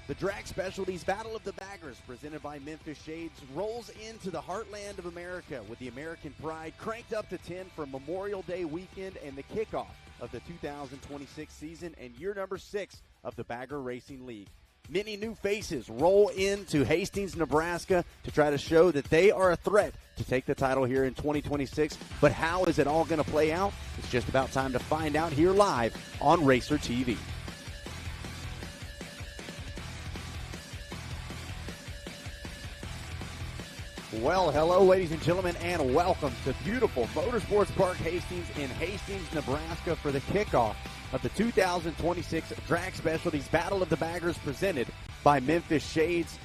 The Drag Specialties Battle of the Baggers, presented by Memphis Shades, rolls into the heartland of America with the American Pride cranked up to 10 for Memorial Day weekend and the kickoff of the 2026 season and year number 6 of the Bagger Racing League. Many new faces roll into Hastings, Nebraska to try to show that they are a threat to take the title here in 2026. But how is it all going to play out? It's just about time to find out here live on Racer TV. Well, hello, ladies and gentlemen, and welcome to beautiful Motorsports Park Hastings in Hastings, Nebraska for the kickoff of the 2026 Drag Specialties Battle of the Baggers presented by Memphis Shades.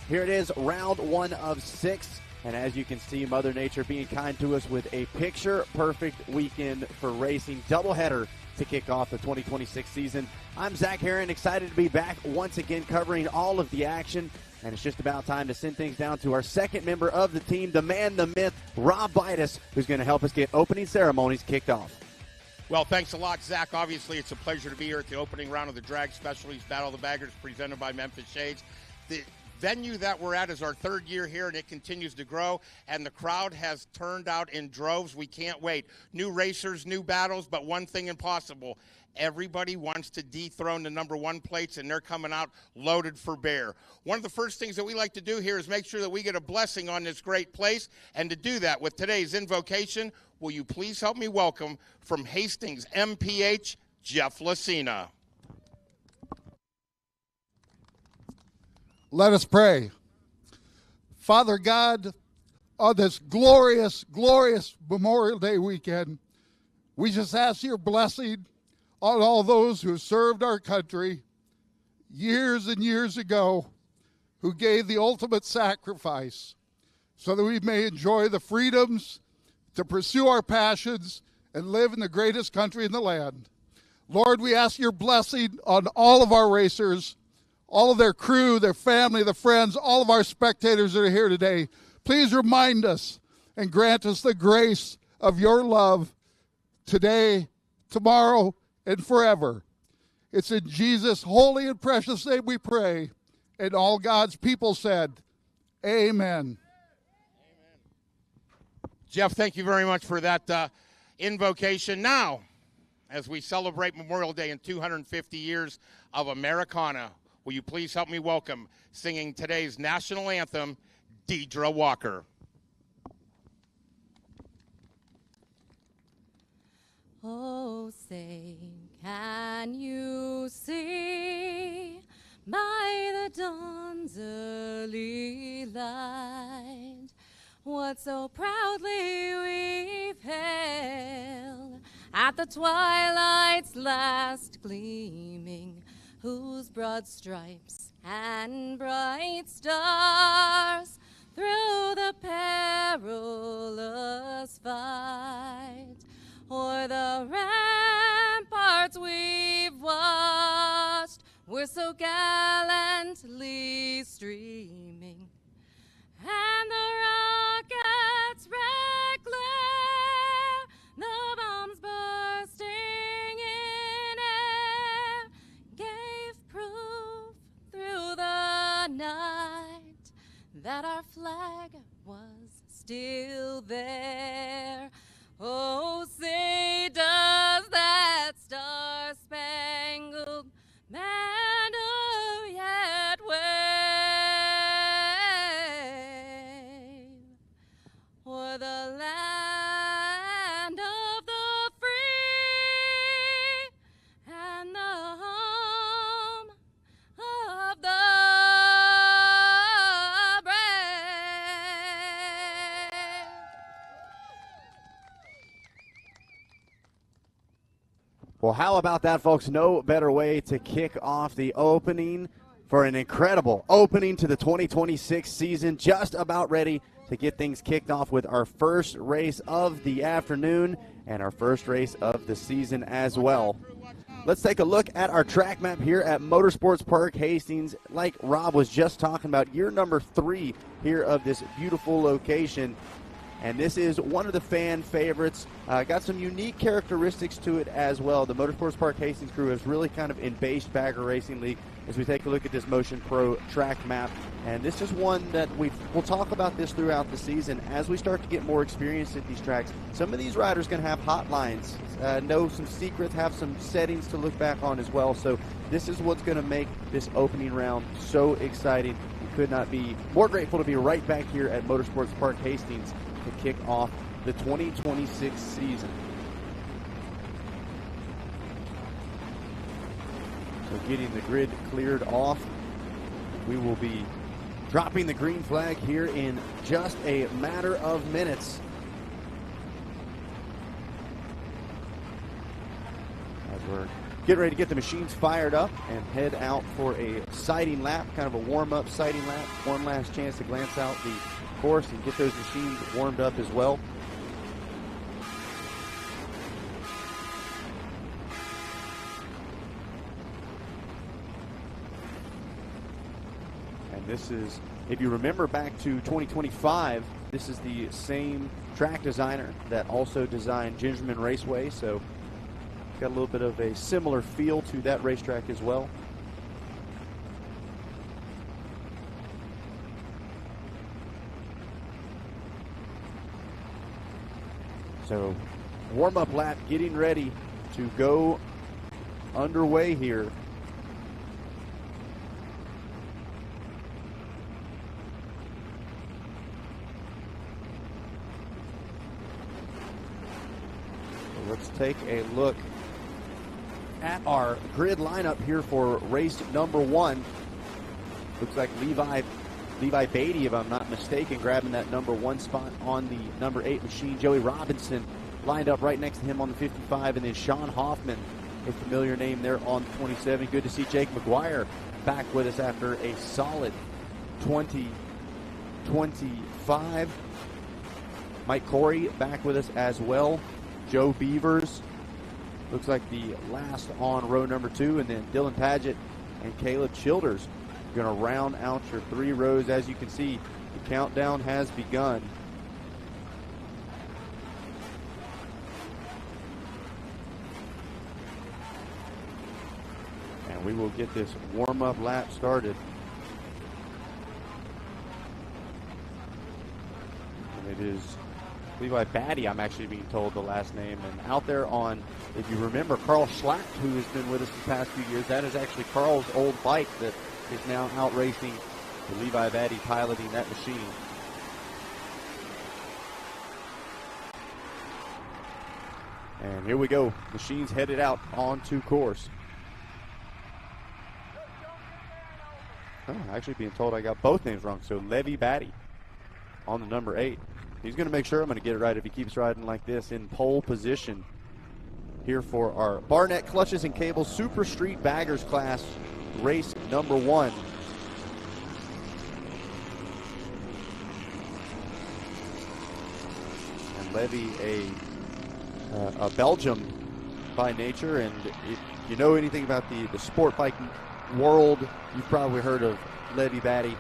Here it is, round 1 of 6, and as you can see, Mother Nature being kind to us with a picture-perfect weekend for racing. Doubleheader to kick off the 2026 season. I'm Zach Herron, excited to be back once again covering all of the action. And it's just about time to send things down to our second member of the team, the man, the myth, Rob Vitus, who's going to help us get opening ceremonies kicked off. Well, thanks a lot, Zach. Obviously, it's a pleasure to be here at the opening round of the Drag Specialties Battle of the Baggers presented by Memphis Shades. The venue that we're at is our 3rd year here, and it continues to grow, and the crowd has turned out in droves. We can't wait. New racers, new battles, but one thing impossible. Everybody wants to dethrone the number 1 plates, and they're coming out loaded for bear. One of the first things that we like to do here is make sure that we get a blessing on this great place, and to do that with today's invocation, will you please help me welcome from Hastings MPH, Jeff Lacina. Let us pray. Father God, on this glorious, glorious Memorial Day weekend, we just ask your blessing on all those who served our country years and years ago, who gave the ultimate sacrifice so that we may enjoy the freedoms to pursue our passions and live in the greatest country in the land. Lord, we ask your blessing on all of our racers, all of their crew, their family, their friends, all of our spectators that are here today. Please remind us and grant us the grace of your love today, tomorrow, and forever. It's in Jesus' holy and precious name we pray, and all God's people said, amen. Jeff, thank you very much for that invocation. Now, as we celebrate Memorial Day and 250 years of Americana, will you please help me welcome, singing today's national anthem, Deidre Walker. Oh, say, can you see by the dawn's early light what so proudly we've hailed at the twilight's last gleaming, whose broad stripes and bright stars through the perilous fight o'er the ramparts we've watched, we're so gallantly streaming, and the rockets' red glare, the bombs bursting in air, gave proof through the night that our flag was still there. Oh, say, does that star-spangled banner yet wave o'er the land of the free and the home of the brave? Well, how about that, folks? No better way to kick off the opening for an incredible opening to the 2026 season. Just about ready to get things kicked off with our first race of the afternoon and our first race of the season as well. Let's take a look at our track map here at Motorsports Park Hastings. Like Rob was just talking about, year number 3 here of this beautiful location. And this is one of the fan favorites. Got some unique characteristics to it as well. The Motorsports Park Hastings crew has really kind of embased Bagger Racing League as we take a look at this Motion Pro track map. And this is one that we'll talk about this throughout the season as we start to get more experience at these tracks. Some of these riders going to have hotlines, know some secrets, have some settings to look back on as well. So this is what's going to make this opening round so exciting. We could not be more grateful to be right back here at Motorsports Park Hastings to kick off the 2026 season. So getting the grid cleared off, we will be dropping the green flag here in just a matter of minutes. As we're getting ready to get the machines fired up and head out for a sighting lap, kind of a warm-up sighting lap. One last chance to glance out the course and get those machines warmed up as well. And this is, if you remember back to 2025, this is the same track designer that also designed Gingerman Raceway, so got a little bit of a similar feel to that racetrack as well. So warm-up lap getting ready to go underway here. So let's take a look at our grid lineup here for race number 1. Looks like Levi Beatty, if I'm not mistaken, grabbing that number 1 spot on the number 8 machine. Joey Robinson lined up right next to him on the 55, and then Sean Hoffman, a familiar name there on the 27. Good to see Jake McGuire back with us after a solid 2025. Mike Corey back with us as well. Joe Beavers looks like the last on row number 2, and then Dylan Paget and Caleb Childers going to round out your 3 rows. As you can see, the countdown has begun. And we will get this warm-up lap started. And it is Levi Batty, I'm actually being told the last name. And out there on, if you remember, Carl Schlacht, who has been with us the past few years, that is actually Carl's old bike that is now out racing. Levi Batty piloting that machine. And here we go. Machines headed out onto course. Oh, actually being told I got both names wrong. So Levi Batty on the number 8. He's going to make sure I'm going to get it right if he keeps riding like this in pole position here for our Barnett Clutches and Cables Super Street Baggers class, race number 1. And Levy, a Belgium by nature, and if you know anything about the sport bike world, you've probably heard of Levi Batty.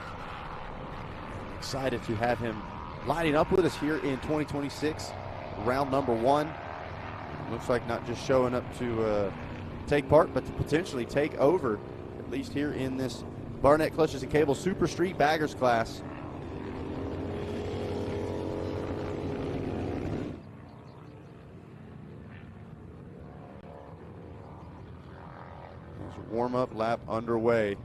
Excited to have him lining up with us here in 2026, round number 1. Looks like not just showing up to take part, but to potentially take over, at least here in this Barnett Clutches and Cables Super Street Baggers class. There's a warm-up lap underway.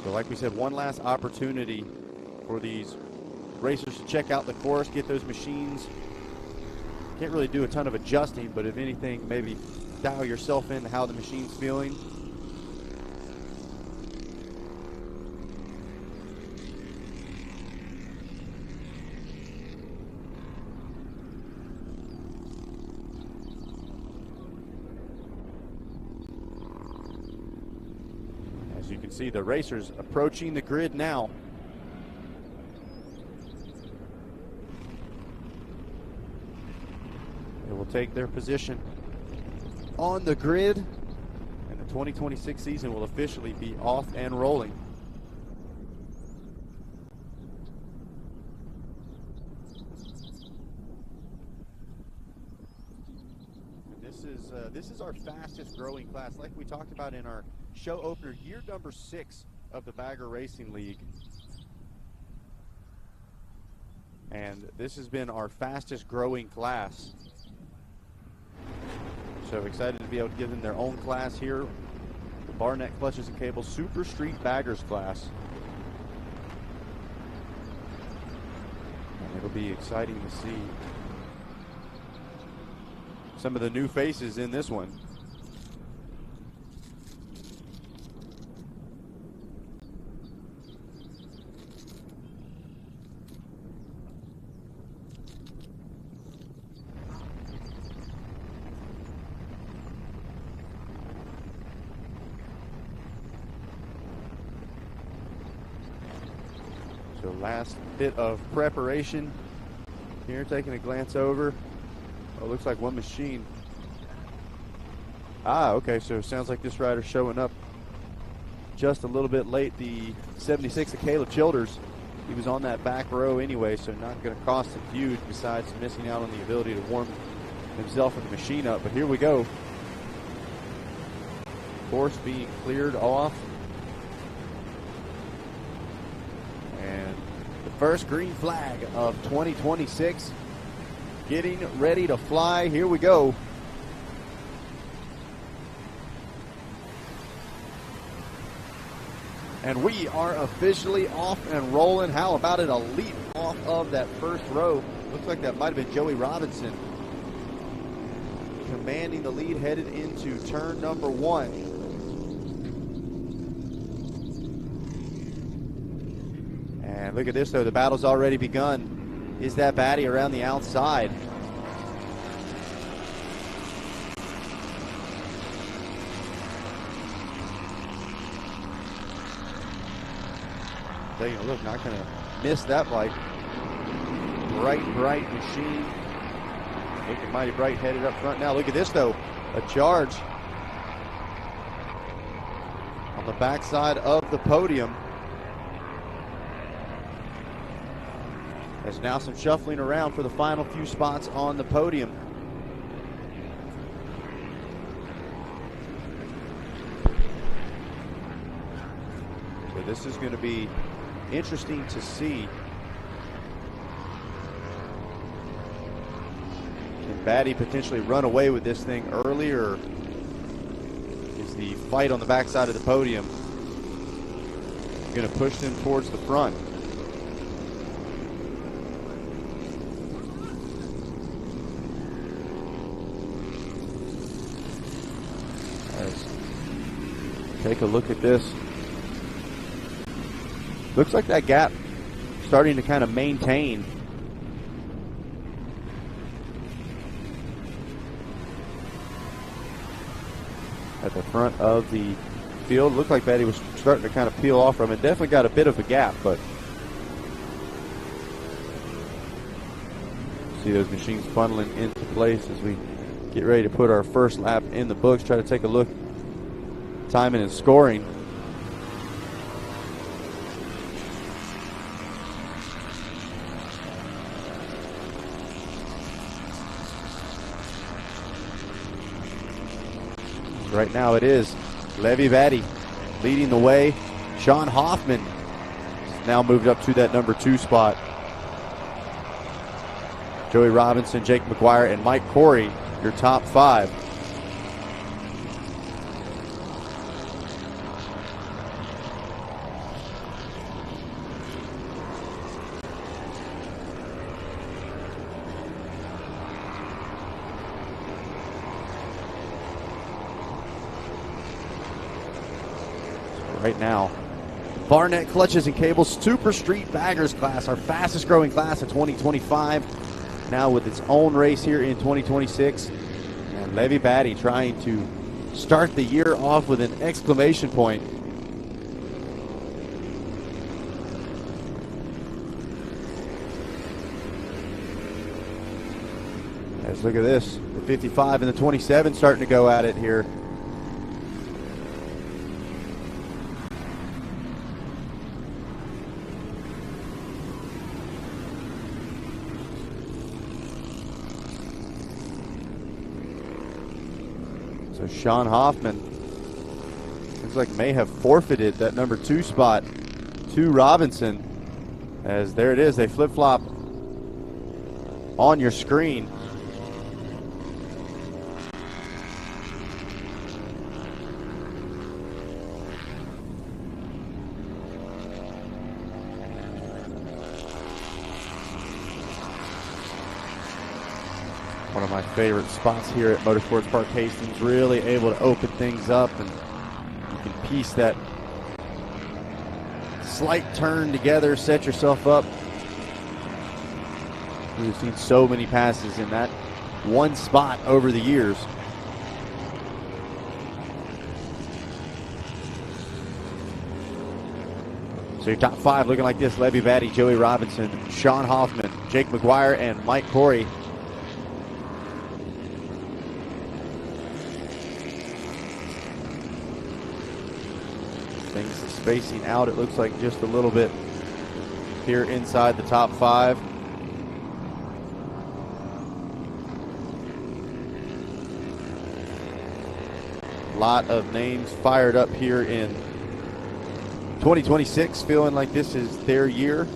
So like we said, one last opportunity for these racers to check out the course, get those machines. Can't really do a ton of adjusting, but if anything, maybe dial yourself into how the machine's feeling. As you can see, the racers approaching the grid now. take their position on the grid, and the 2026 season will officially be off and rolling. This is our fastest growing class, like we talked about in our show opener, year number 6 of the Bagger Racing League. And this has been our fastest growing class. So excited to be able to give them their own class here. The Barnett Clutches and Cables Super Street Baggers class. And it'll be exciting to see some of the new faces in this one. So last bit of preparation here, taking a glance over. Oh, looks like one machine. Okay, so it sounds like this rider's showing up just a little bit late. The 76 of Caleb Childers. He was on that back row anyway, so not going to cost him huge besides missing out on the ability to warm himself and the machine up. But here we go. Course being cleared off. And the first green flag of 2026 getting ready to fly. Here we go. And we are officially off and rolling. How about it? A leap off of that first row. Looks like that might have been Joey Robinson commanding the lead headed into turn number 1. And look at this, though. The battle's already begun. Is that baddie around the outside? Taking a look, not going to miss that bike. Bright machine. Looking mighty bright headed up front. Now look at this, though. A charge on the backside of the podium. There's now some shuffling around for the final few spots on the podium. So this is going to be interesting to see. Can Batty potentially run away with this thing early, or is the fight on the backside of the podium going to push them towards the front? Take a look at this. Looks like that gap starting to kind of maintain. At the front of the field. Looked like Betty was starting to kind of peel off from it. Definitely got a bit of a gap, but see those machines funneling into place as we get ready to put our first lap in the books. Try to take a look. Timing and scoring. Right now it is Levy Batty leading the way. Sean Hoffman has now moved up to that number 2 spot. Joey Robinson, Jake McGuire, and Mike Corey, your top 5. Right now, Barnett Clutches and Cables Super Street Baggers class, our fastest growing class of 2025, now with its own race here in 2026. And Levy Batty trying to start the year off with an exclamation point. As look at this, the 55 and the 27 starting to go at it here. So Sean Hoffman looks like may have forfeited that number 2 spot to Robinson. As there it is, they flip-flop on your screen. One of my favorite spots here at Motorsports Park Hastings, really able to open things up, and you can piece that slight turn together, set yourself up. We've seen so many passes in that one spot over the years. So your top 5 looking like this: Levy Batty, Joey Robinson, Sean Hoffman, Jake McGuire, and Mike Corey. Things spacing out, it looks like, just a little bit here inside the top 5. A lot of names fired up here in 2026, feeling like this is their year.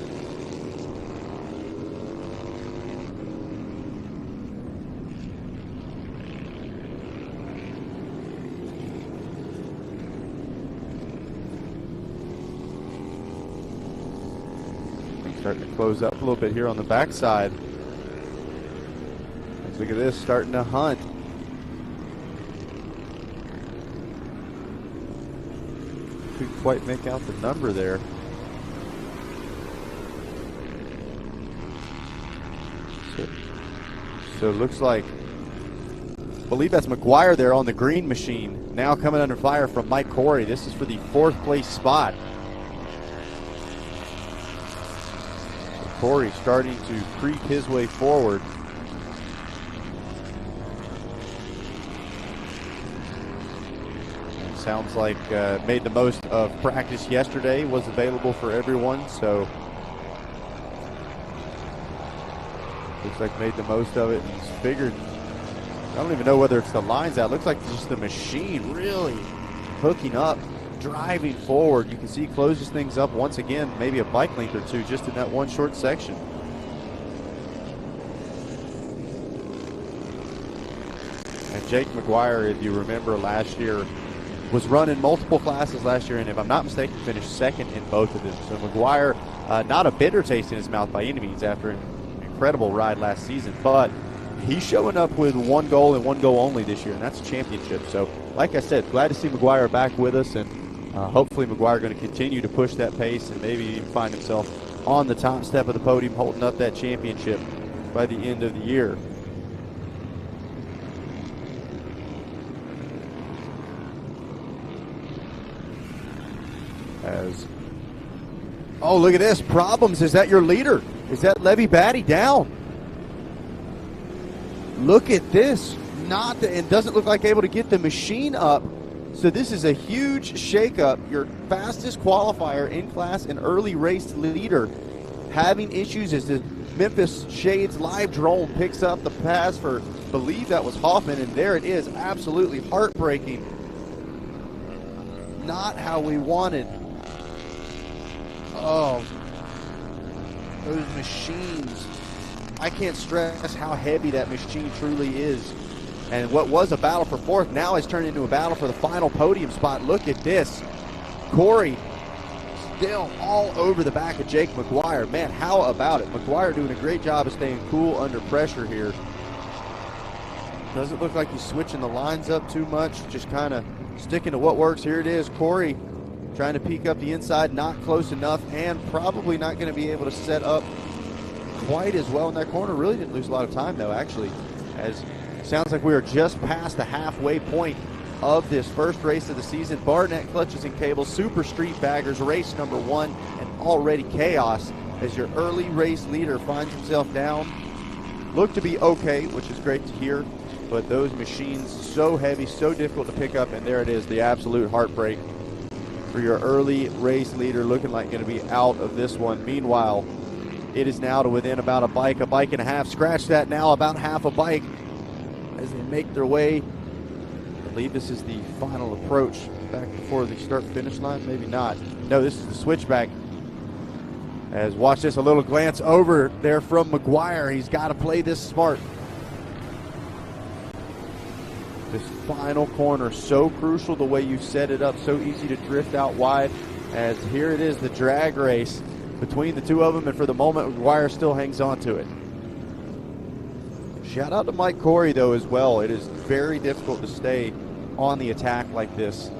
Starting to close up a little bit here on the backside. Let's look at this, starting to hunt. Couldn't quite make out the number there. So it looks like, I believe that's McGuire there on the green machine. Now coming under fire from Mike Corey. This is for the 4th place spot. Corey starting to creep his way forward. And sounds like made the most of practice yesterday, was available for everyone, so looks like made the most of it and figured, I don't even know whether it's the lines out, looks like just the machine really hooking up, driving forward. You can see he closes things up once again, maybe a bike length or 2 just in that one short section. And Jake McGuire, if you remember last year, was running multiple classes last year, and if I'm not mistaken, finished 2nd in both of them. So McGuire, not a bitter taste in his mouth by any means after an incredible ride last season, but he's showing up with 1 goal and 1 goal only this year, and that's a championship. So like I said, glad to see McGuire back with us, and hopefully McGuire going to continue to push that pace and maybe even find himself on the top step of the podium holding up that championship by the end of the year. Oh, look at this. Problems. Is that your leader? Is that Levy Batty down? Look at this. And doesn't look like able to get the machine up. So this is a huge shakeup. Your fastest qualifier in class and early race leader having issues as the Memphis Shades live drone picks up the pass for, I believe that was Hoffman, and there it is. Absolutely heartbreaking. Not how we wanted. Oh, those machines. I can't stress how heavy that machine truly is. And what was a battle for 4th now has turned into a battle for the final podium spot. Look at this. Corey still all over the back of Jake McGuire. Man, how about it? McGuire doing a great job of staying cool under pressure here. Doesn't look like he's switching the lines up too much, just kind of sticking to what works. Here it is, Corey trying to peek up the inside, not close enough, and probably not going to be able to set up quite as well in that corner. Really didn't lose a lot of time, though, actually, as sounds like we are just past the halfway point of this first race of the season. Barnett Clutches and Cables, Super Street Baggers, race number 1, and already chaos as your early race leader finds himself down look to be okay, which is great to hear. But those machines, so heavy, so difficult to pick up, and there it is, the absolute heartbreak for your early race leader, looking like going to be out of this one. Meanwhile, it is now to within about a bike and a half. Scratch that now, about half a bike as they make their way. I believe this is the final approach back before the start-finish line. Maybe not. No, this is the switchback. As watch this, a little glance over there from McGuire. He's got to play this smart. This final corner, so crucial the way you set it up, so easy to drift out wide. As here it is, the drag race between the two of them, and for the moment, McGuire still hangs on to it. Shout out to Mike Corey, though, as well. It is very difficult to stay on the attack like this.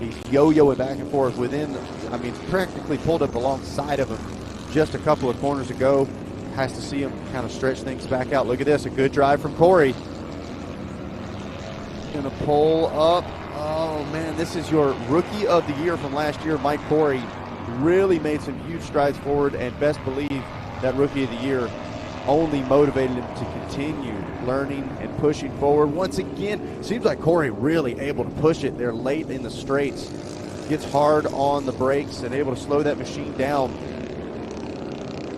He's yo-yoing back and forth within, practically pulled up alongside of him just a couple of corners ago. Has to see him kind of stretch things back out. Look at this, a good drive from Corey. Gonna pull up. Oh man, this is your rookie of the year from last year, Mike Corey. Really made some huge strides forward, and best believe that rookie of the year only motivated him to continue learning and pushing forward. Once again, seems like Corey really able to push it there late in the straights. Gets hard on the brakes and able to slow that machine down.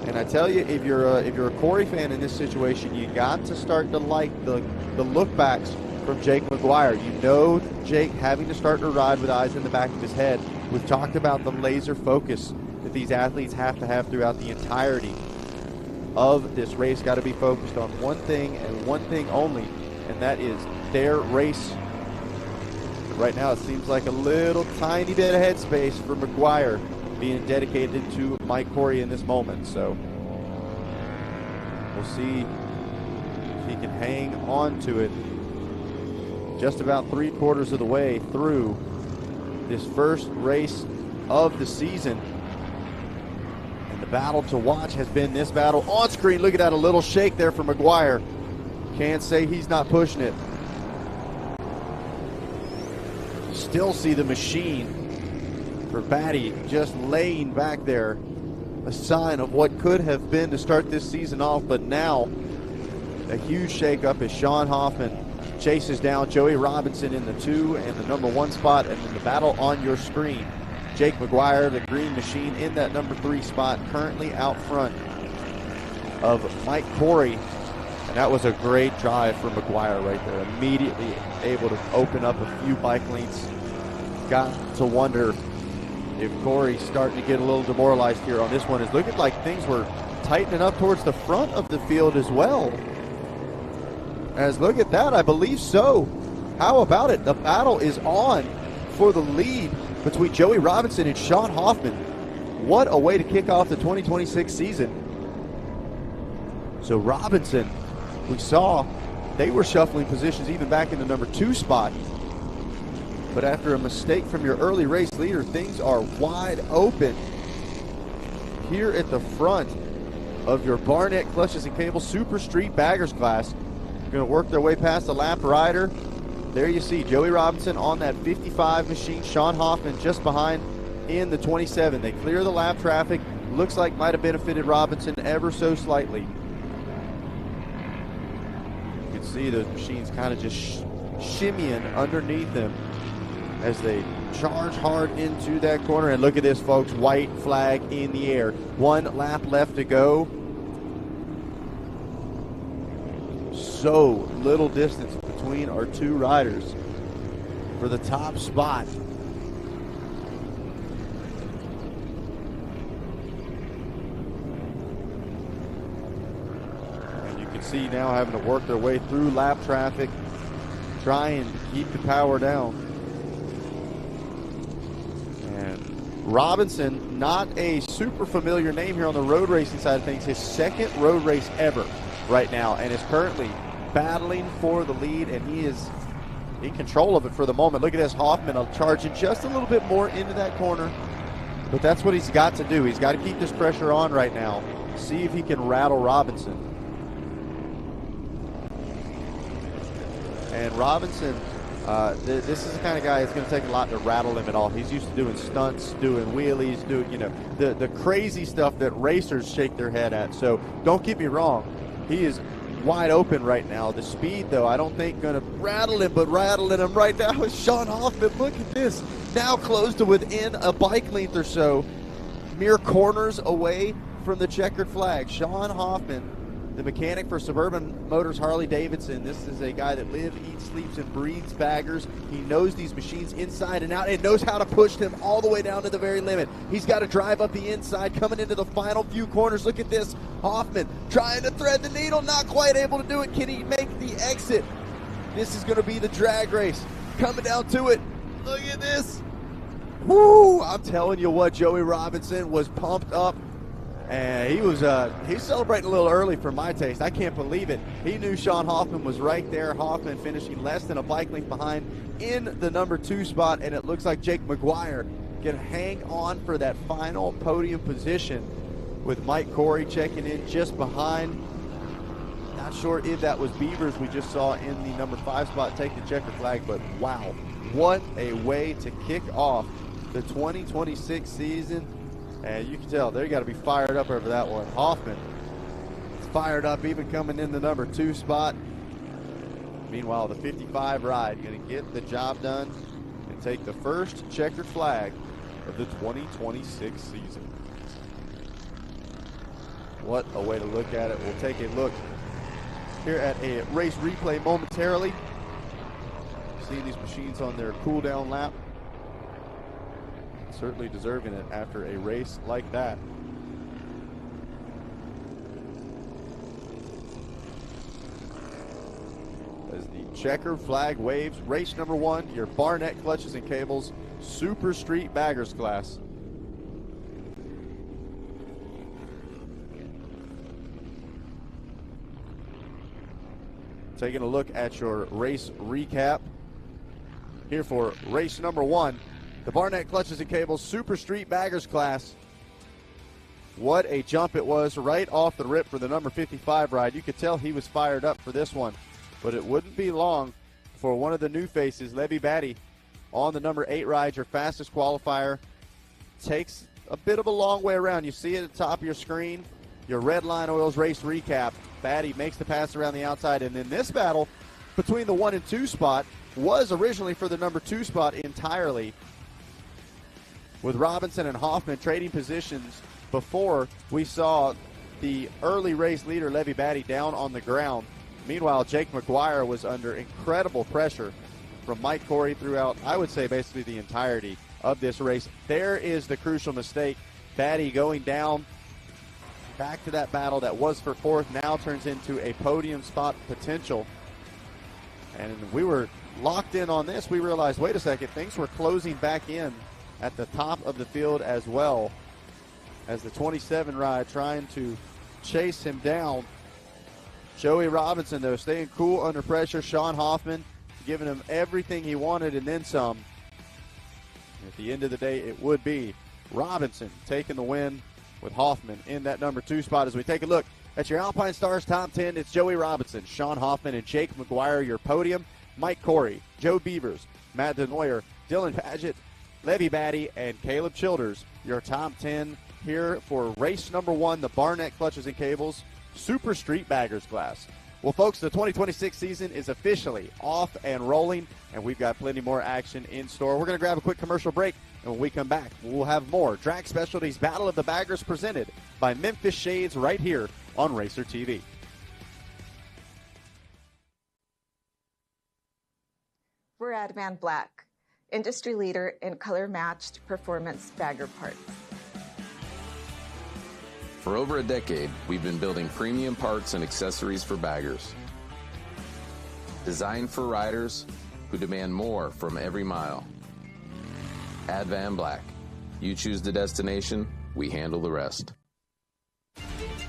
And I tell you, if you're a Corey fan in this situation, you got to start to like the look backs from Jake McGuire. You know Jake having to start to ride with eyes in the back of his head. We've talked about the laser focus that these athletes have to have throughout the entirety of this race. Got to be focused on one thing and one thing only, and that is their race. Right now it seems like a little tiny bit of headspace for McGuire being dedicated to Mike Corey in this moment. So we'll see if he can hang on to it. Just about 3/4 of the way through this first race of the season. And the battle to watch has been this battle on screen. Look at that, a little shake there for McGuire. Can't say he's not pushing it. Still see the machine for Batty just laying back there. A sign of what could have been to start this season off, but now a huge shakeup as Sean Hoffman chases down Joey Robinson in the 2 and the number 1 spot, and then the battle on your screen. Jake McGuire, the green machine, in that number 3 spot, currently out front of Mike Corey. And that was a great drive for McGuire right there. Immediately able to open up a few bike lengths. Got to wonder if Corey's starting to get a little demoralized here on this one. It's looking like things were tightening up towards the front of the field as well. As look at that, I believe so. How about it? The battle is on for the lead between Joey Robinson and Sean Hoffman. What a way to kick off the 2026 season. So Robinson, we saw they were shuffling positions even back in the number 2 spot. But after a mistake from your early race leader, things are wide open here at the front of your Barnett Clutches and Cables Super Street Baggers class. Going to work their way past the lap rider. There you see Joey Robinson on that 55 machine. Sean Hoffman just behind in the 27. They clear the lap traffic. Looks like might have benefited Robinson ever so slightly. You can see those machines kind of just shimmying underneath them as they charge hard into that corner. And look at this, folks, white flag in the air. 1 lap left to go. So little distance between our 2 riders for the top spot. And you can see now having to work their way through lap traffic, trying to keep the power down. And Robinson, not a super familiar name here on the road racing side of things, his 2nd road race ever right now, and is currently battling for the lead, and he is in control of it for the moment. Look at this, Hoffman charging just a little bit more into that corner, but that's what he's got to do. He's got to keep this pressure on right now, see if he can rattle Robinson. And Robinson, this is the kind of guy that's going to take a lot to rattle him at all. He's used to doing stunts, doing wheelies, doing the crazy stuff that racers shake their head at. So don't get me wrong, He is wide open right now. The speed, though, I don't think going to rattle him, but rattling him right now is Sean Hoffman. Look at this. Now close to within a bike length or so. Mere corners away from the checkered flag. Sean Hoffman, the mechanic for Suburban Motors Harley-Davidson. This is a guy that lives, eats, sleeps, and breathes baggers. He knows these machines inside and out and knows how to push them all the way down to the very limit. He's got to drive up the inside, coming into the final few corners. Look at this. Hoffman trying to thread the needle, not quite able to do it. Can he make the exit? This is going to be the drag race. Coming down to it. Look at this. Woo! I'm telling you what, Joey Robinson was pumped up. And he was celebrating a little early for my taste. I can't believe it. He knew Sean Hoffman was right there. Hoffman finishing less than a bike length behind in the number 2 spot, and it looks like Jake McGuire can hang on for that final podium position with Mike Corey checking in just behind. Not sure if that was Beavers we just saw in the number 5 spot take the checker flag, but wow, what a way to kick off the 2026 season. And you can tell they got to be fired up over that one. Hoffman is fired up, even coming in the number 2 spot. Meanwhile, the 55 ride going to get the job done and take the first checkered flag of the 2026 season. What a way to look at it. We'll take a look here at a race replay momentarily. Seeing these machines on their cool down lap. Certainly deserving it after a race like that. As the checker flag waves, race number 1, your Barnett Clutches and Cables Super Street Baggers class. Taking a look at your race recap here for race number 1. The Barnett Clutches and Cables Super Street Baggers class. What a jump it was right off the rip for the number 55 ride. You could tell he was fired up for this one. But it wouldn't be long for one of the new faces, Levy Batty, on the number 8 ride, your fastest qualifier. Takes a bit of a long way around. You see it at the top of your screen, your Red Line Oils race recap. Batty makes the pass around the outside. And then this battle between the 1 and 2 spot was originally for the number 2 spot entirely, with Robinson and Hoffman trading positions before we saw the early race leader, Levy Batty, down on the ground. Meanwhile, Jake McGuire was under incredible pressure from Mike Corey throughout, I would say, basically the entirety of this race. There is the crucial mistake. Batty going down back to that battle that was for 4th, now turns into a podium spot potential. And we were locked in on this. We realized, wait a second, things were closing back in at the top of the field as well, as the 27 ride trying to chase him down. Joey Robinson, though, staying cool under pressure. Sean Hoffman giving him everything he wanted and then some. At the end of the day, it would be Robinson taking the win with Hoffman in that number 2 spot. As we take a look at your Alpine Stars top 10, it's Joey Robinson, Sean Hoffman, and Jake McGuire, your podium. Mike Corey, Joe Beavers, Matt DeNoyer, Dylan Paget, Levy Batty, and Caleb Childers, your top 10 here for race number 1, the Barnett Clutches and Cables Super Street Baggers class. Well, folks, the 2026 season is officially off and rolling, and we've got plenty more action in store. We're going to grab a quick commercial break, and when we come back, we'll have more Drag Specialties Battle of the Baggers presented by Memphis Shades right here on Racer TV. We're Advan Black, industry leader in color-matched performance bagger parts. For over a decade, we've been building premium parts and accessories for baggers. Designed for riders who demand more from every mile. Advan Black. You choose the destination, we handle the rest.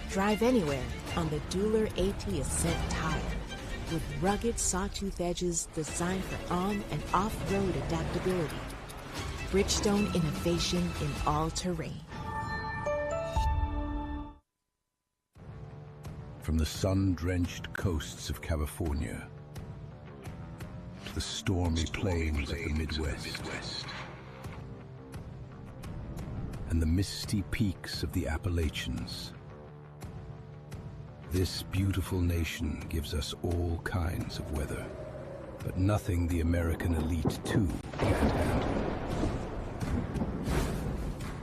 Drive anywhere on the Dueler AT Ascent tire. With rugged sawtooth edges designed for on- and off-road adaptability. Bridgestone innovation in all terrain. From the sun-drenched coasts of California to the stormy plains of the Midwest and the misty peaks of the Appalachians, This beautiful nation gives us all kinds of weather, but nothing the American Elite 2 can't handle.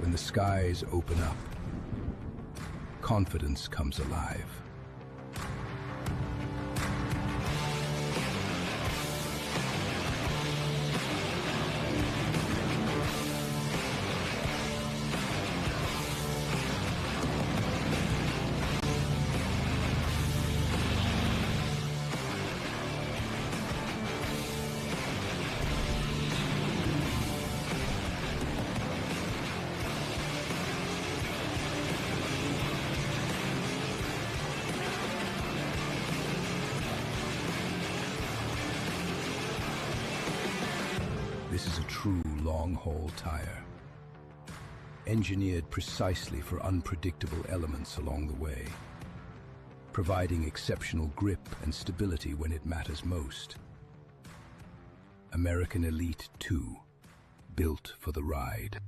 When the skies open up, confidence comes alive. This is a true long-haul tire, engineered precisely for unpredictable elements along the way, providing exceptional grip and stability when it matters most. American Elite 2, built for the ride.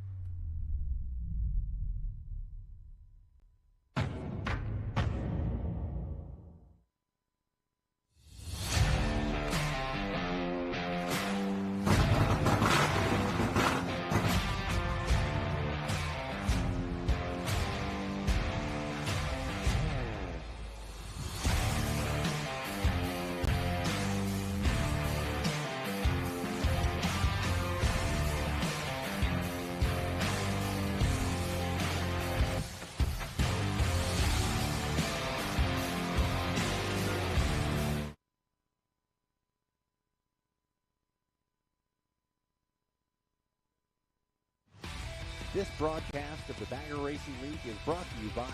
This broadcast of the Bagger Racing League is brought to you by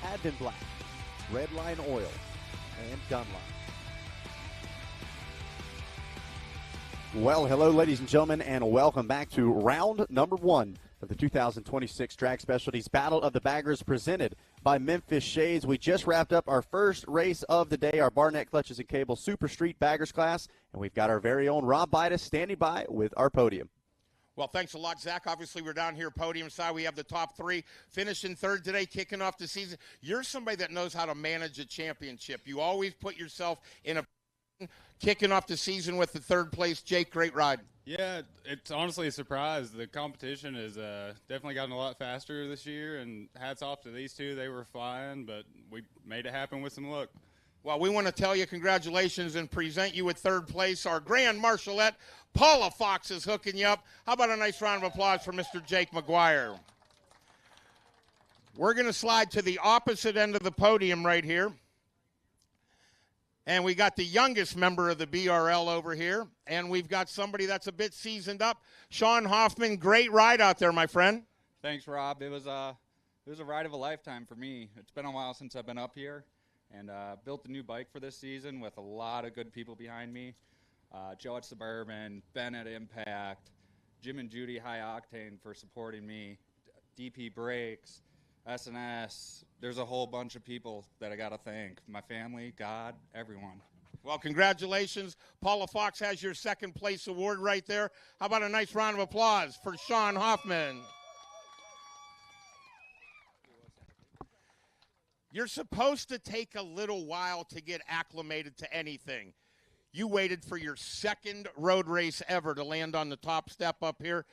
Advent Black, Redline Oil, and Dunlop. Well, hello, ladies and gentlemen, and welcome back to round number 1 of the 2026 Drag Specialties Battle of the Baggers presented by Memphis Shades. We just wrapped up our first race of the day, our Barnett Clutches and Cable Super Street Baggers class, and we've got our very own Rob Bidas standing by with our podium. Well, thanks a lot, Zach. Obviously, we're down here podium side. We have the top 3 finishing third today, kicking off the season. You're somebody that knows how to manage a championship. You always put yourself in a kicking off the season with the third place. Jake, great ride. Yeah, it's honestly a surprise. The competition has definitely gotten a lot faster this year, and hats off to these two. They were flying, but we made it happen with some luck. Well, we want to tell you congratulations and present you with third place. Our Grand Marshallette, Paula Fox, is hooking you up. How about a nice round of applause for Mr. Jake McGuire? We're going to slide to the opposite end of the podium right here. And we got the youngest member of the BRL over here. And we've got somebody that's a bit seasoned up. Sean Hoffman, great ride out there, my friend. Thanks, Rob. It was a ride of a lifetime for me. It's been a while since I've been up here. And built a new bike for this season with a lot of good people behind me. Joe at Suburban, Ben at Impact, Jim and Judy High Octane for supporting me, DP Brakes, SNS. There's a whole bunch of people that I got to thank. My family, God, everyone. Well, congratulations. Paula Fox has your second place award right there. How about a nice round of applause for Sean Hoffman? You're supposed to take a little while to get acclimated to anything. You waited for your second road race ever to land on the top step up here.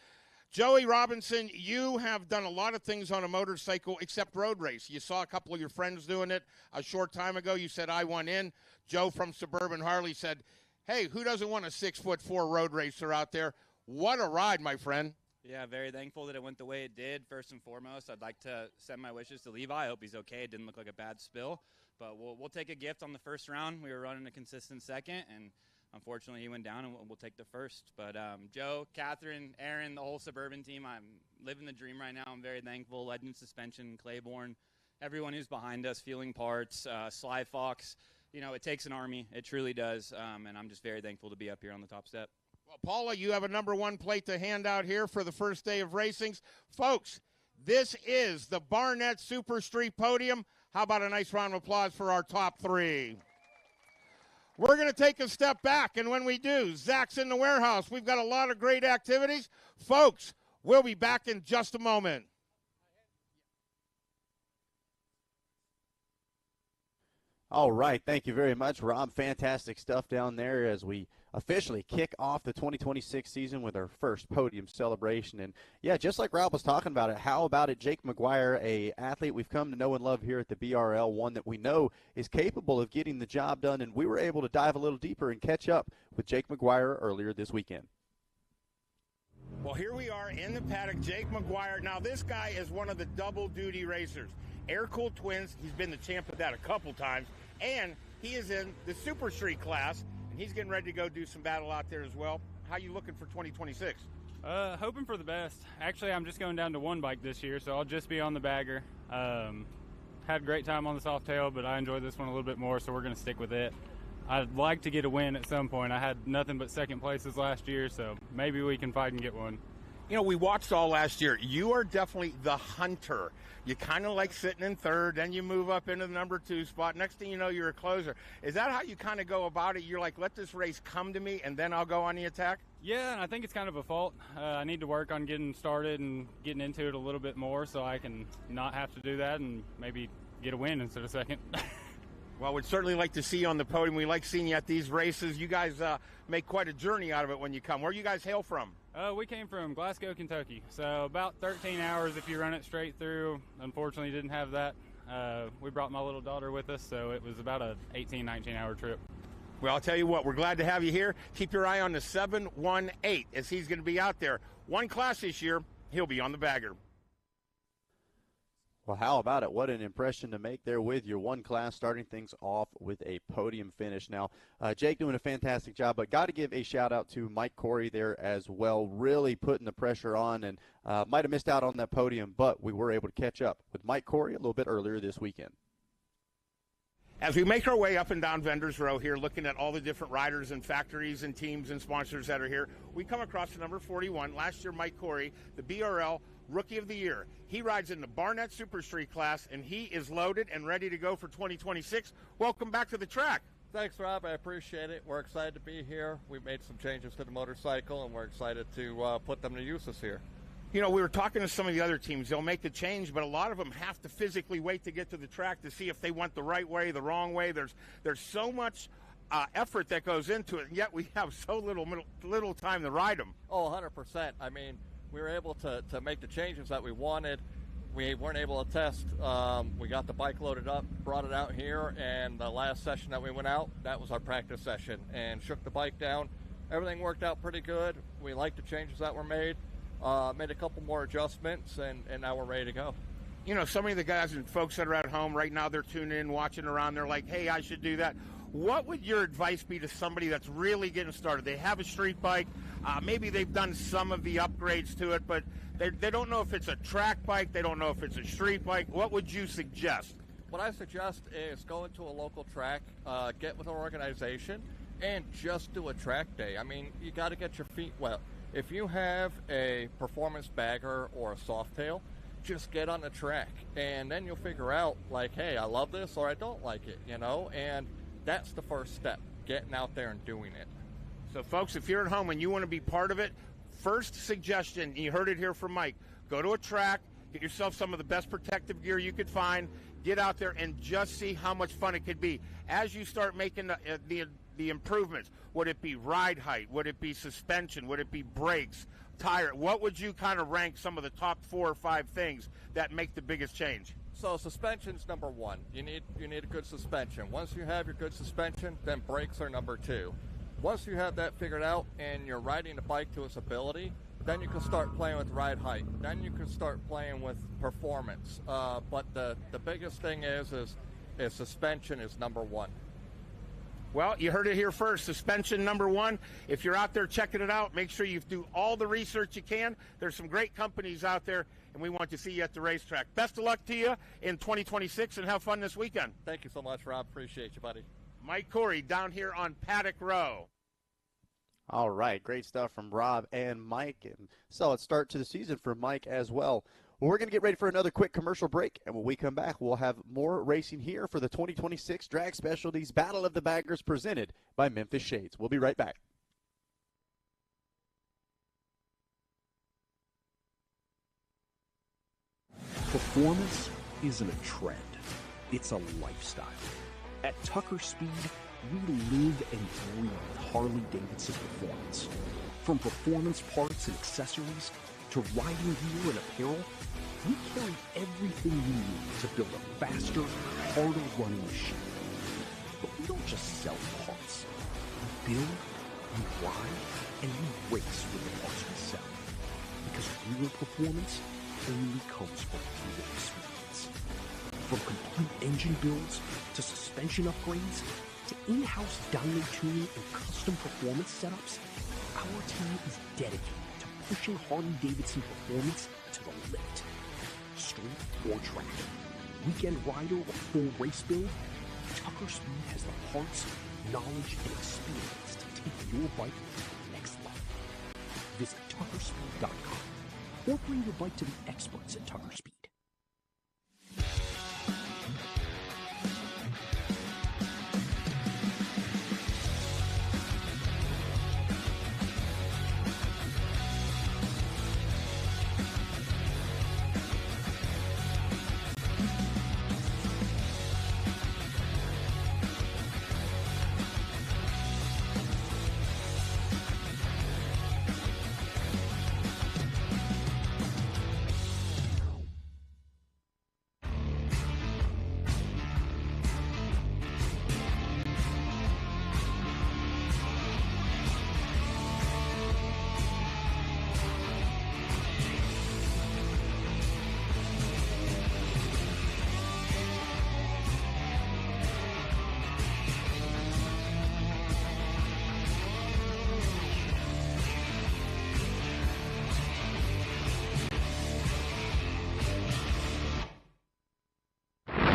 Joey Robinson, you have done a lot of things on a motorcycle except road race. You saw a couple of your friends doing it a short time ago. You said, I want in. Joe from Suburban Harley said, hey, who doesn't want a 6'4" road racer out there? What a ride, my friend. Yeah, very thankful that it went the way it did. First and foremost, I'd like to send my wishes to Levi. I hope he's okay. It didn't look like a bad spill. But we'll take a gift on the first round. We were running a consistent second, and unfortunately he went down, and we'll take the first. But Joe, Catherine, Aaron, the whole Suburban team, I'm living the dream right now. I'm very thankful. Legend Suspension, Claiborne, everyone who's behind us, Fueling Parts, Sly Fox. You know, it takes an army. It truly does, and I'm just very thankful to be up here on the top step. Well, Paula, you have a number 1 plate to hand out here for the first day of racings. Folks, this is the Barnett Super Street Podium. How about a nice round of applause for our top 3? We're going to take a step back, and when we do, Zach's in the warehouse. We've got a lot of great activities. Folks, we'll be back in just a moment. All right, thank you very much, Rob. Fantastic stuff down there as we officially kick off the 2026 season with our first podium celebration. And, yeah, just like Rob was talking about it, how about it, Jake McGuire, a athlete we've come to know and love here at the BRL, one that we know is capable of getting the job done, and we were able to dive a little deeper and catch up with Jake McGuire earlier this weekend. Well, here we are in the paddock, Jake McGuire. Now, this guy is one of the double-duty racers. Air-cooled twins, he's been the champ of that a couple times, and he is in the Super Street class, and he's getting ready to go do some battle out there as well. How you looking for 2026? Hoping for the best. Actually, I'm just going down to one bike this year, so I'll just be on the bagger. Had a great time on the Softail, but I enjoyed this one a little bit more, so we're going to stick with it. I'd like to get a win at some point. I had nothing but second places last year, so maybe we can fight and get one. You know, we watched all last year. You are definitely the hunter. You kind of like sitting in third, then you move up into the number 2 spot. Next thing you know, you're a closer. Is that how you kind of go about it? You're like, let this race come to me, and then I'll go on the attack? Yeah, and I think it's kind of a fault. I need to work on getting started and getting into it a little bit more so I can not have to do that and maybe get a win instead of second. Well, we'd certainly like to see you on the podium. We like seeing you at these races. You guys make quite a journey out of it when you come. Where you guys hail from? We came from Glasgow, Kentucky, so about 13 hours if you run it straight through. Unfortunately, didn't have that. We brought my little daughter with us, so it was about a 18, 19-hour trip. Well, I'll tell you what, we're glad to have you here. Keep your eye on the 718 as he's going to be out there. One class this year, he'll be on the bagger. Well, how about it? What an impression to make there with your one class, starting things off with a podium finish. Now, Jake doing a fantastic job, but got to give a shout-out to Mike Corey there as well, really putting the pressure on, and might have missed out on that podium, but we were able to catch up with Mike Corey a little bit earlier this weekend. As we make our way up and down Vendors Row here, looking at all the different riders and factories and teams and sponsors that are here, we come across the number 41. Last year, Mike Corey, the BRL Rookie of the Year. He rides in the Barnett Super Street class, and he is loaded and ready to go for 2026. Welcome back to the track. Thanks, Rob. I appreciate it. We're excited to be here. We've made some changes to the motorcycle, and we're excited to put them to use this year. You know, we were talking to some of the other teams. They'll make the change, but a lot of them have to physically wait to get to the track to see if they went the right way, the wrong way. There's so much effort that goes into it, and yet we have so little time to ride them. Oh, 100%. I mean, we were able to make the changes that we wanted. We weren't able to test. We got the bike loaded up, brought it out here, and the last session that we went out, that was our practice session, and shook the bike down. Everything worked out pretty good. We liked the changes that were made. Made a couple more adjustments, and now we're ready to go. You know, so many of the guys and folks that are at home right now, they're tuning in, watching around. They're like, hey, I should do that. What would your advice be to somebody that's really getting started? They have a street bike. Maybe they've done some of the upgrades to it, but they don't know if it's a track bike. They don't know if it's a street bike. What would you suggest? What I suggest is go into a local track, get with an organization, and just do a track day. I mean, you got to get your feet wet. If you have a performance bagger or a Softail, just get on the track, and then you'll figure out, like, hey, I love this or I don't like it, you know, and that's the first step, getting out there and doing it. So, folks, if you're at home and you want to be part of it, first suggestion, you heard it here from Mike, go to a track, get yourself some of the best protective gear you could find, get out there and just see how much fun it could be. As you start making the improvements, would it be ride height? Would it be suspension? Would it be brakes, tire? What would you kind of rank some of the top 4 or 5 things that make the biggest change? So suspension's number 1. You need a good suspension. Once you have your good suspension, then brakes are number 2. Once you have that figured out and you're riding the bike to its ability, then you can start playing with ride height. Then you can start playing with performance. But the biggest thing is suspension is number 1. Well, you heard it here first. Suspension number 1. If you're out there checking it out, make sure you do all the research you can. There's some great companies out there, and we want to see you at the racetrack. Best of luck to you in 2026, and have fun this weekend. Thank you so much, Rob. Appreciate you, buddy. Mike Corey down here on Paddock Row. All right, great stuff from Rob and Mike, and solid start to the season for Mike as well. Well, we're going to get ready for another quick commercial break, and when we come back, we'll have more racing here for the 2026 Drag Specialties Battle of the Baggers presented by Memphis Shades. We'll be right back. Performance isn't a trend, it's a lifestyle. At Tucker Speed, we live and breathe Harley-Davidson performance. From performance parts and accessories to riding gear and apparel, we carry everything you need to build a faster, harder running machine. But we don't just sell parts. We build, we ride, and we race with the parts we sell. Because real performance only comes from real experience. From complete engine builds to suspension upgrades to in-house dyno tuning and custom performance setups, our team is dedicated to pushing Harley-Davidson performance to the limit. Street or track, weekend rider or full race build, Tucker Speed has the parts, knowledge, and experience to take your bike to the next level. Visit tuckerspeed.com or bring your bike to the experts at Tucker Speed.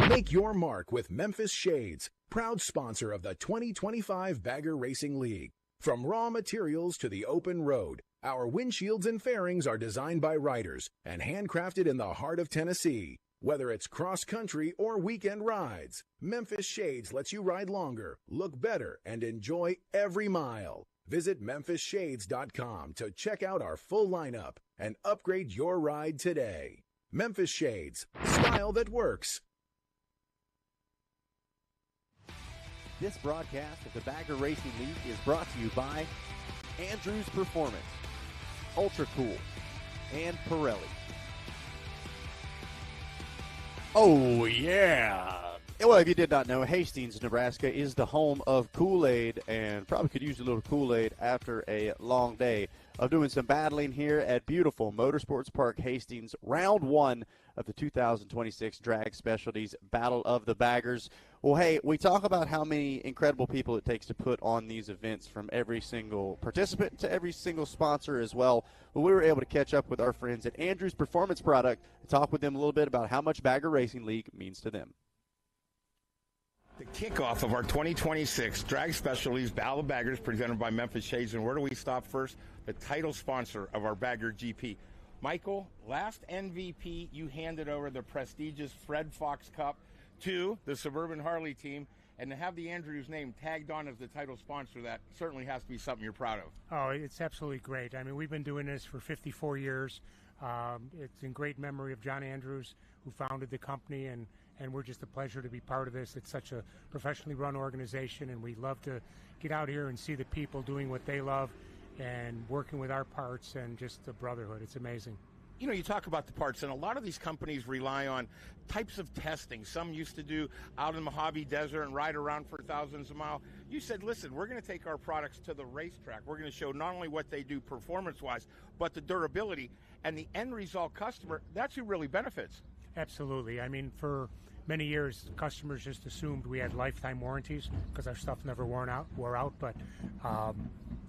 Make your mark with Memphis Shades, proud sponsor of the 2025 Bagger Racing League. From raw materials to the open road, our windshields and fairings are designed by riders and handcrafted in the heart of Tennessee. Whether it's cross-country or weekend rides, Memphis Shades lets you ride longer, look better, and enjoy every mile. Visit memphisshades.com to check out our full lineup and upgrade your ride today. Memphis Shades, style that works. This broadcast of the Bagger Racing League is brought to you by Andrews Performance, Ultra Cool, and Pirelli. Oh, yeah. Well, if you did not know, Hastings, Nebraska is the home of Kool-Aid, and probably could use a little Kool-Aid after a long day of doing some battling here at beautiful Motorsports Park Hastings, round one of the 2026 Drag Specialties Battle of the Baggers. Well, hey, we talk about how many incredible people it takes to put on these events, from every single participant to every single sponsor as well. Well, we were able to catch up with our friends at Andrews Performance Product and talk with them a little bit about how much Bagger Racing League means to them. The kickoff of our 2026 Drag Specialties Battle of Baggers presented by Memphis Shades. And where do we stop first? The title sponsor of our Bagger GP. Michael, last MVP, you handed over the prestigious Fred Fox Cup to the Suburban Harley team, and to have the Andrews name tagged on as the title sponsor, that certainly has to be something you're proud of. Oh, it's absolutely great. I mean, we've been doing this for 54 years. It's in great memory of John Andrews, who founded the company, and we're just a pleasure to be part of this. It's such a professionally run organization, and we love to get out here and see the people doing what they love and working with our parts, and just the brotherhood. It's amazing. You know, you talk about the parts, and a lot of these companies rely on types of testing. Some used to do out in the Mojave Desert and ride around for thousands of miles. You said, listen, we're going to take our products to the racetrack. We're going to show not only what they do performance-wise, but the durability. And the end result customer, that's who really benefits. Absolutely. I mean, for many years, customers just assumed we had lifetime warranties because our stuff never wore out. But,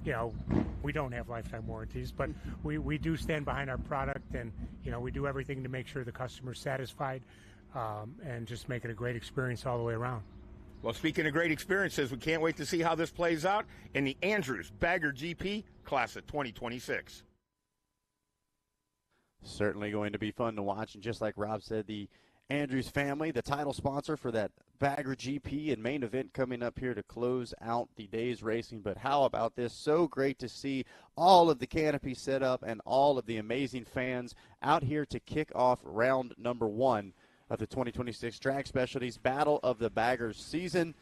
you know, we don't have lifetime warranties. But we do stand behind our product, and, you know, we do everything to make sure the customer's satisfied and just make it a great experience all the way around. Well, speaking of great experiences, we can't wait to see how this plays out in the Andrews Bagger GP Class of 2026. Certainly going to be fun to watch, and just like Rob said, the Andrews family, the title sponsor for that Bagger GP and main event coming up here to close out the day's racing. But how about this? So great to see all of the canopy set up and all of the amazing fans out here to kick off round number one of the 2026 Drag Specialties Battle of the Baggers season.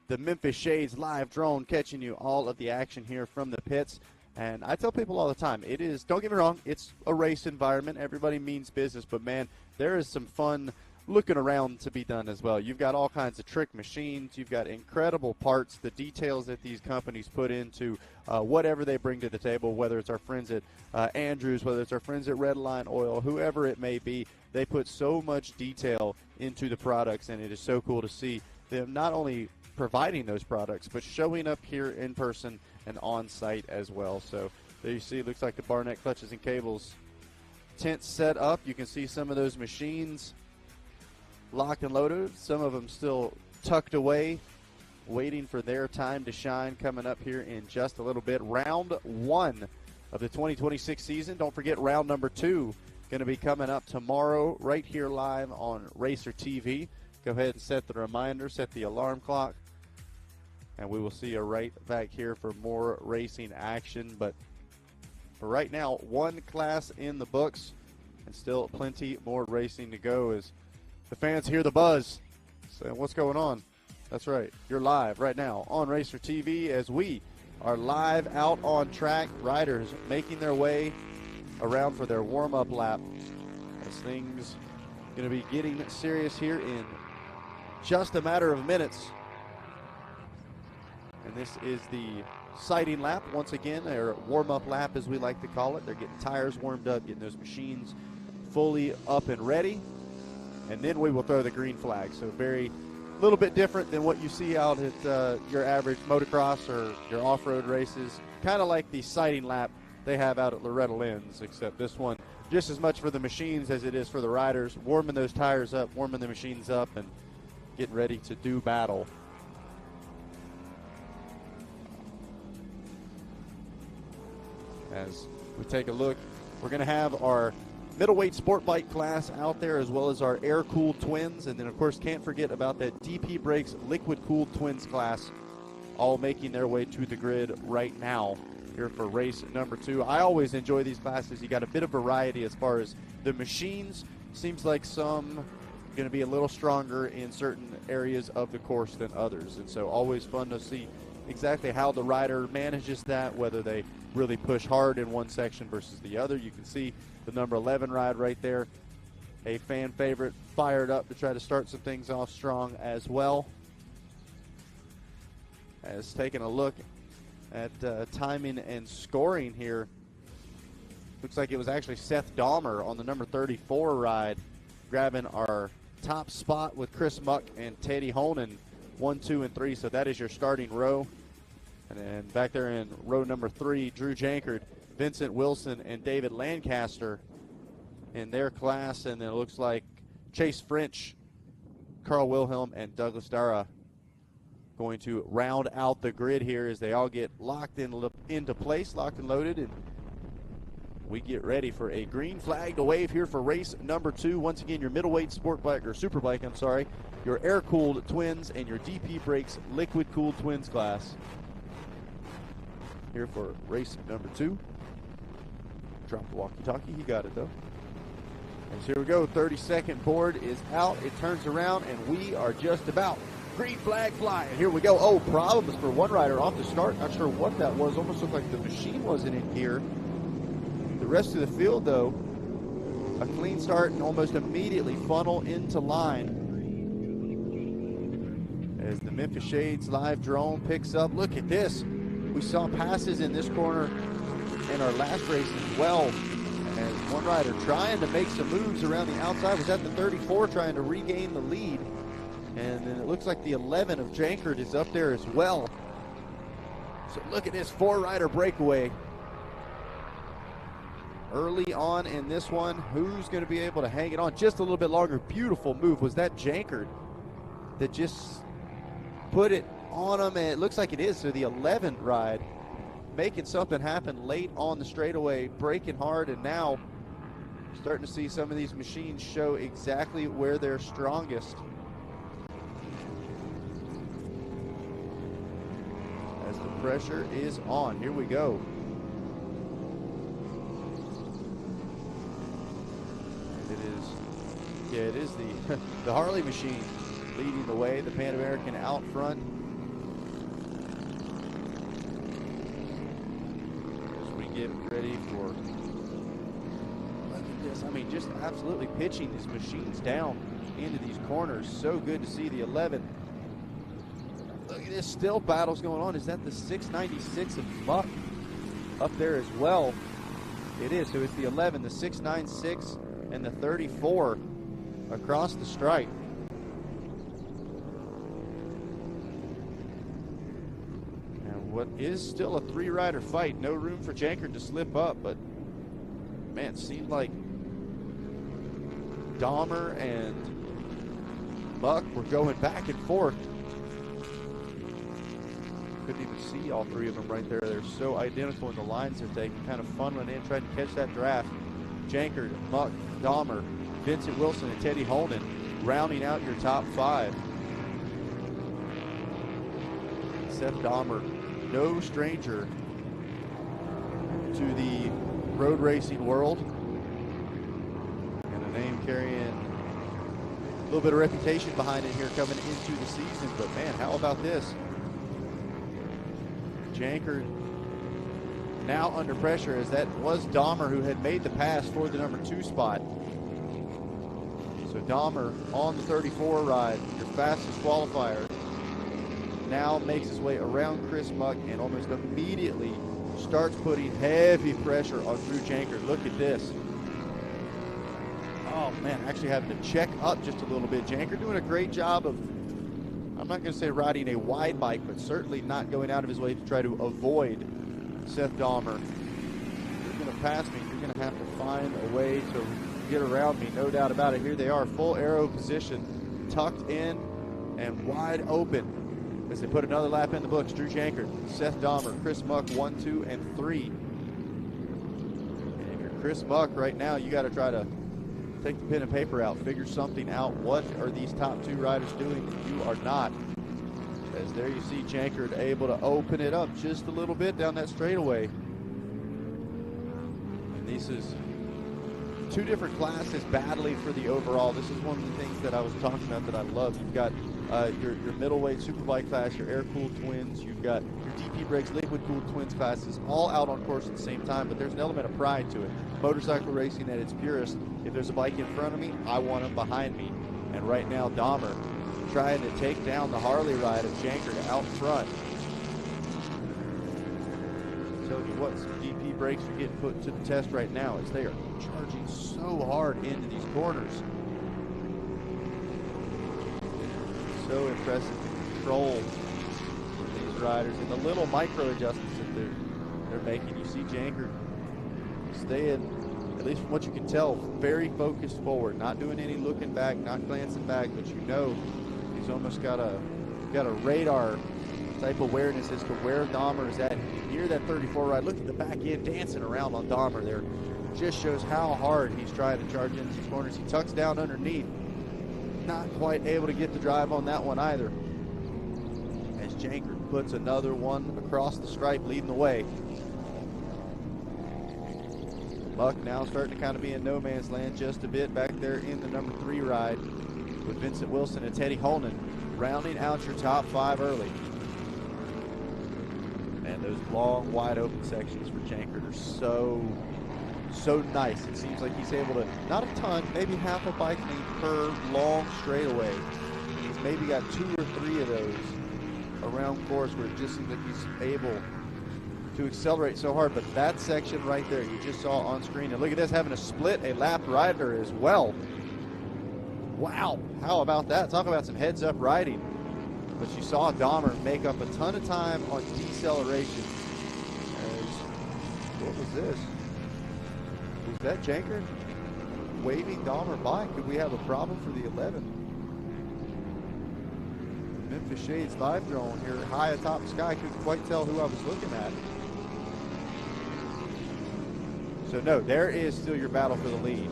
the Memphis Shades live drone catching you all of the action here from the pits. And I tell people all the time, it is, don't get me wrong, it's a race environment. Everybody means business, but man, there is some fun looking around to be done as well. You've got all kinds of trick machines. You've got incredible parts, the details that these companies put into whatever they bring to the table, whether it's our friends at Andrews, whether it's our friends at Redline Oil, whoever it may be. They put so much detail into the products, and it is so cool to see them not only providing those products, but showing up here in person and on site as well. So there you see, it looks like the Barnett clutches and cables tent set up. You can see some of those machines locked and loaded, some of them still tucked away, waiting for their time to shine, coming up here in just a little bit. Round 1 of the 2026 season. Don't forget round number 2 going to be coming up tomorrow right here live on Racer TV. Go ahead and set the reminder, set the alarm clock, and we will see you right back here for more racing action. But for right now, 1 class in the books and still plenty more racing to go as the fans hear the buzz. So what's going on? That's right. You're live right now on Racer TV as we are live out on track. Riders making their way around for their warm-up lap as things going to be getting serious here in just a matter of minutes. And this is the sighting lap, once again, or warm-up lap as we like to call it. They're getting tires warmed up, getting those machines fully up and ready. And then we will throw the green flag. So very little bit different than what you see out at your average motocross or your off-road races. Kind of like the sighting lap they have out at Loretta Lynn's, except this one just as much for the machines as it is for the riders, warming those tires up, warming the machines up, and getting ready to do battle. As we take a look, we're going to have our middleweight sport bike class out there, as well as our air-cooled twins, and then of course can't forget about that DP Brakes liquid-cooled twins class, all making their way to the grid right now here for race number 2. I always enjoy these classes. You got a bit of variety as far as the machines. Seems like some going to be a little stronger in certain areas of the course than others, and so always fun to see exactly how the rider manages that, whether they really push hard in one section versus the other. You can see the number 11 ride right there, a fan favorite, fired up to try to start some things off strong as well. As taking a look at timing and scoring here, looks like it was actually Seth Dahmer on the number 34 ride, grabbing our top spot with Chris Muck and Teddy Honan, 1, 2, and 3. So that is your starting row. And then back there in row number 3, Drew Jankard, Vincent Wilson, and David Lancaster in their class. And then it looks like Chase French, Carl Wilhelm, and Douglas Dara going to round out the grid here as they all get locked into place, locked and loaded. And we get ready for a green flag to wave here for race number 2. Once again, your middleweight sport bike, or super bike, I'm sorry, your air-cooled twins and your DP Brakes liquid-cooled twins class here for race number 2. Drop the walkie-talkie. You got it, though. And here we go. 30-second board is out. It turns around, and we are just about. Green flag flying. Here we go. Oh, problems for one rider off the start. Not sure what that was. Almost looked like the machine wasn't in gear. The rest of the field, though, a clean start and almost immediately funnel into line as the Memphis Shades live drone picks up. Look at this. We saw passes in this corner in our last race as well. And one rider trying to make some moves around the outside was at the 34, trying to regain the lead. And then it looks like the 11 of Jankard is up there as well. So look at this 4-rider breakaway early on in this one. Who's going to be able to hang it on just a little bit longer? Beautiful move. Was that Jankard that just put it on him? And it looks like it is. So the 11 ride making something happen late on the straightaway, braking hard, and now starting to see some of these machines show exactly where they're strongest. As the pressure is on. Here we go. It is the Harley machine leading the way, the Pan American out front. Look at this. I mean, just absolutely pitching these machines down into these corners. So good to see the 11. Look at this, still battles going on. Is that the 696 of Muck up there as well? It is. So it's the 11, the 696, and the 34 across the stripe. And what is still a three-rider fight. No room for Jankard to slip up, but man, it seemed like Dahmer and Muck were going back and forth. Couldn't even see all three of them right there. They're so identical in the lines they're taking. Kind of fun when they tried to catch that draft. Jankard, Muck, Dahmer, Vincent Wilson, and Teddy Holden rounding out your top 5. Seth Dahmer, no stranger to the road racing world, and a name carrying a little bit of reputation behind it here coming into the season. But man, how about this? Jankard now under pressure, as that was Dahmer who had made the pass for the number 2 spot. So Dahmer on the 34 ride, your fastest qualifier, now makes his way around Chris Muck and almost immediately starts putting heavy pressure on Drew Jankard. Look at this. Oh man, actually having to check up just a little bit. Jankard doing a great job of, I'm not going to say riding a wide bike, but certainly not going out of his way to try to avoid Seth Dahmer. You're going to pass me. You're going to have to find a way to get around me, no doubt about it. Here they are, full arrow position, tucked in and wide open as they put another lap in the books. Drew Jankard, Seth Dahmer, Chris Muck, 1, 2, and 3. And if you're Chris Muck right now, you got to try to take the pen and paper out, figure something out. What are these top 2 riders doing that you are not? As there you see Jankard able to open it up just a little bit down that straightaway. And this is 2 different classes battling for the overall. This is one of the things that I was talking about that I love. You've got your middleweight superbike class, your air-cooled twins, you've got your DP Brakes liquid-cooled twins classes, all out on course at the same time, but there's an element of pride to it. Motorcycle racing at its purest, if there's a bike in front of me, I want him behind me. And right now, Dahmer trying to take down the Harley ride of Jankard out front. Tell you what, some DP Brakes are getting put to the test right now as they are charging so hard into these corners. So impressive the control of these riders and the little micro adjustments that they're making. You see Jankard staying, at least from what you can tell, very focused forward, not doing any looking back, not glancing back, but you know he's almost got a radar type awareness as to where Dahmer is at. You can hear that 34 ride. Look at the back end dancing around on Dahmer there. Just shows how hard he's trying to charge into these corners. He tucks down underneath. Not quite able to get the drive on that one either. As Jankard puts another one across the stripe, leading the way. Muck now starting to kind of be in no man's land just a bit back there in the number 3 ride with Vincent Wilson and Teddy Holden rounding out your top 5 early. And those long, wide open sections for Jankard are so nice. It seems like he's able to, not a ton, maybe half a bike length per long straightaway. He's maybe got 2 or 3 of those around course where it just seems like he's able to accelerate so hard. But that section right there you just saw on screen, and look at this, having to split a lap rider as well. Wow, how about that? Talk about some heads up riding. But you saw Dahmer make up a ton of time on deceleration. What was this? Was that Jankard waving Dahmer by? Could we have a problem for the 11? Memphis Shades live drone here high atop the sky. Couldn't quite tell who I was looking at. So no, there is still your battle for the lead.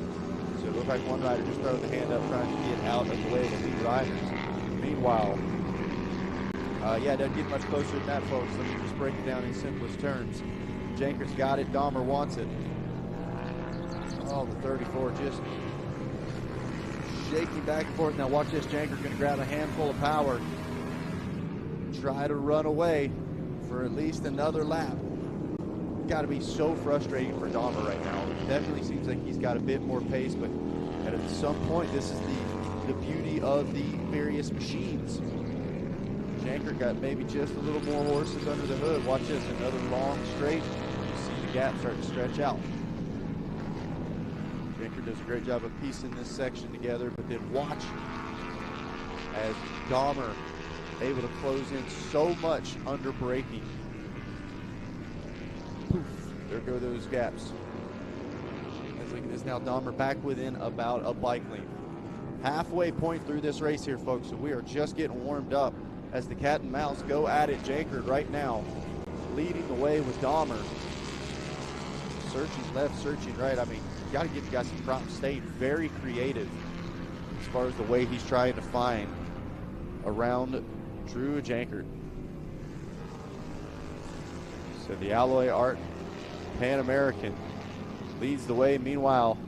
So it looked like one rider just throwing the hand up trying to get out of the way of the lead riders. Meanwhile, it doesn't get much closer than that, folks. Let me just break it down in simplest terms. Jankard's got it. Dahmer wants it. Oh, the 34 just shaking back and forth. Now watch this. Jankard's going to grab a handful of power. Try to run away for at least another lap. got to be so frustrating for Dahmer right now. It definitely seems like he's got a bit more pace, but at some point, this is the beauty of the various machines. Janker got maybe just a little more horses under the hood. Watch this, another long straight. You see the gap start to stretch out. Janker does a great job of piecing this section together, but then watch as Dahmer able to close in so much under braking. Poof, there go those gaps. Let's look at this now. Dahmer back within about a bike length. Halfway point through this race here, folks, so we are just getting warmed up as the cat and mouse go at it. Janker right now leading the way with Dahmer. Searching left, searching right. I mean, you got to give the guy some props. Staying very creative as far as the way he's trying to find around Drew Janker. So the Alloy Art Pan American leads the way. Meanwhile,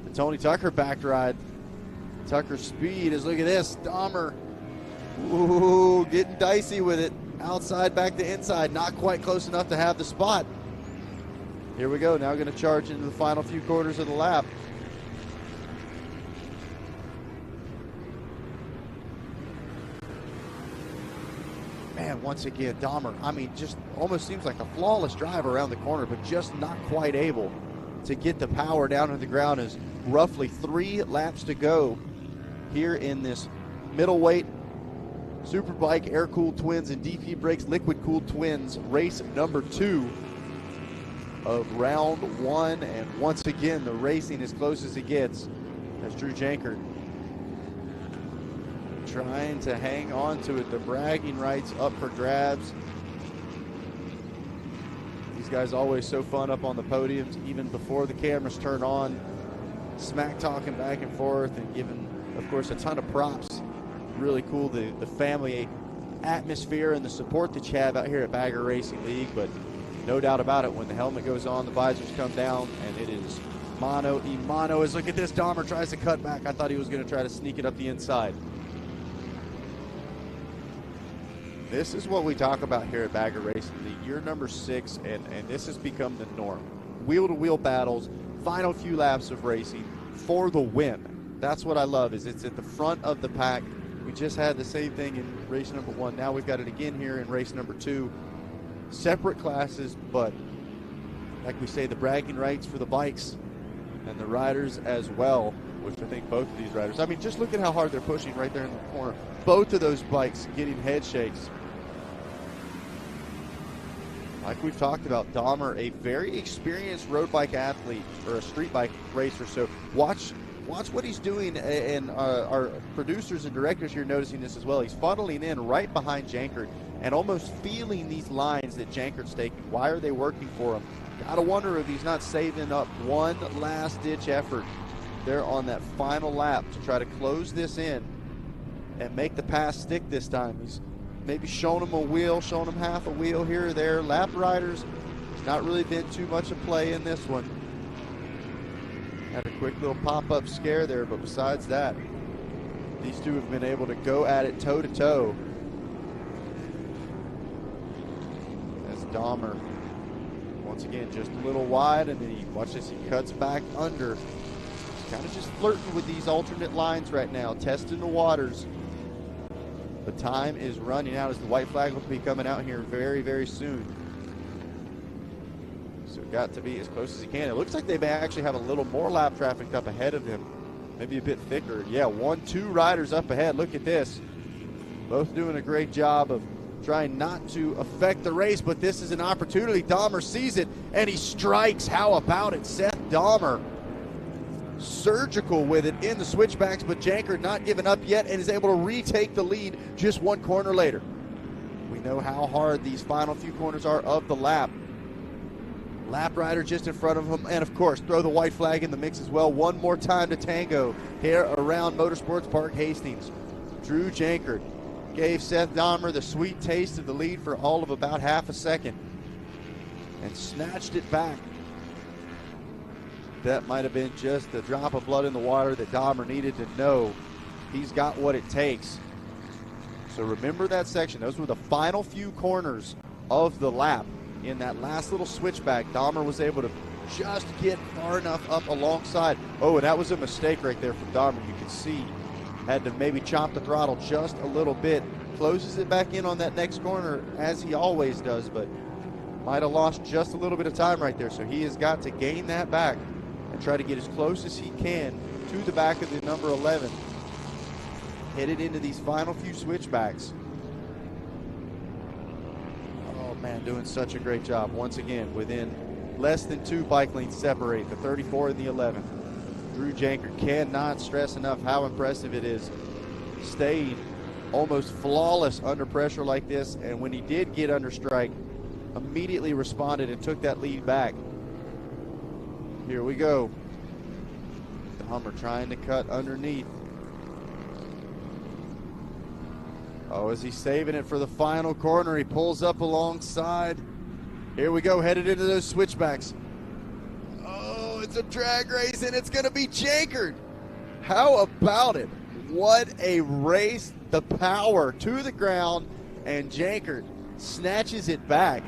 the Tony Tucker back ride. Tucker's speed is, look at this, Dahmer. Ooh, getting dicey with it. Outside, back to inside. Not quite close enough to have the spot. Here we go. Now going to charge into the final few quarters of the lap. Man, once again, Dahmer, I mean, just almost seems like a flawless drive around the corner, but just not quite able to get the power down to the ground as roughly 3 laps to go here in this middleweight Superbike air-cooled twins and DP Brakes liquid-cooled twins race number 2 of round 1. And once again, the racing as close as it gets as Drew Janker trying to hang on to it. The bragging rights up for grabs. These guys always so fun up on the podiums, even before the cameras turn on, smack talking back and forth and giving, of course, a ton of props. Really cool, the family atmosphere and the support that you have out here at Bagger Racing League. But no doubt about it, when the helmet goes on, the visors come down, and it is mano a mano. As look at this, Dahmer tries to cut back. I thought he was going to try to sneak it up the inside. This is what we talk about here at Bagger Racing League. Year number 6, and this has become the norm. Wheel-to-wheel battles, final few laps of racing for the win. That's what I love, is it's at the front of the pack. We just had the same thing in race number 1. Now we've got it again here in race number 2. Separate classes, but like we say, the bragging rights for the bikes and the riders as well, which I think both of these riders, I mean, just look at how hard they're pushing right there in the corner. Both of those bikes getting head shakes. Like we've talked about, Dahmer, a very experienced road bike athlete or a street bike racer. So watch what he's doing, and our producers and directors here noticing this as well. He's funneling in right behind Jankert and almost feeling these lines that Jankert's taking. Why are they working for him? Gotta wonder if he's not saving up one last-ditch effort there on that final lap to try to close this in and make the pass stick this time. He's maybe showing him a wheel, showing him half a wheel here or there. Lap riders, there's not really been too much of play in this one. Had a quick little pop-up scare there, but besides that, these two have been able to go at it toe-to-toe. As Dahmer, once again, just a little wide, and then he, watch this, he cuts back under. He's kind of just flirting with these alternate lines right now, testing the waters. The time is running out as the white flag will be coming out here very, very soon. So got to be as close as he can. It looks like they may actually have a little more lap traffic up ahead of him. Maybe a bit thicker. Yeah, 1-2 riders up ahead. Look at this. Both doing a great job of trying not to affect the race, but this is an opportunity. Dahmer sees it, and he strikes. How about it? Seth Dahmer, surgical with it in the switchbacks, but Jankert not giving up yet and is able to retake the lead just one corner later. We know how hard these final few corners are of the lap. Lap rider just in front of him, and of course, throw the white flag in the mix as well. One more time to tango here around Motorsports Park Hastings. Drew Jankert gave Seth Dahmer the sweet taste of the lead for all of about half a second and snatched it back. That might have been just a drop of blood in the water that Dahmer needed to know he's got what it takes. So remember that section. Those were the final few corners of the lap. in that last little switchback, Dahmer was able to just get far enough up alongside. Oh, and that was a mistake right there from Dahmer. You could see, had to maybe chop the throttle just a little bit. Closes it back in on that next corner, as he always does, but might have lost just a little bit of time right there. So he has got to gain that back and try to get as close as he can to the back of the number 11. Headed into these final few switchbacks. Oh man, doing such a great job. Once again, within less than 2 bike lanes separate the 34 and the 11. Drew Jankert cannot stress enough how impressive it is. Stayed almost flawless under pressure like this, and when he did get under strike, immediately responded and took that lead back. Here we go. Dahmer trying to cut underneath. Oh, is he saving it for the final corner? He pulls up alongside. Here we go, headed into those switchbacks. Oh, it's a drag race, and it's going to be Jankert. How about it? What a race. The power to the ground, and Jankert snatches it back.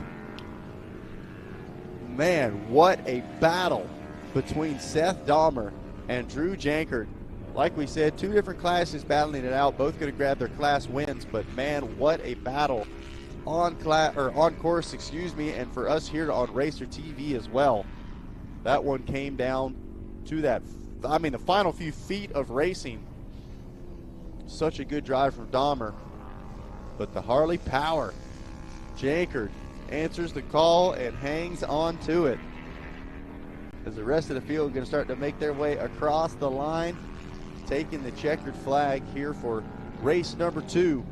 Man, what a battle between Seth Dahmer and Drew Jankert. Like we said, 2 different classes battling it out, both going to grab their class wins, but man, what a battle on course, and for us here on Racer TV as well. That one came down to that, the final few feet of racing. Such a good drive from Dahmer, but the Harley power. Jankert answers the call and hangs on to it. As the rest of the field are going to start to make their way across the line, taking the checkered flag here for race number 2.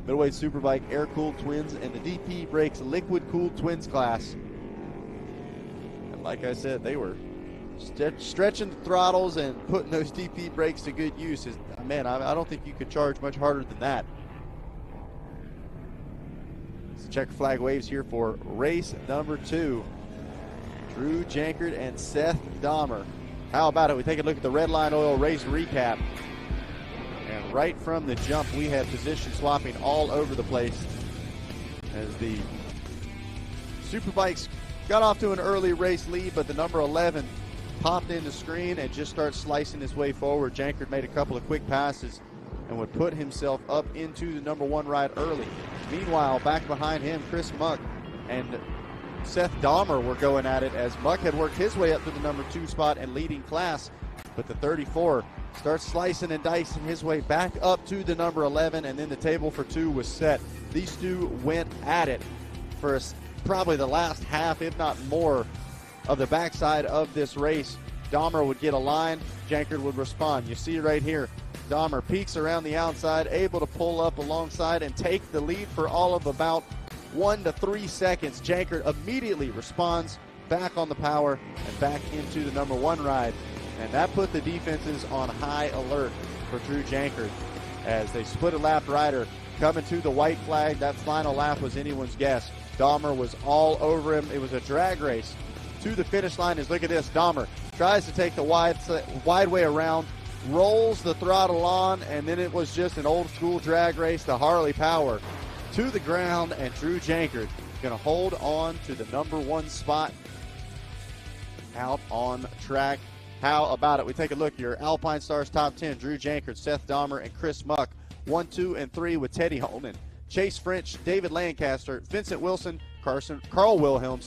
Middleweight Superbike air-cooled twins and the DP Brakes liquid-cooled twins class. And like I said, they were stretching the throttles and putting those DP brakes to good use. Man, I don't think you could charge much harder than that. So checker flag waves here for race number 2. Drew Jankert and Seth Dahmer. How about it? We take a look at the Redline Oil race recap. And right from the jump, we had position swapping all over the place as the Superbikes got off to an early race lead, but the number 11 popped in the screen and just started slicing his way forward. Jankert made a couple of quick passes and would put himself up into the number 1 ride early. Meanwhile, back behind him, Chris Muck and Seth Dahmer were going at it as Muck had worked his way up to the number 2 spot and leading class, but the 34 starts slicing and dicing his way back up to the number 11, and then the table for 2 was set. These 2 went at it for probably the last half, if not more, of the backside of this race. Dahmer would get a line, Jankert would respond. You see right here, Dahmer peeks around the outside, able to pull up alongside and take the lead for all of about 1 to 3 seconds. Jankert immediately responds back on the power and back into the number 1 ride. And that put the defenses on high alert for Drew Jankert as they split a lap rider coming to the white flag. That final lap was anyone's guess. Dahmer was all over him. It was a drag race to the finish line. As look at this, Dahmer tries to take the wide way around, rolls the throttle on, and then it was just an old school drag race. The Harley power to the ground, and Drew Jankert going to hold on to the number 1 spot out on track. How about it? We take a look here. Alpine Stars top 10, Drew Jankert, Seth Dahmer, and Chris Muck. 1, 2, and 3 with Teddy Holman, Chase French, David Lancaster, Vincent Wilson, Carl Wilhelm,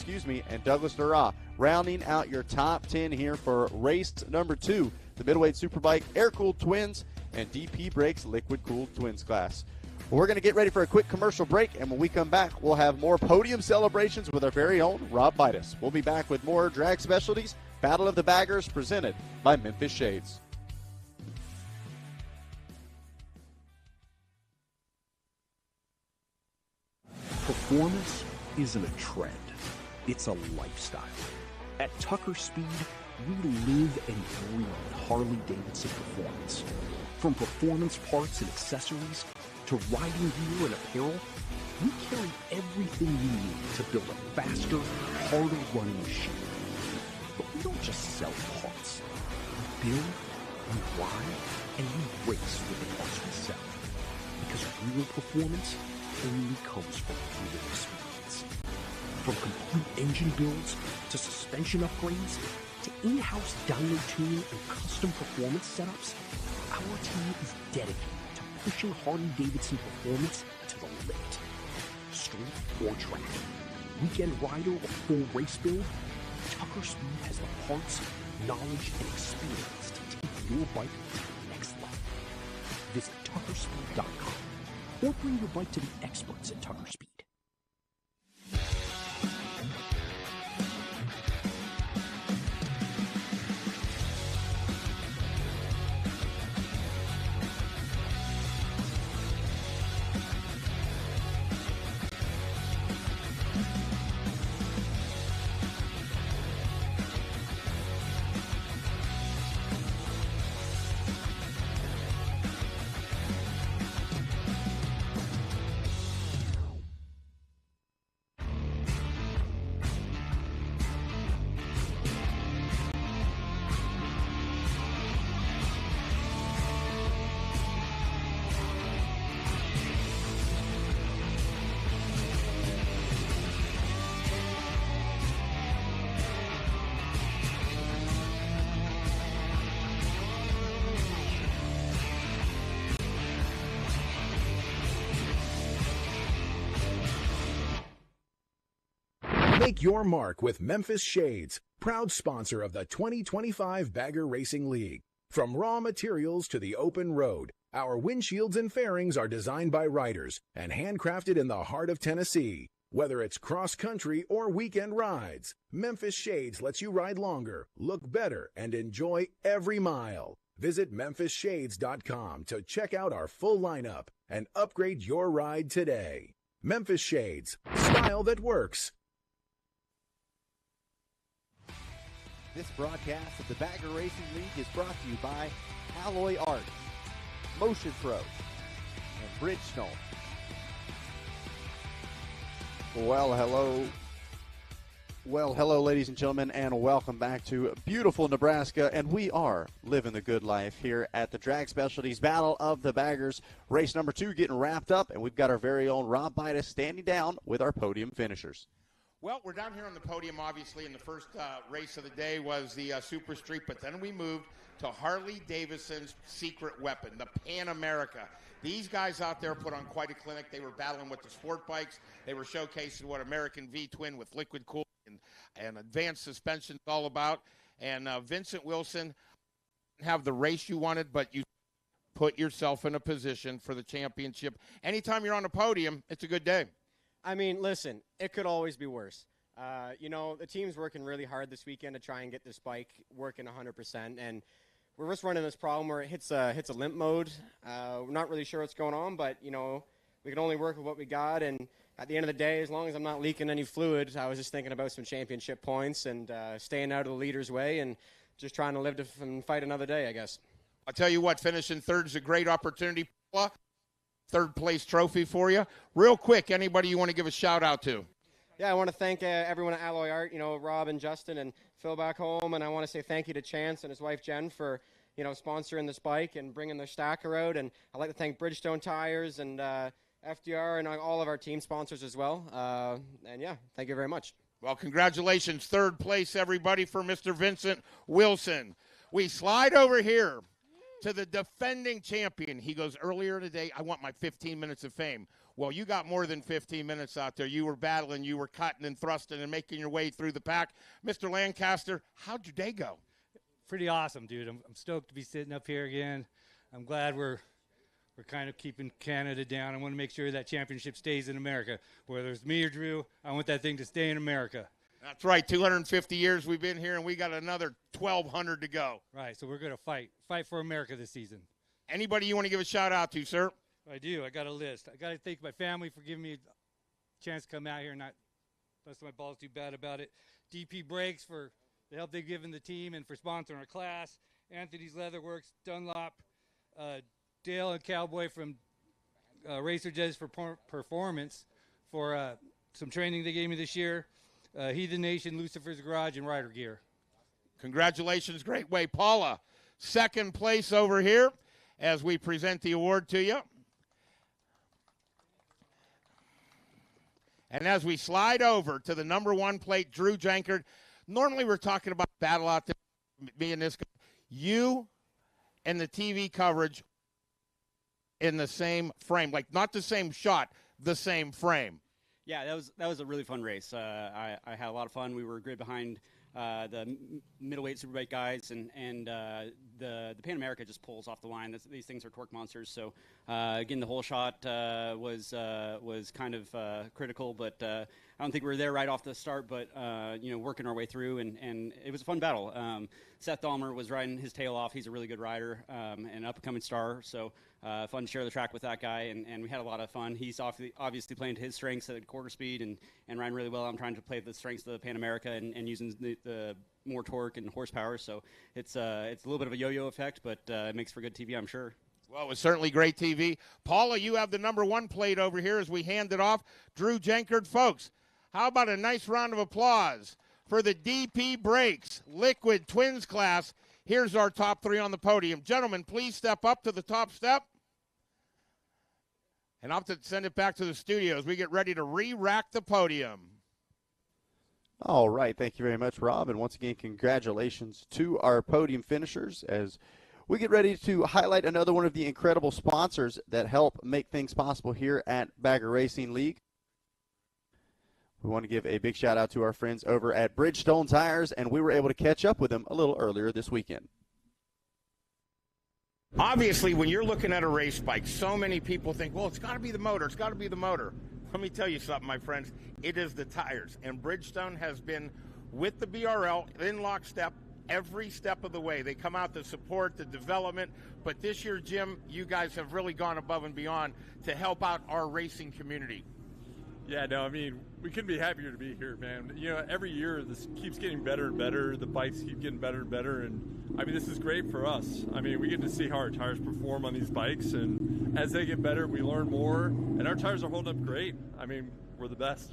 and Douglas Durra. Rounding out your top 10 here for race number 2, the Middleweight Superbike air-cooled twins and DP Brakes liquid-cooled twins class. Well, we're going to get ready for a quick commercial break, and when we come back, we'll have more podium celebrations with our very own Rob Bidas. We'll be back with more Drag Specialties Battle of the Baggers presented by Memphis Shades. Performance isn't a trend, it's a lifestyle. At Tucker Speed, we live and breathe Harley-Davidson performance. From performance parts and accessories to riding gear and apparel, we carry everything you need to build a faster, harder running machine. But we don't just sell parts. We build, we ride, and we race with the parts we sell. Because real performance only comes from real experience. From complete engine builds to suspension upgrades to in-house dyno tuning and custom performance setups, our team is dedicated to pushing Harley-Davidson performance to the limit. Street or track, weekend rider or full race build, Tucker Speed has the parts, knowledge, and experience to take your bike to the next level. Visit tuckerspeed.com or bring your bike to the experts at Tucker Speed. Make your mark with Memphis Shades, proud sponsor of the 2025 Bagger Racing League. From raw materials to the open road, our windshields and fairings are designed by riders and handcrafted in the heart of Tennessee. Whether it's cross-country or weekend rides, Memphis Shades lets you ride longer, look better, and enjoy every mile. Visit memphisshades.com to check out our full lineup and upgrade your ride today. Memphis Shades, style that works. This broadcast of the Bagger Racing League is brought to you by Alloy Art, Motion Pro, and Bridgestone. Well, hello, ladies and gentlemen, and welcome back to beautiful Nebraska. And we are living the good life here at the Drag Specialties Battle of the Baggers. Race number 2 getting wrapped up, and we've got our very own Rob Bidas standing down with our podium finishers. Well, we're down here on the podium, obviously, and the first race of the day was the Super Street, but then we moved to Harley-Davidson's secret weapon, the Pan America. These guys out there put on quite a clinic. They were battling with the sport bikes. They were showcasing what American V-twin with liquid cooling and advanced suspension is all about. And Vincent Wilson, have the race you wanted, but you put yourself in a position for the championship. Anytime you're on a podium, it's a good day. I mean, listen, it could always be worse. The team's working really hard this weekend to try and get this bike working 100%, and we're just running this problem where it hits a limp mode. We're not really sure what's going on, but, we can only work with what we got, and at the end of the day, as long as I'm not leaking any fluid, I was just thinking about some championship points and staying out of the leader's way and just trying to live and fight another day, I guess. I'll tell you what, finishing third is a great opportunity. Third place trophy for you. Real quick, anybody you want to give a shout out to? Yeah, I want to thank everyone at Alloy Art, Rob and Justin and Phil back home, and I want to say thank you to Chance and his wife Jen for, sponsoring this bike and bringing their stacker out, and I'd like to thank Bridgestone Tires and FDR and all of our team sponsors as well, and yeah, thank you very much. Well, congratulations, third place, everybody, for Mr. Vincent Wilson. We slide over here to the defending champion. He goes, earlier today, I want my 15 minutes of fame. Well, you got more than 15 minutes out there. You were battling, you were cutting and thrusting and making your way through the pack. Mr. Lancaster, how'd your day go? Pretty awesome, dude. I'm stoked to be sitting up here again. I'm glad we're kind of keeping Canada down. I want to make sure that championship stays in America. Whether it's me or Drew, I want that thing to stay in America. That's right. 250 years we've been here, and we got another 1,200 to go. Right, so we're going to fight for America this season. Anybody you want to give a shout-out to, sir? I do. I got a list. I got to thank my family for giving me a chance to come out here and not bust my balls too bad about it. DP Brakes for the help they've given the team and for sponsoring our class. Anthony's Leatherworks, Dunlop, Dale and Cowboy from Racer Judges for Performance for some training they gave me this year. Heathen Nation, Lucifer's Garage, and Rider Gear. Congratulations, great way. Paula, second place over here as we present the award to you. And as we slide over to the number 1 plate, Drew Jenkard, normally we're talking about battle out there, me and this guy. You and the TV coverage in the same frame, like not the same shot, the same frame. Yeah, that was a really fun race. I had a lot of fun. We were grid behind the middleweight superbike guys, and the Pan America just pulls off the line. These things are torque monsters. So again, the whole shot was kind of critical, but I don't think we were there right off the start. But working our way through, and it was a fun battle. Seth Dahmer was riding his tail off. He's a really good rider, an up-and-coming star. So fun to share the track with that guy, and we had a lot of fun. He's obviously playing to his strengths at quarter speed and riding really well. I'm trying to play the strengths of the Pan America and using the more torque and horsepower. So it's a little bit of a yo-yo effect, but it makes for good TV, I'm sure. Well, it was certainly great TV. Paula, you have the number 1 plate over here as we hand it off. Drew Jenkard, folks, how about a nice round of applause for the DP Brakes Liquid Twins class? Here's our top 3 on the podium. Gentlemen, please step up to the top step. And I'll have to send it back to the studio as we get ready to re-rack the podium. All right. Thank you very much, Rob. And once again, congratulations to our podium finishers as we get ready to highlight another one of the incredible sponsors that help make things possible here at Bagger Racing League. We want to give a big shout out to our friends over at Bridgestone Tires, and we were able to catch up with them a little earlier this weekend. Obviously, when you're looking at a race bike, so many people think, well, it's got to be the motor. It's got to be the motor. Let me tell you something, my friends. It is the tires. And Bridgestone has been with the BRL in lockstep every step of the way. They come out to support the development. But this year, Jim, you guys have really gone above and beyond to help out our racing community. Yeah, no, I mean, we couldn't be happier to be here, man. You know, every year this keeps getting better and better. The bikes keep getting better and better. And, I mean, this is great for us. I mean, we get to see how our tires perform on these bikes. And as they get better, we learn more. And our tires are holding up great. I mean, we're the best.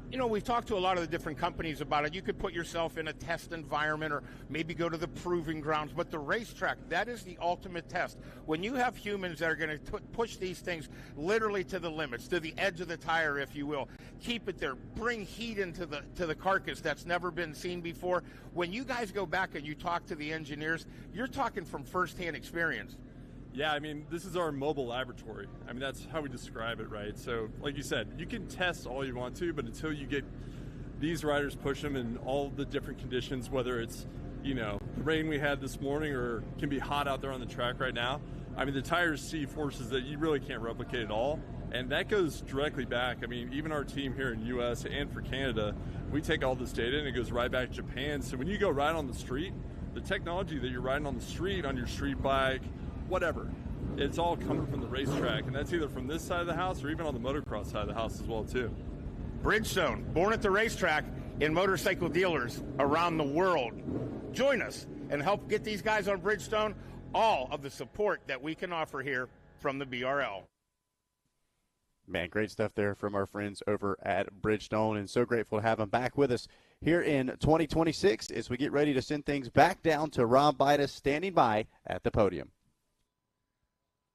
You know, we've talked to a lot of the different companies about it. You could put yourself in a test environment or maybe go to the proving grounds, but the racetrack, that is the ultimate test. When you have humans that are going to push these things literally to the limits, to the edge of the tire, if you will, keep it there, bring heat into the carcass that's never been seen before. When you guys go back and you talk to the engineers, you're talking from firsthand experience. Yeah, I mean, this is our mobile laboratory. I mean, that's how we describe it, right? So, like you said, you can test all you want to, but until you get these riders push them in all the different conditions, whether it's, you know, the rain we had this morning or can be hot out there on the track right now, I mean, the tires see forces that you really can't replicate at all. And that goes directly back. I mean, even our team here in the U.S. and for Canada, we take all this data and it goes right back to Japan. So when you go ride on the street, the technology that you're riding on the street, on your street bike, whatever, it's all coming from the racetrack, and that's either from this side of the house or even on the motocross side of the house as well too. Bridgestone, born at the racetrack in motorcycle dealers around the world. Join us and help get these guys on Bridgestone all of the support that we can offer here from the BRL. Man, great stuff there from our friends over at Bridgestone, and so grateful to have them back with us here in 2026 as we get ready to send things back down to Rob Bidas standing by at the podium.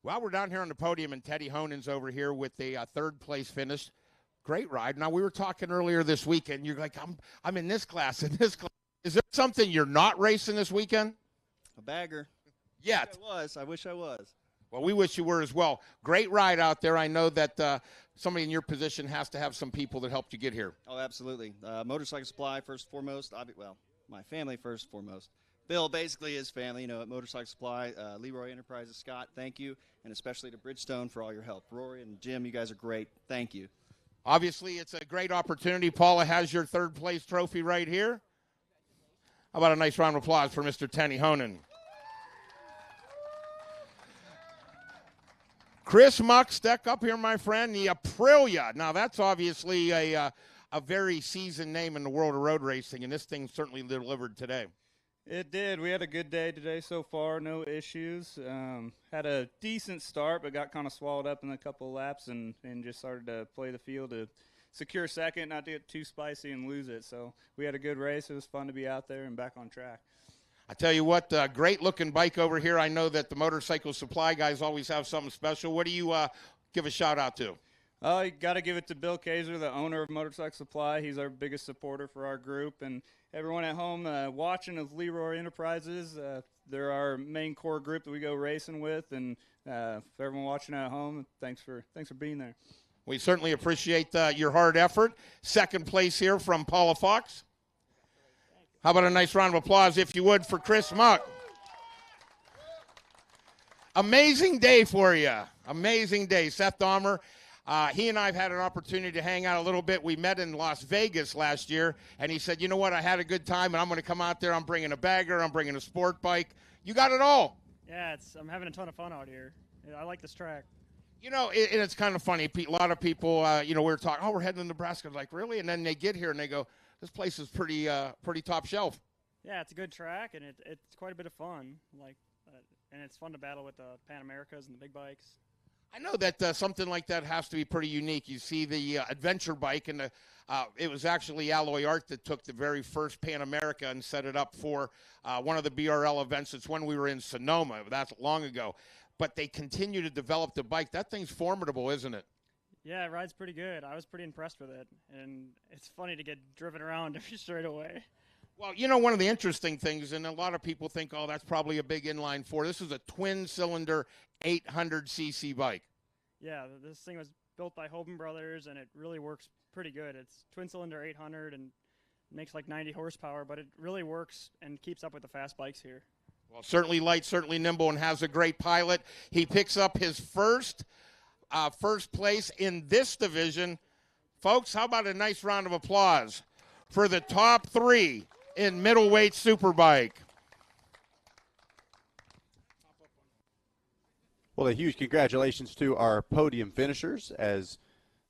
Well, we're down here on the podium, and Teddy Honen's over here with a third-place finish. Great ride. Now, we were talking earlier this weekend. You're like, I'm in this class, in this class. Is there something you're not racing this weekend? A bagger. Yet. I wish I was. Well, we wish you were as well. Great ride out there. I know that somebody in your position has to have some people that helped you get here. Oh, absolutely. Motorcycle Supply, first and foremost. My family first and foremost. Bill, basically his family, you know, at Motorcycle Supply, Leroy Enterprises, Scott, thank you, and especially to Bridgestone for all your help. Rory and Jim, you guys are great. Thank you. Obviously, it's a great opportunity. Paula has your third-place trophy right here. How about a nice round of applause for Mr. Teddy Honen? Chris Muck, step up here, my friend, the Aprilia. Now, that's obviously a very seasoned name in the world of road racing, and this thing certainly delivered today. It did. We had a good day today so far, no issues. Had a decent start, but got kind of swallowed up in a couple of laps and just started to play the field to secure second, not to get too spicy and lose it. So we had a good race. It was fun to be out there and back on track. I tell you what, great-looking bike over here. I know that the Motorcycle Supply guys always have something special. What do you give a shout-out to? Oh, you got to give it to Bill Kaiser, the owner of Motorcycle Supply. He's our biggest supporter for our group. And everyone at home watching of Leroy Enterprises, they're our main core group that we go racing with. And for everyone watching at home, thanks for being there. We certainly appreciate your hard effort. Second place here from Paula Fox. How about a nice round of applause, if you would, for Chris Muck. Amazing day for you. Amazing day. Seth Dahmer, he and I have had an opportunity to hang out a little bit. We met in Las Vegas last year, and he said, you know what, I had a good time, and I'm going to come out there. I'm bringing a bagger. I'm bringing a sport bike. You got it all. Yeah, I'm having a ton of fun out here. I like this track. You know, and it's kind of funny. A lot of people, we were talking, we're heading to Nebraska. Like, really? And then they get here, and they go, this place is pretty top shelf. Yeah, it's a good track, and it's quite a bit of fun. And it's fun to battle with the Pan Americas and the big bikes. I know that something like that has to be pretty unique. You see the adventure bike, and it was actually Alloy Art that took the very first Pan America and set it up for one of the BRL events. It's when we were in Sonoma. That's long ago. But they continue to develop the bike. That thing's formidable, isn't it? Yeah, it rides pretty good. I was pretty impressed with it. And it's funny to get driven around straight away. Well, you know, one of the interesting things, and a lot of people think, oh, that's probably a big inline four. This is a twin-cylinder 800cc bike. Yeah, this thing was built by Hoban Brothers, and it really works pretty good. It's twin-cylinder 800 and makes like 90 horsepower, but it really works and keeps up with the fast bikes here. Well, certainly light, certainly nimble, and has a great pilot. He picks up his first place in this division. Folks, how about a nice round of applause for the top three in middleweight superbike? Well, a huge congratulations to our podium finishers as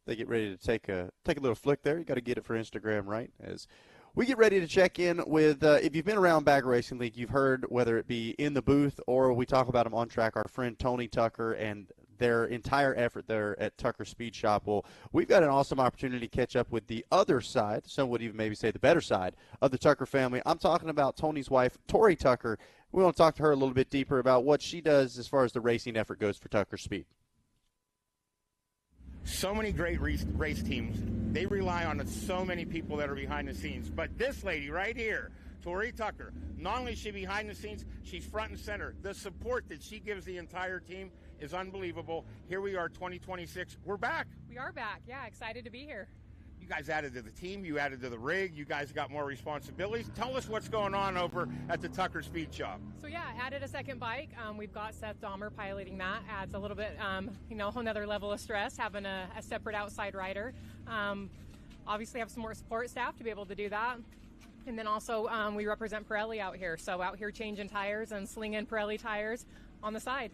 they get ready to take a little flick there. You got to get it for Instagram, right? As we get ready to check in with, if you've been around Bagger Racing League, you've heard, whether it be in the booth or we talk about them on track, our friend Tony Tucker and their entire effort there at Tucker Speed Shop. Well, we've got an awesome opportunity to catch up with the other side, some would even maybe say the better side, of the Tucker family. I'm talking about Tony's wife, Tori Tucker. We want to talk to her a little bit deeper about what she does as far as the racing effort goes for Tucker Speed. So many great race teams. They rely on so many people that are behind the scenes. But this lady right here, Tori Tucker, not only is she behind the scenes, she's front and center. The support that she gives the entire team is unbelievable. Here we are, 2026. We're back. We are back. Yeah, excited to be here. You guys added to the team. You added to the rig. You guys got more responsibilities. Tell us what's going on over at the Tucker Speed Shop. So, yeah, added a second bike. We've got Seth Dahmer piloting that. Adds a little bit, a whole nother level of stress, having a separate outside rider. Obviously have some more support staff to be able to do that. And then also we represent Pirelli out here. So out here changing tires and slinging Pirelli tires on the side.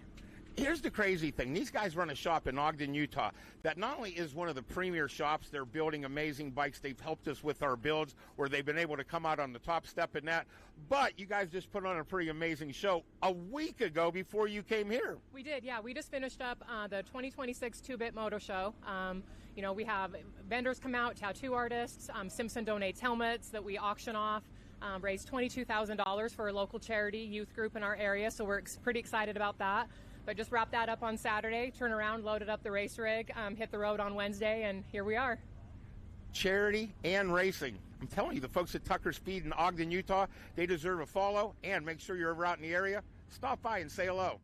Here's the crazy thing. These guys run a shop in Ogden, Utah that not only is one of the premier shops, they're building amazing bikes. They've helped us with our builds where they've been able to come out on the top step in that. But you guys just put on a pretty amazing show a week ago before you came here. We did, yeah. We just finished up the 2026 2-Bit Moto Show. We have vendors come out, tattoo artists. Simpson donates helmets that we auction off. Raised $22,000 for a local charity youth group in our area, so we're pretty excited about that. But just wrapped that up on Saturday, turn around, loaded up the race rig, hit the road on Wednesday, and here we are. Charity and racing. I'm telling you, the folks at Tucker Speed in Ogden, Utah, they deserve a follow. And make sure you're ever out in the area, stop by and say hello.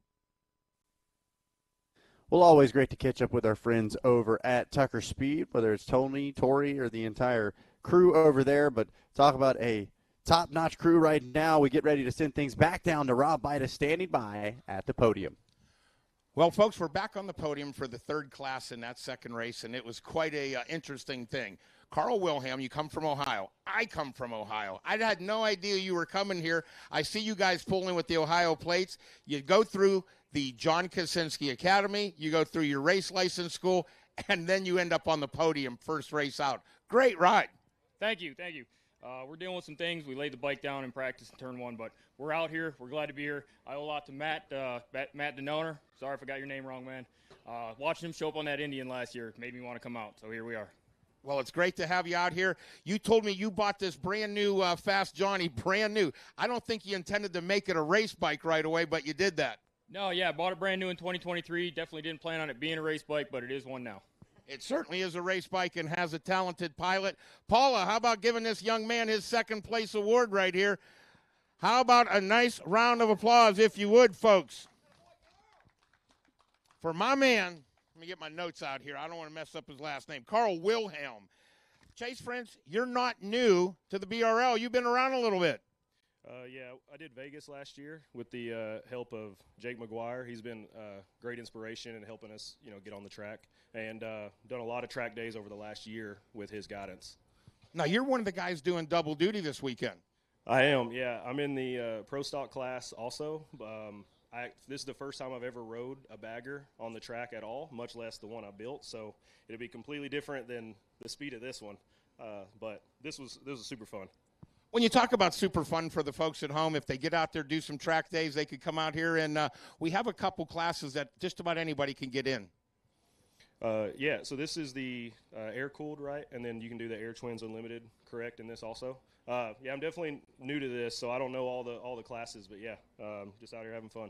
Well, always great to catch up with our friends over at Tucker Speed, whether it's Tony, Tori, or the entire crew over there. But talk about a top-notch crew right now. We get ready to send things back down to Rob Bida standing by at the podium. Well, folks, we're back on the podium for the third class in that second race, and it was quite a interesting thing. Carl Wilhelm, you come from Ohio. I come from Ohio. I had no idea you were coming here. I see you guys pulling with the Ohio plates. You go through the John Kaczynski Academy. You go through your race license school, and then you end up on the podium first race out. Great ride. Thank you. We're dealing with some things. We laid the bike down in practice in turn one, but we're out here. We're glad to be here. I owe a lot to Matt Denoner. Sorry if I got your name wrong, man. Watching him show up on that Indian last year made me want to come out, so here we are. Well, it's great to have you out here. You told me you bought this brand new Fast Johnny, brand new. I don't think you intended to make it a race bike right away, but you did that. No, yeah, bought it brand new in 2023. Definitely didn't plan on it being a race bike, but it is one now. It certainly is a race bike and has a talented pilot. Paula, how about giving this young man his second place award right here? How about a nice round of applause, if you would, folks? For my man, let me get my notes out here. I don't want to mess up his last name. Carl Wilhelm. Chase Friends, you're not new to the BRL. You've been around a little bit. Yeah, I did Vegas last year with the help of Jake McGuire. He's been great inspiration in helping us, get on the track, and done a lot of track days over the last year with his guidance. Now, you're one of the guys doing double duty this weekend. I am, yeah. I'm in the Pro Stock class also. This is the first time I've ever rode a bagger on the track at all, much less the one I built, so it'll be completely different than the speed of this one. But this was super fun. When you talk about super fun for the folks at home, if they get out there, do some track days, they could come out here, and we have a couple classes that just about anybody can get in. Yeah, so this is the air-cooled, right? And then you can do the Air Twins Unlimited, correct, in this also? Yeah, I'm definitely new to this, so I don't know all the classes, but yeah, just out here having fun.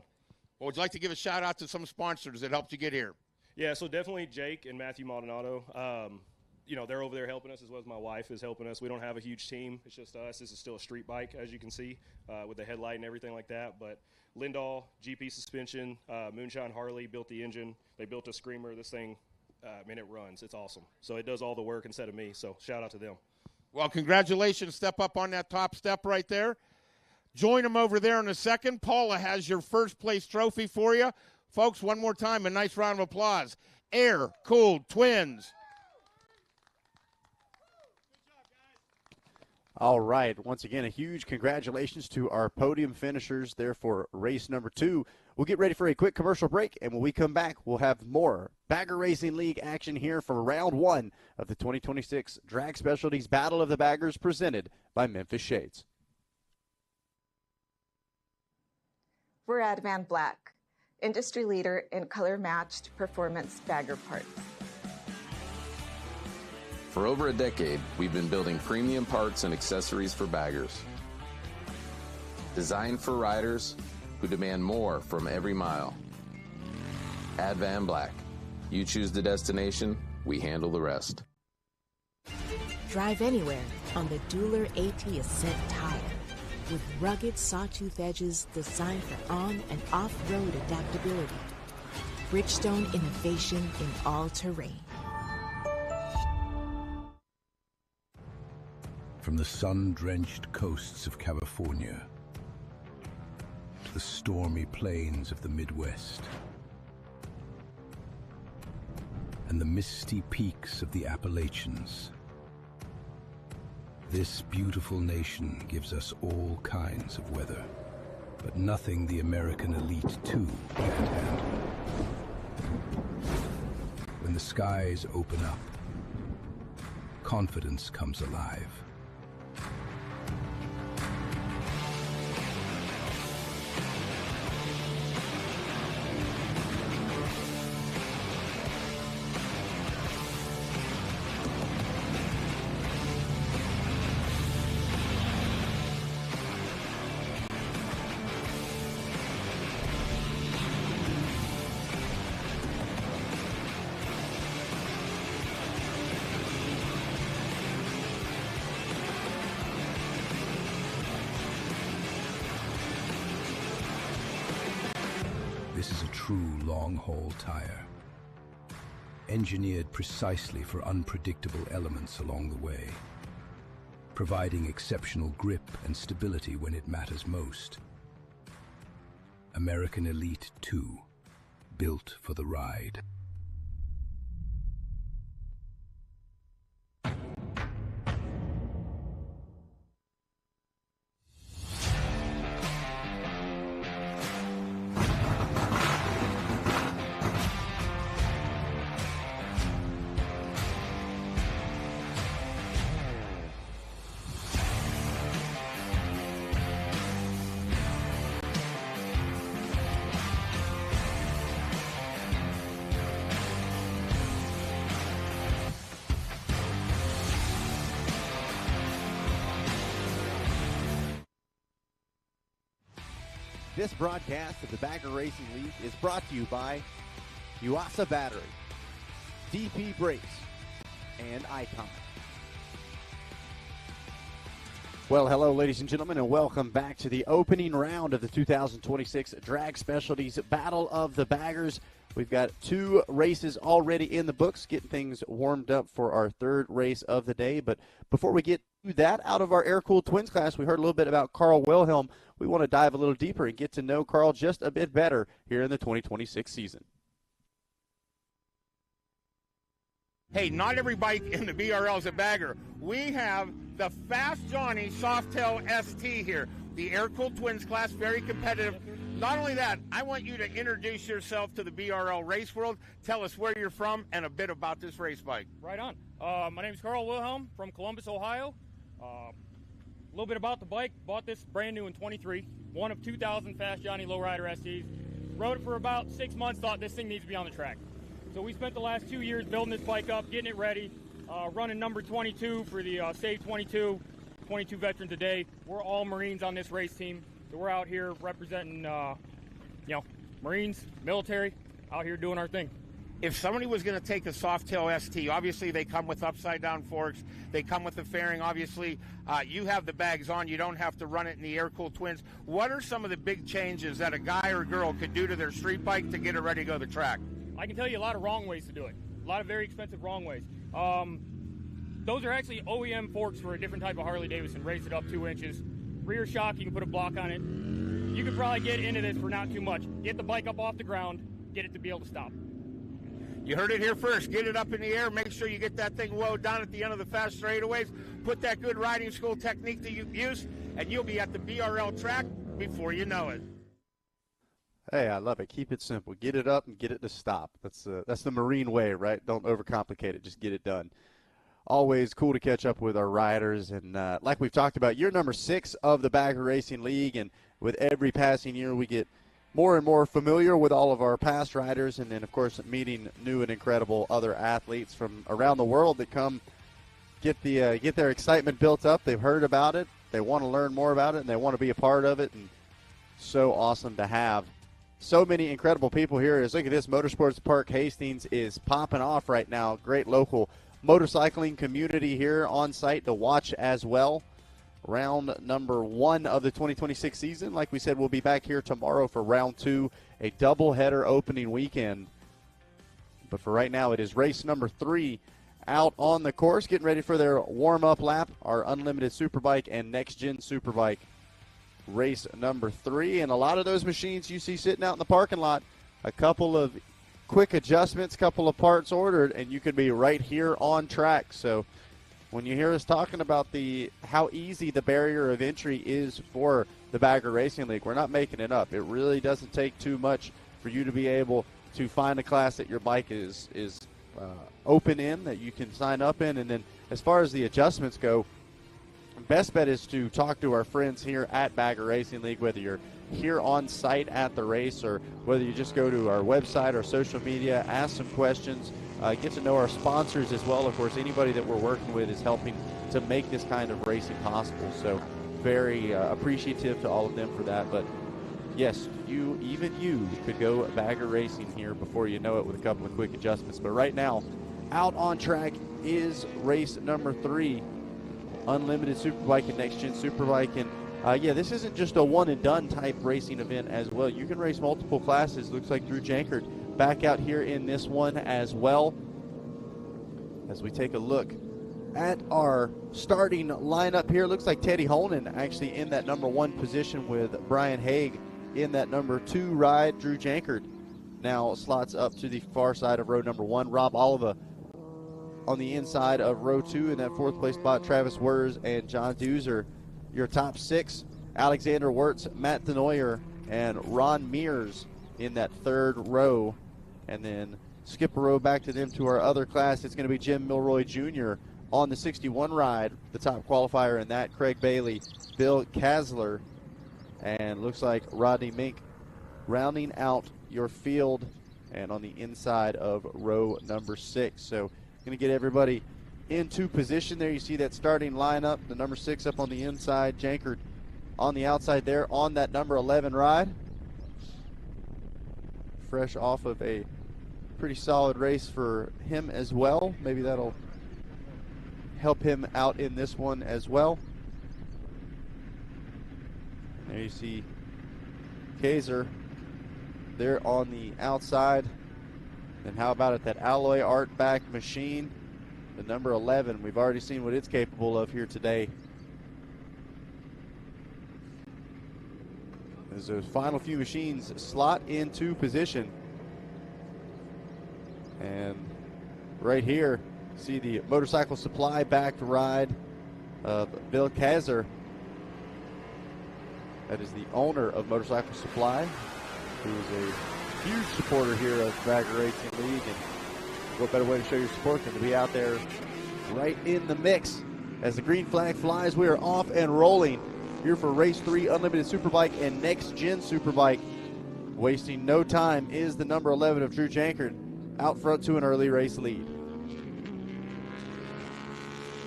Well, would you like to give a shout-out to some sponsors that helped you get here? Yeah, so definitely Jake and Matthew Maldonado. They're over there helping us, as well as my wife is helping us. We don't have a huge team. It's just us. This is still a street bike, as you can see, with the headlight and everything like that. But Lindahl, GP Suspension, Moonshine Harley built the engine. They built a Screamer. This thing, it runs. It's awesome. So it does all the work instead of me. So shout out to them. Well, congratulations. Step up on that top step right there. Join them over there in a second. Paula has your first place trophy for you. Folks, one more time, a nice round of applause. Air-cooled twins. All right. Once again, a huge congratulations to our podium finishers there for race number 2. We'll get ready for a quick commercial break, and when we come back, we'll have more Bagger Racing League action here for round 1 of the 2026 Drag Specialties Battle of the Baggers presented by Memphis Shades. We're Advan Black, industry leader in color-matched performance bagger parts. For over a decade, we've been building premium parts and accessories for baggers. Designed for riders who demand more from every mile. Advan Black. You choose the destination, we handle the rest. Drive anywhere on the Dueler AT Ascent tire. With rugged sawtooth edges designed for on- and off-road adaptability. Bridgestone innovation in all terrain. From the sun-drenched coasts of California to the stormy plains of the Midwest and the misty peaks of the Appalachians, this beautiful nation gives us all kinds of weather, but nothing the American Elite 2 can't handle. When the skies open up, confidence comes alive. This is a true long-haul tire, engineered precisely for unpredictable elements along the way, providing exceptional grip and stability when it matters most. American Elite 2, built for the ride. This broadcast of the Bagger Racing League is brought to you by Yuasa Battery. DP Brakes and Icon. Well, hello, ladies and gentlemen, and welcome back to the opening round of the 2026 Drag Specialties Battle of the Baggers. We've got 2 races already in the books, getting things warmed up for our 3rd race of the day. But before we get to that, out of our air-cooled twins class, we heard a little bit about Carl Wilhelm. We want to dive a little deeper and get to know Carl just a bit better here in the 2026 season. Hey, not every bike in the BRL is a bagger. We have the Fast Johnny Softail ST here. The air-cooled twins class, very competitive. Not only that, I want you to introduce yourself to the BRL race world. Tell us where you're from and a bit about this race bike. Right on. My name is Carl Wilhelm from Columbus, Ohio. A little bit about the bike. Bought this brand new in 23. One of 2,000 Fast Johnny Lowrider STs. Rode it for about 6 months, thought this thing needs to be on the track. So we spent the last 2 years building this bike up, getting it ready, running number 22 for the Save 22 veterans a day. We're all Marines on this race team. So we're out here representing, Marines, military, out here doing our thing. If somebody was going to take a Softail ST, obviously they come with upside-down forks. They come with the fairing. Obviously, you have the bags on. You don't have to run it in the air-cooled twins. What are some of the big changes that a guy or girl could do to their street bike to get it ready to go to the track? I can tell you a lot of wrong ways to do it. A lot of very expensive wrong ways. Those are actually OEM forks for a different type of Harley-Davidson. Raise it up 2 inches. Rear shock, you can put a block on it. You could probably get into this for not too much. Get the bike up off the ground, get it to be able to stop. You heard it here first. Get it up in the air. Make sure you get that thing low down at the end of the fast straightaways. Put that good riding school technique to use, and you'll be at the BRL track before you know it. Hey, I love it. Keep it simple. Get it up and get it to stop. That's the Marine way, right? Don't overcomplicate it. Just get it done. Always cool to catch up with our riders. And like we've talked about, year number 6 of the Bagger Racing League. And with every passing year, we get more and more familiar with all of our past riders. And then, of course, meeting new and incredible other athletes from around the world that come get their excitement built up. They've heard about it. They want to learn more about it, and they want to be a part of it. And so awesome to have so many incredible people here. Look at this. Motorsports Park Hastings is popping off right now. Great local motorcycling community here on site to watch as well. Round number 1 of the 2026 season. Like we said, we'll be back here tomorrow for round 2, a doubleheader opening weekend. But for right now, it is race number 3 out on the course, getting ready for their warm-up lap, our Unlimited Superbike and Next Gen Superbike race number 3. And a lot of those machines you see sitting out in the parking lot, a couple of quick adjustments, couple of parts ordered, and you could be right here on track. So when you hear us talking about how easy the barrier of entry is for the Bagger Racing League, we're not making it up. It really doesn't take too much for you to be able to find a class that your bike is open in, that you can sign up in. And then as far as the adjustments go, best bet is to talk to our friends here at Bagger Racing League, whether you're here on site at the race or whether you just go to our website or social media, ask some questions, get to know our sponsors as well. Of course, anybody that we're working with is helping to make this kind of racing possible. So very appreciative to all of them for that. But yes, even you could go Bagger Racing here before you know it with a couple of quick adjustments. But right now, out on track is race number 3. Unlimited Superbike and Next Gen Superbike. And this isn't just a one-and-done type racing event as well. You can race multiple classes. Looks like Drew Jankert back out here in this one as well. As we take a look at our starting lineup here, looks like Teddy Holden actually in that number 1 position with Brian Haig in that number 2 ride. Drew Jankert now slots up to the far side of row number 1. Rob Oliva on the inside of row 2 in that 4th place spot. Travis Wers and John Duzer, your top 6. Alexander Wirtz, Matt Denoyer, and Ron Mears in that 3rd row. And then skip a row back to them to our other class. It's going to be Jim Milroy Jr. on the 61 ride, the top qualifier in that. Craig Bailey, Bill Kasler, and looks like Rodney Mink rounding out your field and on the inside of row number 6. So going to get everybody into position there. You see that starting lineup, the number 6 up on the inside, Jankert on the outside there on that number 11 ride. Fresh off of a Pretty solid race for him as well. Maybe that'll help him out in this one as well. There you see Kaiser there on the outside. And how about it, that alloy art back machine, the number 11. We've already seen what it's capable of here today. As those final few machines slot into position. And right here, see the Motorcycle Supply backed ride of Bill Kaiser. That is the owner of Motorcycle Supply, who is a huge supporter here of Bagger Racing League. And what better way to show your support than to be out there right in the mix. As the green flag flies, we are off and rolling here for Race 3 Unlimited Superbike and Next Gen Superbike. Wasting no time is the number 11 of Drew Jankard, out front to an early race lead.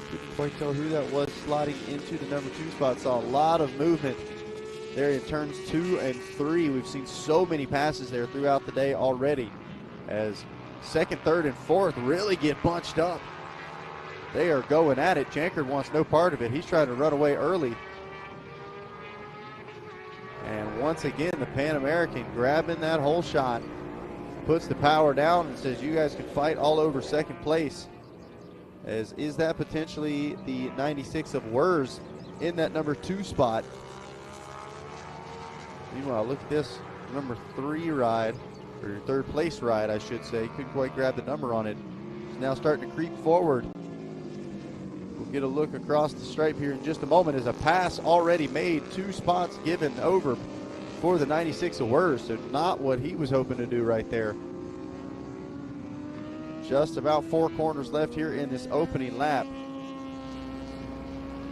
Couldn't quite tell who that was sliding into the number 2 spot. Saw a lot of movement there in turns 2 and 3. We've seen so many passes there throughout the day already, as second, third, and fourth really get bunched up. They are going at it. Jankard wants no part of it. He's trying to run away early. And once again, the Pan American grabbing that whole shot, puts the power down and says, you guys can fight all over second place. As is that potentially the 96 of Wurz in that number 2 spot. Meanwhile, look at this number 3 ride, or your third place ride, I should say. Couldn't quite grab the number on it. It's now starting to creep forward. We'll get a look across the stripe here in just a moment, as a pass already made, 2 spots given over for the 96 of Wurz. So not what he was hoping to do right there. Just about 4 corners left here in this opening lap.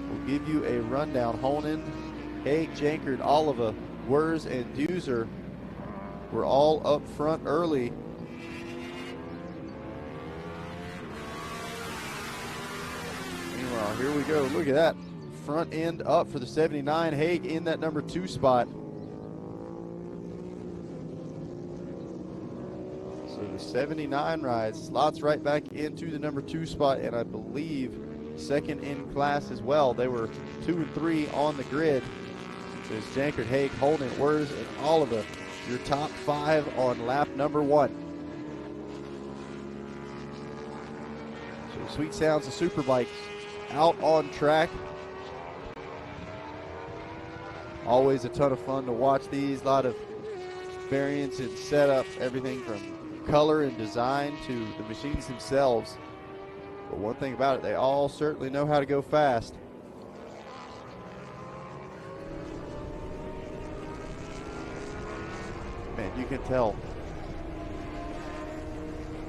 We'll give you a rundown. Honan, Haig, Jankard, Oliva, Wurz, and Duser were all up front early. Meanwhile, here we go. Look at that. Front end up for the 79. Haig in that number 2 spot. So the 79 ride slots right back into the number 2 spot, and I believe second in class as well. They were 2 and 3 on the grid. There's Jankard, Haig, Holden, Wurz, and Oliva, your top 5 on lap number 1. So Sweet Sounds of Superbikes out on track. Always a ton of fun to watch these. A lot of variants and setup, everything from color and design to the machines themselves. But one thing about it, they all certainly know how to go fast. Man, you can tell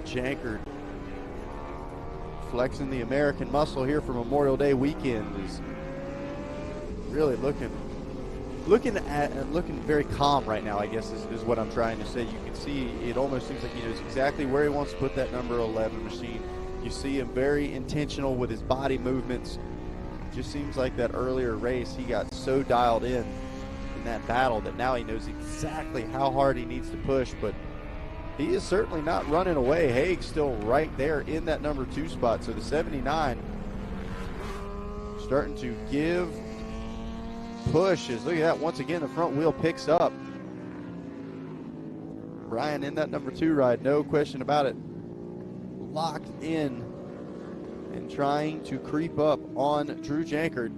Jankard flexing the American muscle here for Memorial Day weekend is really looking very calm right now, I guess is what I'm trying to say. You can see it almost seems like he knows exactly where he wants to put that number 11 machine. You see him very intentional with his body movements. It just seems like that earlier race he got so dialed in that battle that now he knows exactly how hard he needs to push, but he is certainly not running away. Haig's still right there in that number 2 spot. So the 79 starting to give pushes. Look at that. Once again, the front wheel picks up. Brian in that number 2 ride, no question about it. Locked in and trying to creep up on Drew Jankard.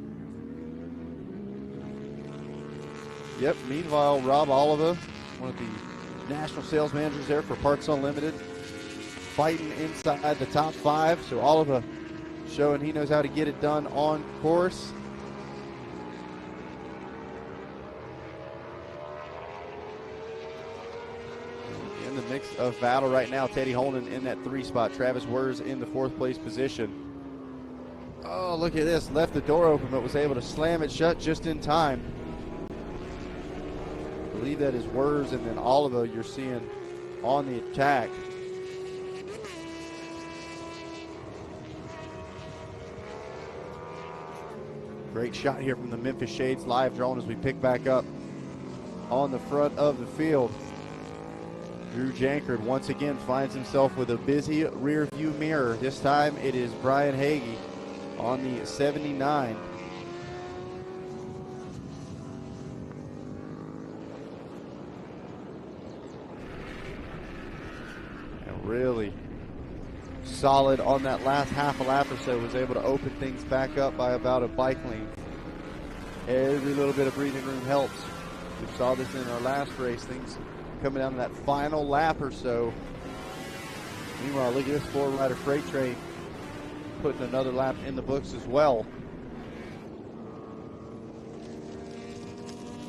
Yep, meanwhile, Rob Oliva, one of the national sales managers there for Parts Unlimited, fighting inside the top 5. So Oliva showing he knows how to get it done on course. In the mix of battle right now, Teddy Holden in that 3 spot. Travis Wurz in the 4th place position. Oh, look at this. Left the door open, but was able to slam it shut just in time. I believe that is Wurz, and then Oliva you're seeing on the attack. Great shot here from the Memphis Shades live drone as we pick back up on the front of the field. Drew Jankard once again finds himself with a busy rear view mirror. This time it is Brian Hagee on the 79. And really solid on that last half a lap or so, was able to open things back up by about a bike length. Every little bit of breathing room helps. We saw this in our last race, things coming down to that final lap or so. Meanwhile, look at this four-rider freight train putting another lap in the books as well.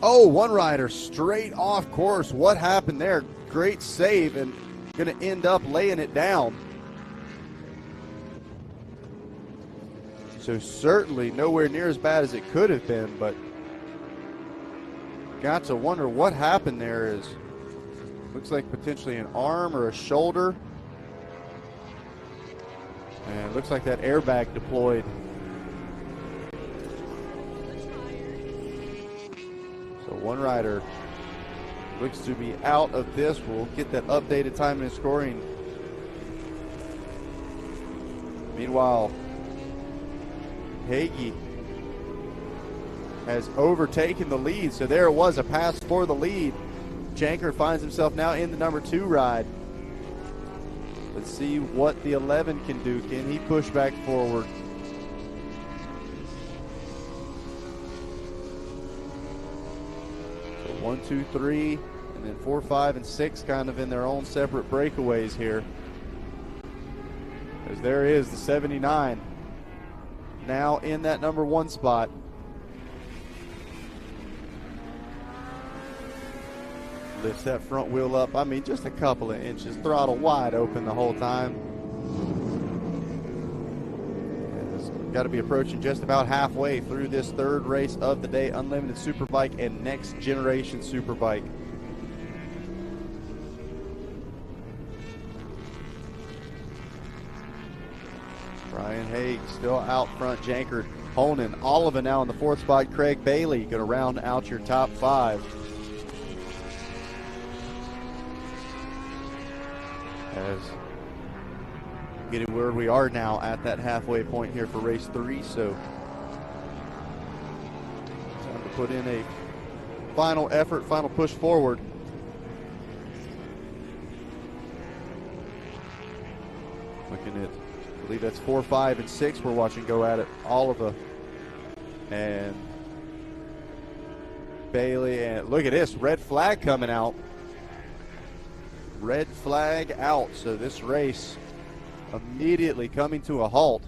Oh, one rider straight off course. What happened there? Great save, and going to end up laying it down. So certainly nowhere near as bad as it could have been, but got to wonder what happened there. Is looks like potentially an arm or a shoulder. And it looks like that airbag deployed. So one rider looks to be out of this. We'll get that updated time and scoring. Meanwhile, Hagee has overtaken the lead. So there it was, a pass for the lead. Jankard finds himself now in the number 2 ride. Let's see what the 11 can do. Can he push back forward? So 1, 2, 3, and then 4, 5, and 6 kind of in their own separate breakaways here. As there is the 79. Now in that number 1 spot. Lifts that front wheel up, I mean, just a couple of inches. Throttle wide open the whole time. Got to be approaching just about halfway through this third race of the day. Unlimited Superbike and Next Generation Superbike. Brian Haig still out front. Jankard, Honan, Oliver now in the 4th spot. Craig Bailey going to round out your top 5. As getting where we are now at that halfway point here for race 3, so time to put in a final effort, final push forward. Looking at, I believe that's 4, 5, and 6 we're watching go at it. Oliver and Bailey, and look at this, red flag coming out. Red flag out, so this race immediately coming to a halt.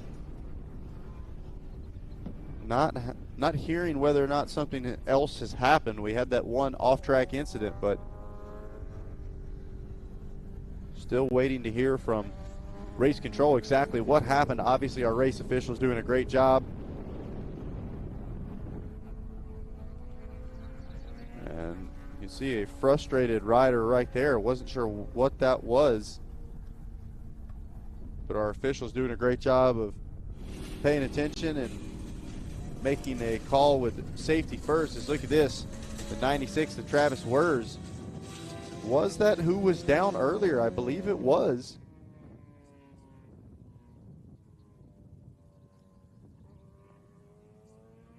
Not hearing whether or not something else has happened. We had that one off-track incident, but still waiting to hear from race control exactly what happened. Obviously, our race officials doing a great job. And you can see a frustrated rider right there. Wasn't sure what that was, but our officials doing a great job of paying attention and making a call with safety first. Is look at this, the 96, the Travis Wurz. Was that who was down earlier? I believe it was.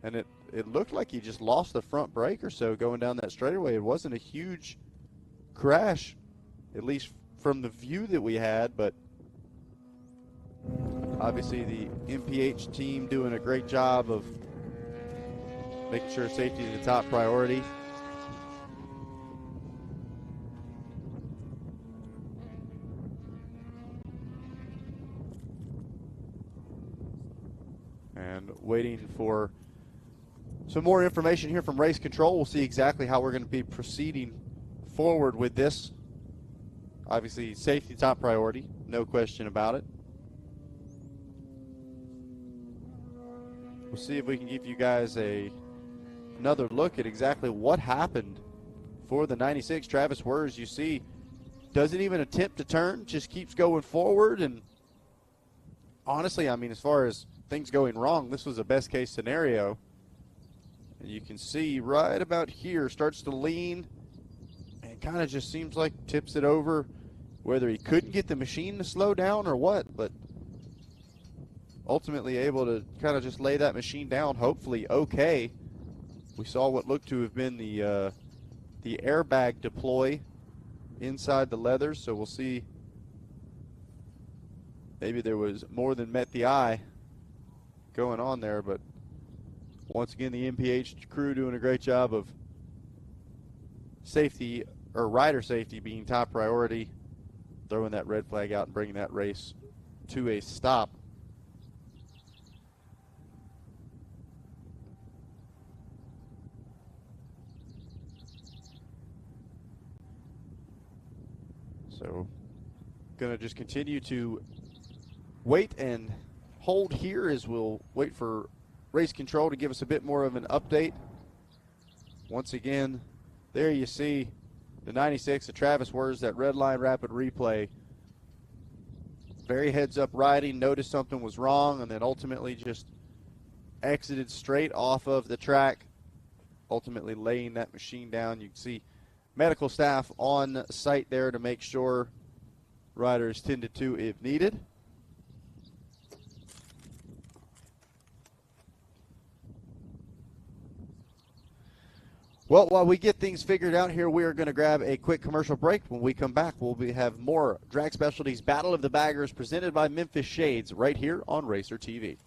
And it looked like he just lost the front brake or so going down that straightaway. It wasn't a huge crash, at least from the view that we had, but obviously the MPH team doing a great job of making sure safety is the top priority. And waiting for some more information here from race control. We'll see exactly how we're going to be proceeding forward with this. Obviously, safety top priority, no question about it. We'll see if we can give you guys another look at exactly what happened for the 96. Travis Wurz, you see, doesn't even attempt to turn, just keeps going forward. And honestly, I mean, as far as things going wrong, this was a best case scenario. And you can see right about here, starts to lean and kind of just seems like tips it over, whether he couldn't get the machine to slow down or what, but ultimately able to kind of just lay that machine down, hopefully okay. We saw what looked to have been the airbag deploy inside the leathers, so we'll see. Maybe there was more than met the eye going on there, but once again, the MPH crew doing a great job of safety, or rider safety being top priority, throwing that red flag out and bringing that race to a stop. So, going to just continue to wait and hold here as we'll wait for race control to give us a bit more of an update. Once again, there you see the 96 of Travis Wurz, that red line rapid replay. Very heads up riding, noticed something was wrong, and then ultimately just exited straight off of the track, ultimately laying that machine down. You can see medical staff on site there to make sure riders tended to if needed. Well, while we get things figured out here, we are going to grab a quick commercial break. When we come back, we'll have more Drag Specialties Battle of the Baggers presented by Memphis Shades right here on Racer TV.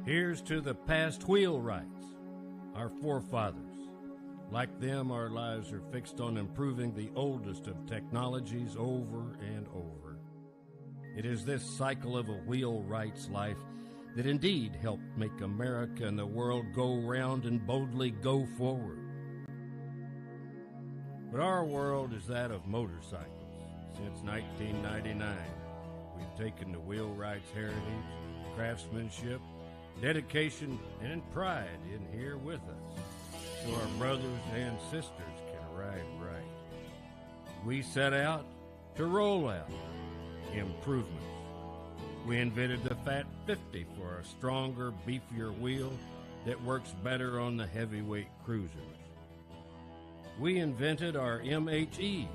Here's to the past wheelwrights, our forefathers. Like them, our lives are fixed on improving the oldest of technologies over and over. It is this cycle of a wheelwright's life that indeed helped make America and the world go round and boldly go forward. But our world is that of motorcycles. Since 1999, we've taken the wheelwright's heritage, craftsmanship, dedication, and pride in here with us, so our brothers and sisters can ride right. We set out to roll out improvements. We invented the Fat 50 for a stronger, beefier wheel that works better on the heavyweight cruisers. We invented our MHEs,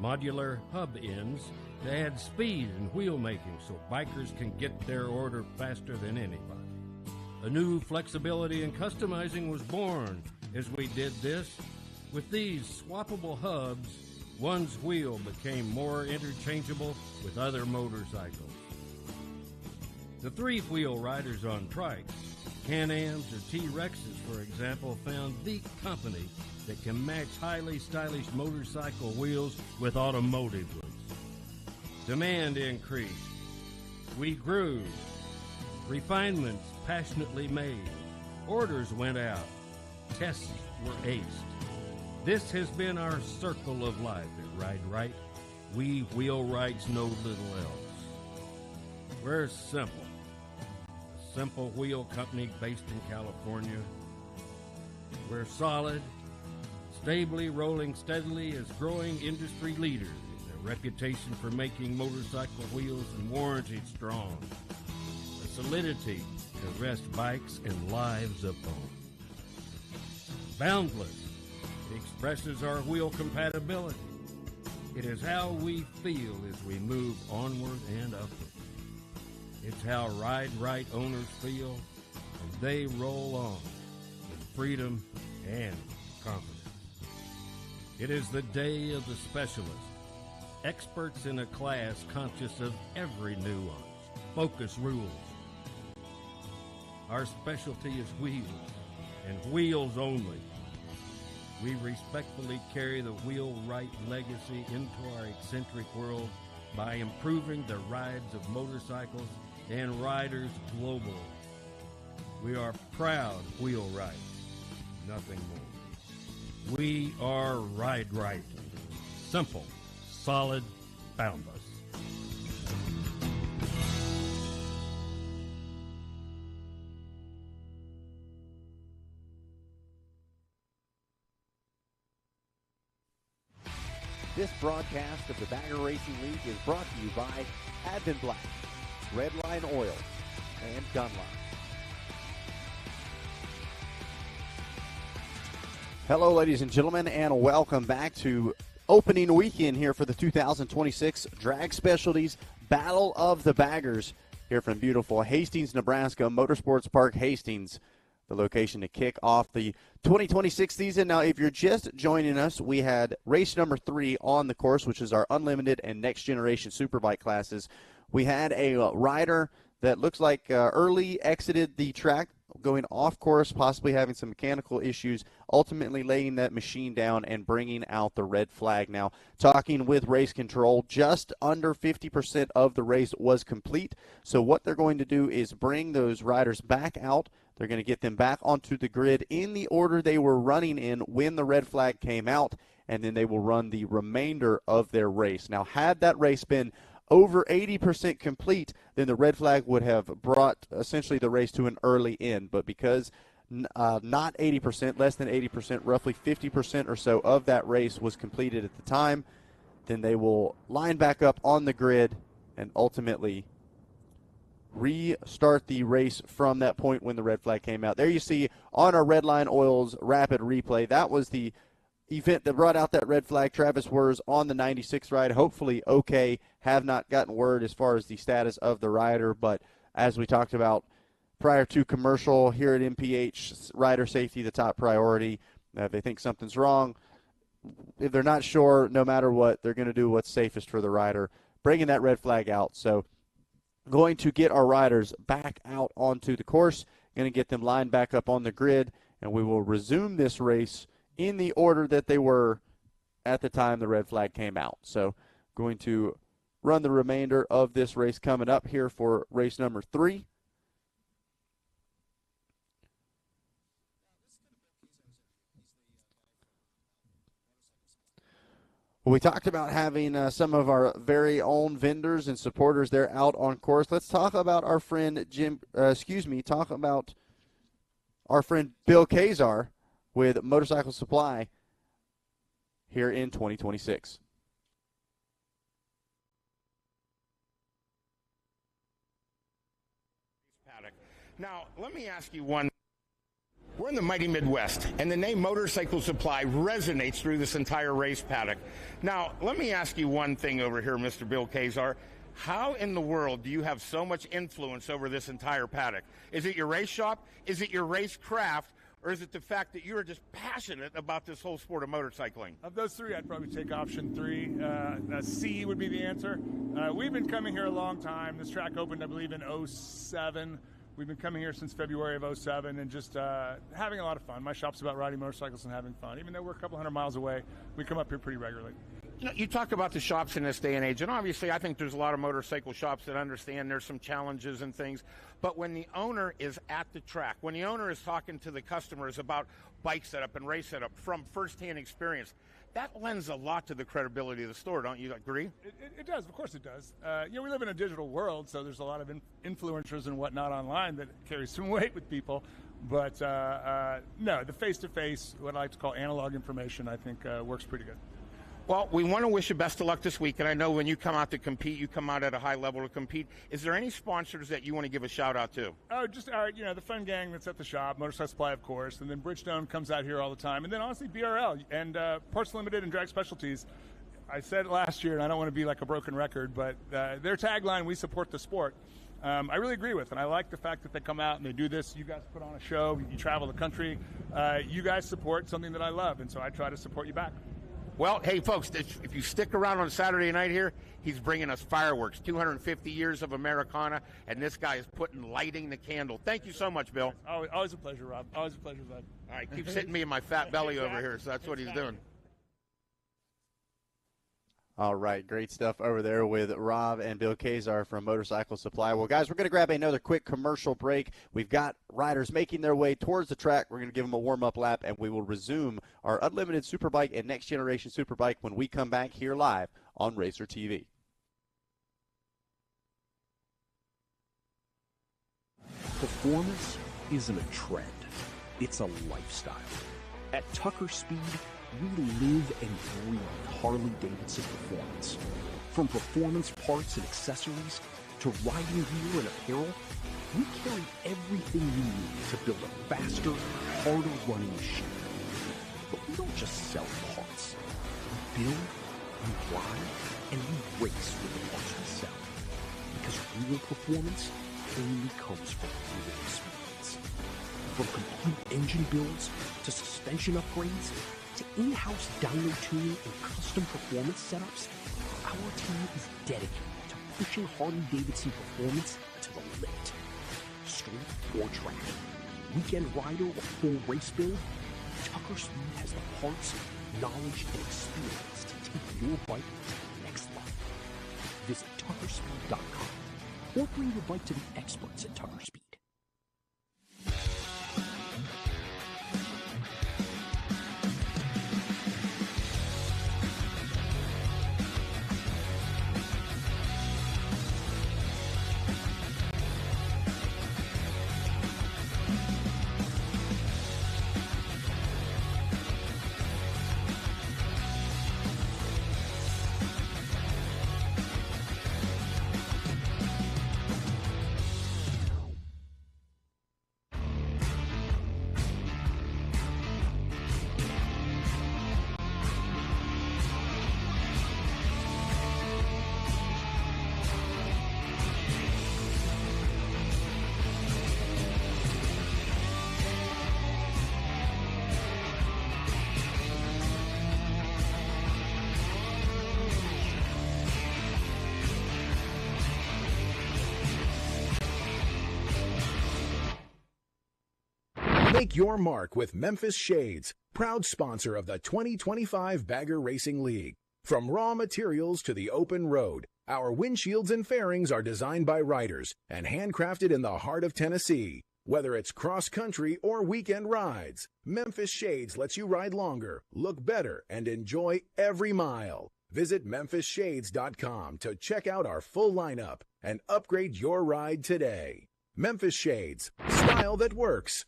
modular hub ends, to add speed in wheel making so bikers can get their order faster than anybody. A new flexibility in customizing was born as we did this. With these swappable hubs, one's wheel became more interchangeable with other motorcycles. The three-wheel riders on trikes, Can-Ams or T-Rexes, for example, found the company that can match highly stylish motorcycle wheels with automotive ones. Demand increased. We grew. Refinements passionately made. Orders went out. Tests were aced. This has been our circle of life at Ride Right. We wheelwrights know little else. We're simple. A simple wheel company based in California. We're solid, stably rolling steadily as growing industry leaders. A reputation for making motorcycle wheels and warranty strong. A solidity to rest bikes and lives upon. Boundless, it expresses our wheel compatibility. It is how we feel as we move onward and upward. It's how Ride Right owners feel, and they roll on with freedom and confidence. It is the day of the specialist, experts in a class conscious of every nuance. Focus rules. Our specialty is wheels, and wheels only. We respectfully carry the wheelwright legacy into our eccentric world by improving the rides of motorcycles and riders globally. We are proud wheelwrights, nothing more. We are Ride Right. Simple, solid, boundless. This broadcast of the Bagger Racing League is brought to you by Advent Black, Redline Oil, and Gunline. Hello, ladies and gentlemen, and welcome back to opening weekend here for the 2026 Drag Specialties Battle of the Baggers here from beautiful Hastings, Nebraska, Motorsports Park Hastings, the location to kick off the 2026 season. Now, if you're just joining us, we had race number 3 on the course, which is our Unlimited and Next Generation Superbike classes. We had a rider that looks like early exited the track, going off course, possibly having some mechanical issues, ultimately laying that machine down and bringing out the red flag. Now, talking with race control, just under 50% of the race was complete. So what they're going to do is bring those riders back out. They're going to get them back onto the grid in the order they were running in when the red flag came out, and then they will run the remainder of their race. Now, had that race been over 80% complete, then the red flag would have brought essentially the race to an early end. But because not 80%, less than 80%, roughly 50% or so of that race was completed at the time, then they will line back up on the grid and ultimately restart the race from that point when the red flag came out. There you see on our Redline Oil's rapid replay, that was the event that brought out that red flag. Travis Wurz on the 96 ride, hopefully okay. Have not gotten word as far as the status of the rider, but as we talked about prior to commercial here at MPH, rider safety the top priority. If they think something's wrong, if they're not sure, no matter what, they're going to do what's safest for the rider, bringing that red flag out. So going to get our riders back out onto the course, going to get them lined back up on the grid, and we will resume this race in the order that they were at the time the red flag came out. So going to run the remainder of this race coming up here for race number 3. We talked about having some of our very own vendors and supporters there out on course. Let's talk about our friend talk about our friend Bill Kazar with Motorcycle Supply here in 2026. Now, let me ask you one. We're in the mighty Midwest, and the name Motorcycle Supply resonates through this entire race paddock. Now, let me ask you one thing over here, Mr. Bill Kazar. How in the world do you have so much influence over this entire paddock? Is it your race shop? Is it your race craft? Or is it the fact that you're just passionate about this whole sport of motorcycling? Of those 3, I'd probably take option 3. C would be the answer. We've been coming here a long time. This track opened, I believe, in 07. We've been coming here since February of 07 and just having a lot of fun. My shop's about riding motorcycles and having fun. Even though we're a couple hundred miles away, we come up here pretty regularly. You know, you talk about the shops in this day and age, and obviously I think there's a lot of motorcycle shops that understand there's some challenges and things, but when the owner is at the track, when the owner is talking to the customers about bike setup and race setup from firsthand experience, that lends a lot to the credibility of the store, don't you agree? It does. Of course it does. We live in a digital world, so there's a lot of influencers and whatnot online that carry some weight with people. But, no, the face-to-face, what I like to call analog information, I think works pretty good. Well, we want to wish you best of luck this week, and I know when you come out to compete, you come out at a high level to compete. Is there any sponsors that you want to give a shout-out to? Oh, just the fun gang that's at the shop, Motorcycle Supply, of course, and then Bridgestone comes out here all the time, and then honestly BRL and Parts Limited and Drag Specialties. I said it last year, and I don't want to be like a broken record, but their tagline, "We support the sport," I really agree with, and I like the fact that they come out and they do this. You guys put on a show, you travel the country, you guys support something that I love, and so I try to support you back. Well, hey, folks, if you stick around on Saturday night here, he's bringing us fireworks, 250 years of Americana, and this guy is lighting the candle. Thank you so much, Bill. Always a pleasure, Rob. Always a pleasure, bud. All right, keeps hitting me in my fat belly over here, so that's what he's doing. All right, great stuff over there with Rob and Bill Kazar from Motorcycle Supply. Well, guys, we're going to grab another quick commercial break. We've got riders making their way towards the track. We're going to give them a warm-up lap, and we will resume our Unlimited Superbike and Next Generation Superbike when we come back here live on Racer TV. Performance isn't a trend, it's a lifestyle. At Tucker Speed, we live and breathe Harley-Davidson performance. From performance parts and accessories to riding gear and apparel, we carry everything you need to build a faster, harder-running machine. But we don't just sell parts. We build, we ride, and we race with the parts we sell. Because real performance only comes from real experience. From complete engine builds to suspension upgrades to in-house dyno tuning and custom performance setups, our team is dedicated to pushing Harley-Davidson performance to the limit. Street or track, weekend rider or full race build, Tucker Speed has the parts, knowledge, and experience to take your bike to the next level. Visit tuckerspeed.com or bring your bike to the experts at Tucker Speed. Make your mark with Memphis Shades, proud sponsor of the 2025 Bagger Racing League. From raw materials to the open road, our windshields and fairings are designed by riders and handcrafted in the heart of Tennessee. Whether it's cross-country or weekend rides, Memphis Shades lets you ride longer, look better, and enjoy every mile. Visit memphisshades.com to check out our full lineup and upgrade your ride today. Memphis Shades, style that works.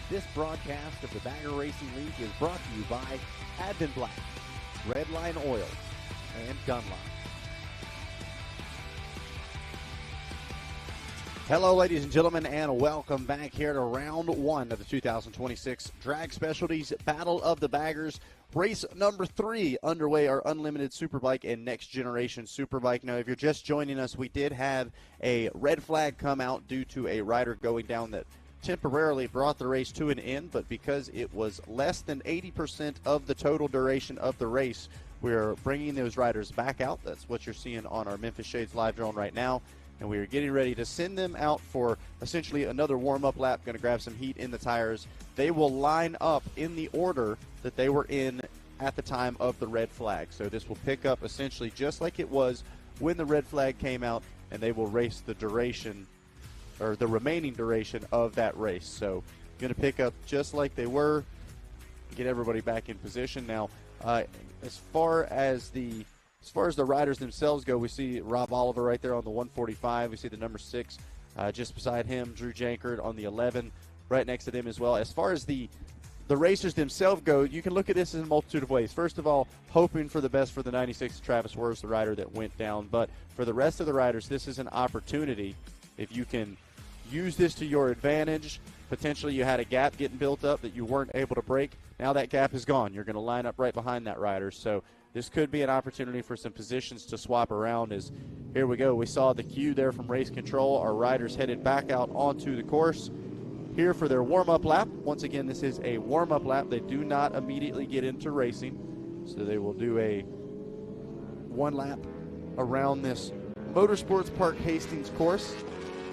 This broadcast of the Bagger Racing League is brought to you by Advent Black, Redline Oil, and Dunlop. Hello, ladies and gentlemen, and welcome back here to round one of the 2026 Drag Specialties Battle of the Baggers. Race number 3 underway, our Unlimited Superbike and Next Generation Superbike. Now, if you're just joining us, we did have a red flag come out due to a rider going down that temporarily brought the race to an end, but because it was less than 80% of the total duration of the race, we're bringing those riders back out. That's what you're seeing on our Memphis Shades live drone right now, and we are getting ready to send them out for essentially another warm-up lap, going to grab some heat in the tires. They will line up in the order that they were in at the time of the red flag. So this will pick up essentially just like it was when the red flag came out, and they will race the duration or the remaining duration of that race. So going to pick up just like they were, get everybody back in position. Now, as far as the riders themselves go, we see Rob Oliver right there on the 145. We see the number 6 just beside him, Drew Jankard on the 11 right next to them as well. As far as the racers themselves go, you can look at this in a multitude of ways. First of all, hoping for the best for the 96 Travis Worth, the rider that went down. But for the rest of the riders, this is an opportunity. If you can use this to your advantage, potentially you had a gap getting built up that you weren't able to break. Now that gap is gone. You're going to line up right behind that rider. So this could be an opportunity for some positions to swap around. As here we go. We saw the cue there from race control. Our riders headed back out onto the course. here for their warm-up lap. Once again, this is a warm-up lap. They do not immediately get into racing, so they will do a one lap around this Motorsports Park Hastings course.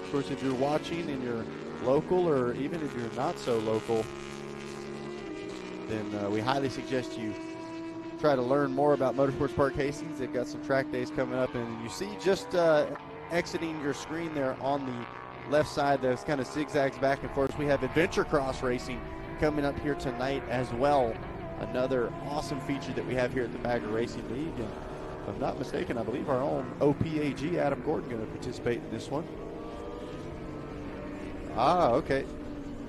Of course, if you're watching and you're local, or even if you're not so local, then we highly suggest you try to learn more about Motorsports Park Hastings. They've got some track days coming up, and you see just exiting your screen there on the left side, those kind of zigzags back and forth. We have Adventure Cross racing coming up here tonight as well. Another awesome feature that we have here at the Bagger Racing League. And if I'm not mistaken, I believe our own OPAG, Adam Gordon, going to participate in this one. Ah, okay.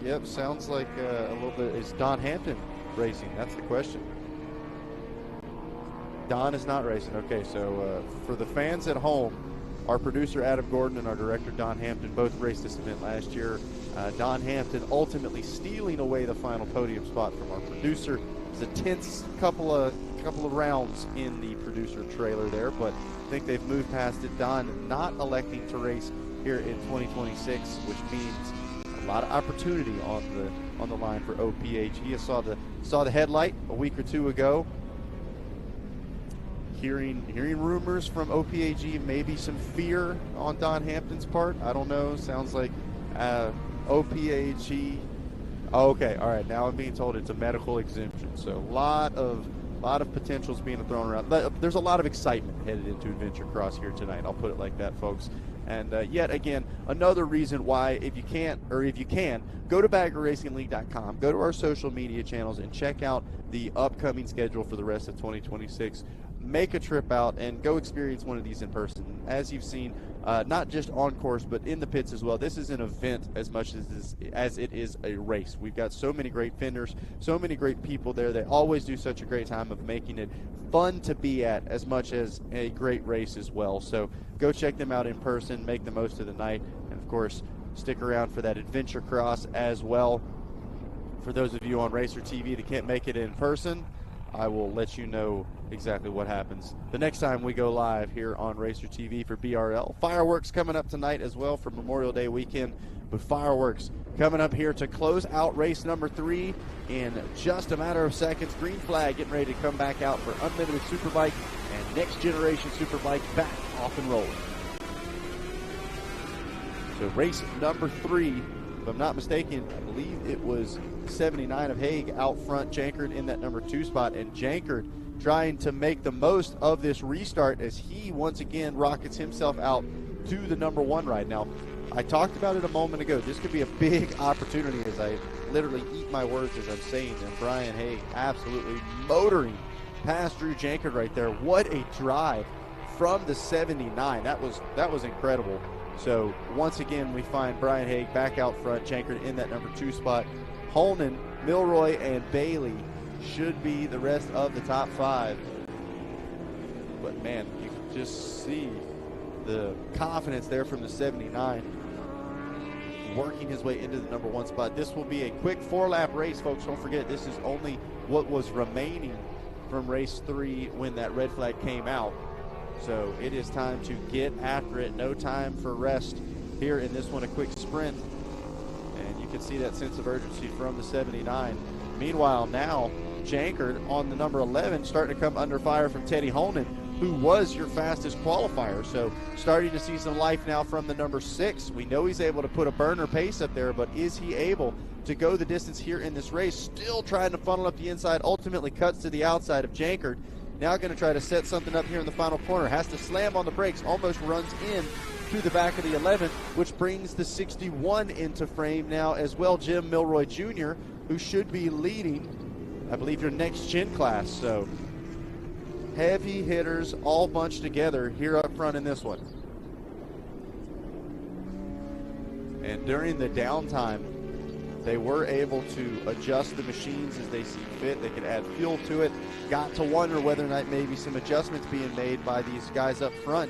Yep, sounds like a little bit. Is Don Hampton racing? That's the question. Don is not racing. Okay, so for the fans at home, our producer Adam Gordon and our director Don Hampton both raced this event last year. Don Hampton ultimately stealing away the final podium spot from our producer. It was a tense couple of rounds in the producer trailer there, but I think they've moved past it. Don not electing to race here in 2026, which means a lot of opportunity on the line for OPH. He saw the headlight a week or two ago. Hearing rumors from OPAG, maybe some fear on Don Hampton's part. I don't know. Sounds like OPAG. Oh, okay, all right. Now I'm being told it's a medical exemption. So a lot of potentials being thrown around. There's a lot of excitement headed into Adventure Cross here tonight. I'll put it like that, folks. And yet again, another reason why, if you can, go to baggerracingleague.com, go to our social media channels, and check out the upcoming schedule for the rest of 2026. Make a trip out and go experience one of these in person. As you've seen, not just on course, but in the pits as well. This is an event as much as it is a race. We've got so many great fenders, so many great people there. They always do such a great time of making it fun to be at as much as a great race as well. So go check them out in person, make the most of the night, and of course, stick around for that Adventure Cross as well. For those of you on Racer TV that can't make it in person, I will let you know exactly what happens the next time we go live here on Racer TV for BRL. Fireworks coming up tonight as well for Memorial Day weekend, but fireworks coming up here to close out race number 3 in just a matter of seconds. Green flag getting ready to come back out for Unlimited Superbike and Next Generation Superbike back off and rolling. So race number 3, if I'm not mistaken, I believe it was 79 of Haig out front, Jankard in that number 2 spot, and Jankard trying to make the most of this restart as he once again rockets himself out to the number 1 ride. Now, I talked about it a moment ago. This could be a big opportunity as I literally eat my words as I'm saying them. Brian Haig absolutely motoring past Drew Jankard right there. What a drive from the 79. That was incredible. So once again, we find Brian Haig back out front, Jankard in that number 2 spot. Holman, Milroy, and Bailey should be the rest of the top 5. But man, you can just see the confidence there from the 79 working his way into the number 1 spot. This will be a quick 4-lap race, folks. Don't forget, this is only what was remaining from race 3 when that red flag came out. So it is time to get after it. No time for rest here in this one, a quick sprint. And you can see that sense of urgency from the 79. Meanwhile, now Jankard on the number 11 starting to come under fire from Teddy Holman, who was your fastest qualifier. So starting to see some life now from the number 6. We know he's able to put a burner pace up there, but is he able to go the distance here in this race? Still trying to funnel up the inside, ultimately cuts to the outside of Jankard. Now going to try to set something up here in the final corner. Has to slam on the brakes, almost runs in to the back of the 11, which brings the 61 into frame now as well. Jim Milroy Jr., who should be leading, I believe, your next gen class. So heavy hitters all bunched together here up front in this one. And during the downtime, they were able to adjust the machines as they see fit. They could add fuel to it. Got to wonder whether or not maybe some adjustments being made by these guys up front,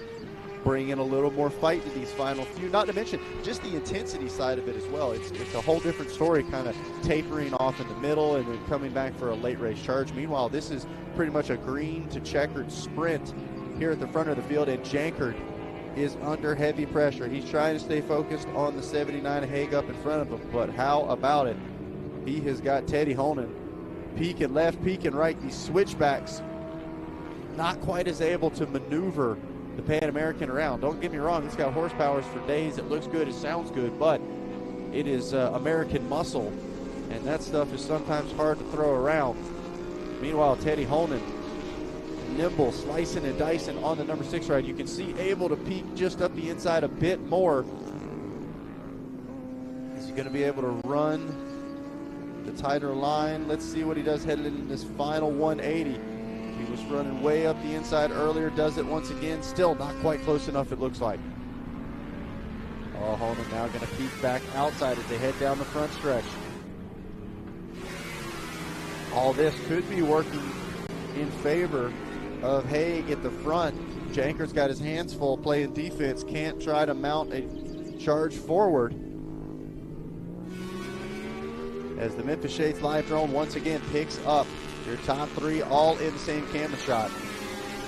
bring in a little more fight to these final few. Not to mention just the intensity side of it as well. It's a whole different story, kind of tapering off in the middle and then coming back for a late race charge. Meanwhile, this is pretty much a green to checkered sprint here at the front of the field, and Jankard is under heavy pressure. He's trying to stay focused on the 79 of Haig up in front of him, but how about it? He has got Teddy Holman peeking left, peeking right. These switchbacks, not quite as able to maneuver the Pan American around. Don't get me wrong, it's got horsepowers for days. It looks good, it sounds good, but it is American muscle, and that stuff is sometimes hard to throw around. Meanwhile, Teddy Holman, nimble, slicing and dicing on the number 6 ride. You can see able to peek just up the inside a bit more. Is he going to be able to run the tighter line? Let's see what he does headed into this final 180. He was running way up the inside earlier, does it once again. Still not quite close enough, it looks like. Oh, Holman now going to peek back outside as they head down the front stretch. All this could be working in favor of Haig at the front. Janker's got his hands full playing defense, can't try to mount a charge forward. As the Memphis Shades live drone once again picks up your top 3 all in the same camera shot.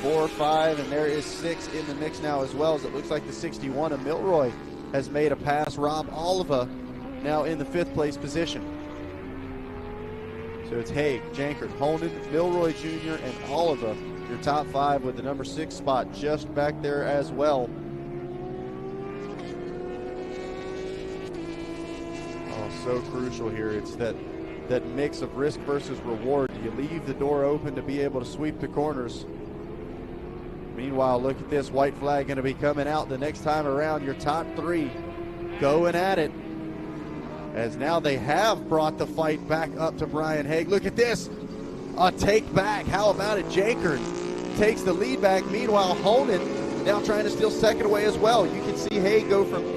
4, 5, and there is 6 in the mix now as well, as it looks like the 61 of Milroy has made a pass. Rob Oliva now in the 5th place position. So it's Haig, Jankert, Holden, Milroy Jr., and Oliva, your top 5, with the number 6 spot just back there as well. Oh, so crucial here. It's that mix of risk versus reward. You leave the door open to be able to sweep the corners. Meanwhile, look at this white flag going to be coming out the next time around. Your top 3 going at it, as now they have brought the fight back up to Brian Haig. Look at this, a take back. How about it? Jankert takes the lead back. Meanwhile, Honan now trying to steal second away as well. You can see Haig go from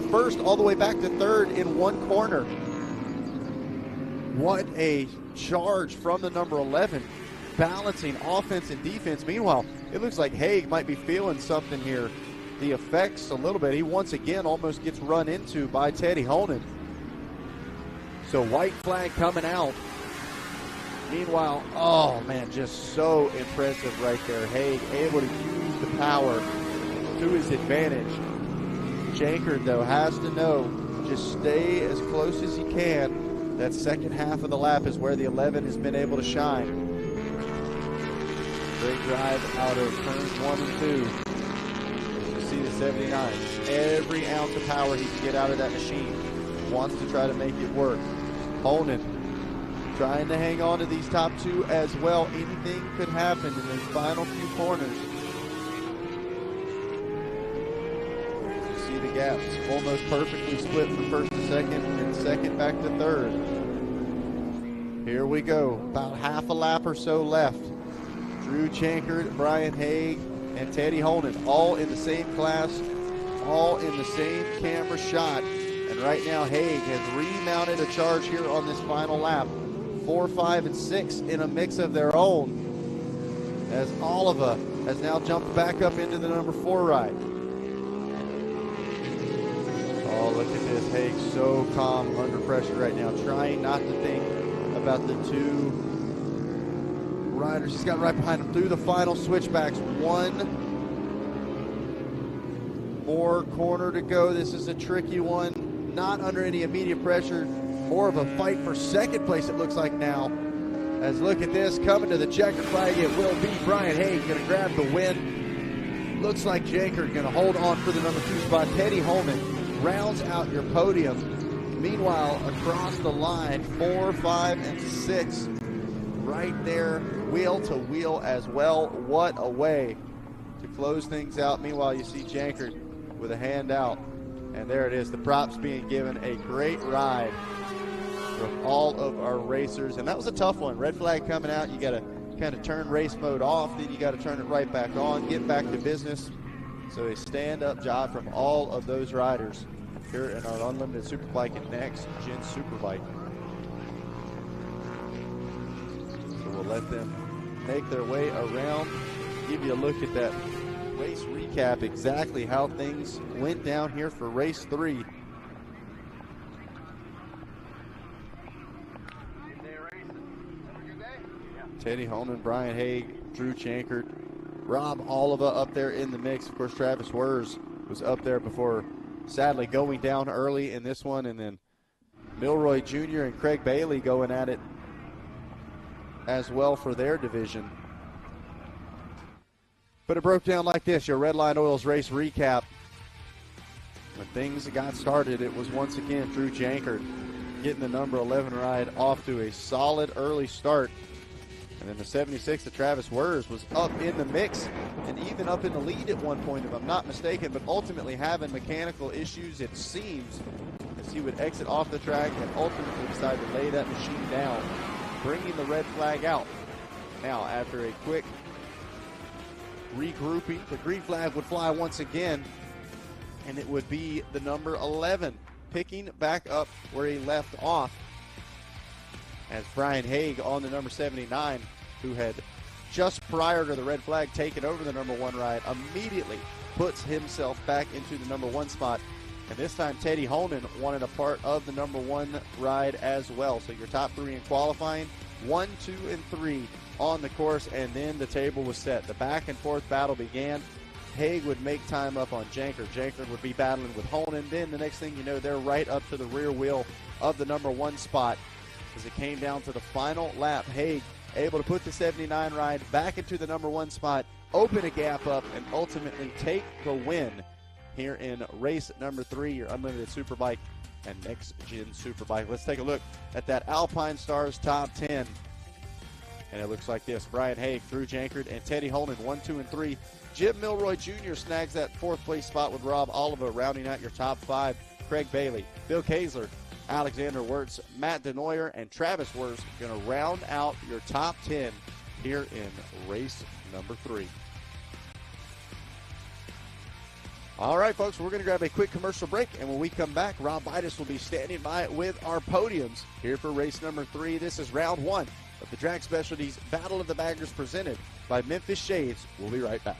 first all the way back to 3rd in one corner. What a charge from the number 11, balancing offense and defense. Meanwhile, it looks like Haig might be feeling something here. The effects a little bit. He once again almost gets run into by Teddy Honan. So white flag coming out. Meanwhile, oh man, just so impressive right there. Haig able to use the power to his advantage. Jankert, though, has to know, just stay as close as he can. That second half of the lap is where the 11 has been able to shine. Great drive out of turns 1 and 2. You see the 79. Every ounce of power he can get out of that machine. Wants to try to make it work. Holden trying to hang on to these top 2 as well. Anything could happen in those final few corners. You see the gaps almost perfectly split from 1st to 2nd, and 2nd back to 3rd. Here we go. About half a lap or so left. Drew Jankert, Brian Haig, and Teddy Holden all in the same class, all in the same camera shot. And right now, Haig has remounted a charge here on this final lap. 4, 5, and 6 in a mix of their own, as Oliva has now jumped back up into the number 4 ride. Oh, look at this. Haig so calm under pressure right now, trying not to think about the 2 riders he's got right behind him through the final switchbacks. 1 more corner to go. This is a tricky one. Not under any immediate pressure. More of a fight for 2nd place, it looks like now. As look at this, coming to the checker flag, it will be Brian Haig going to grab the win. Looks like Jankert going to hold on for the number 2 spot. Teddy Holman rounds out your podium. Meanwhile, across the line, 4, 5, and 6 right there, wheel to wheel as well. What a way to close things out. Meanwhile, you see Jankert with a hand out. And there it is, the props being given. A great ride from all of our racers. And that was a tough one. Red flag coming out. You got to kind of turn race mode off. Then you got to turn it right back on, get back to business. So a stand-up job from all of those riders here in our Unlimited Superbike and Next Gen Superbike. So we'll let them make their way around, give you a look at that race recap, exactly how things went down here for race 3. Teddy Holman, Brian Haig, Drew Jankert, Rob Oliva up there in the mix. Of course, Travis Wurz was up there before sadly going down early in this one, and then Milroy Jr. and Craig Bailey going at it as well for their division. But it broke down like this, your Redline Oils race recap. When things got started, it was once again Drew Jankard getting the number 11 ride off to a solid early start. And then the 76 of Travis Wurz was up in the mix and even up in the lead at one point, if I'm not mistaken, but ultimately having mechanical issues, it seems, as he would exit off the track and ultimately decide to lay that machine down, bringing the red flag out. Now, after a quick regrouping, the green flag would fly once again, and it would be the number 11 picking back up where he left off, as Brian Haig on the number 79, who had just prior to the red flag taken over the number 1 ride, immediately puts himself back into the number 1 spot. And this time Teddy Holman wanted a part of the number 1 ride as well. So your top 3 in qualifying, 1, 2, and 3 on the course, and then the table was set. The back and forth battle began. Haig would make time up on Jankard. Jankard would be battling with Holman. Then the next thing you know, they're right up to the rear wheel of the number 1 spot. As it came down to the final lap, Haig able to put the 79 ride back into the number 1 spot, open a gap up, and ultimately take the win here in race number 3, your Unlimited Superbike and Next Gen Superbike. Let's take a look at that Alpine Stars top 10. And it looks like this. Brian Haig, Drew Jankard, and Teddy Holman, 1, 2, and 3. Jim Milroy Jr. snags that 4th place spot with Rob Oliva, rounding out your top 5. Craig Bailey, Bill Kazler, Alexander Wirtz, Matt Denoyer, and Travis Wurz going to round out your top 10 here in race number 3. All right, folks, we're going to grab a quick commercial break, and when we come back, Rob Bidas will be standing by with our podiums here for race number 3. This is round 1 of the Drag Specialties Battle of the Baggers presented by Memphis Shades. We'll be right back.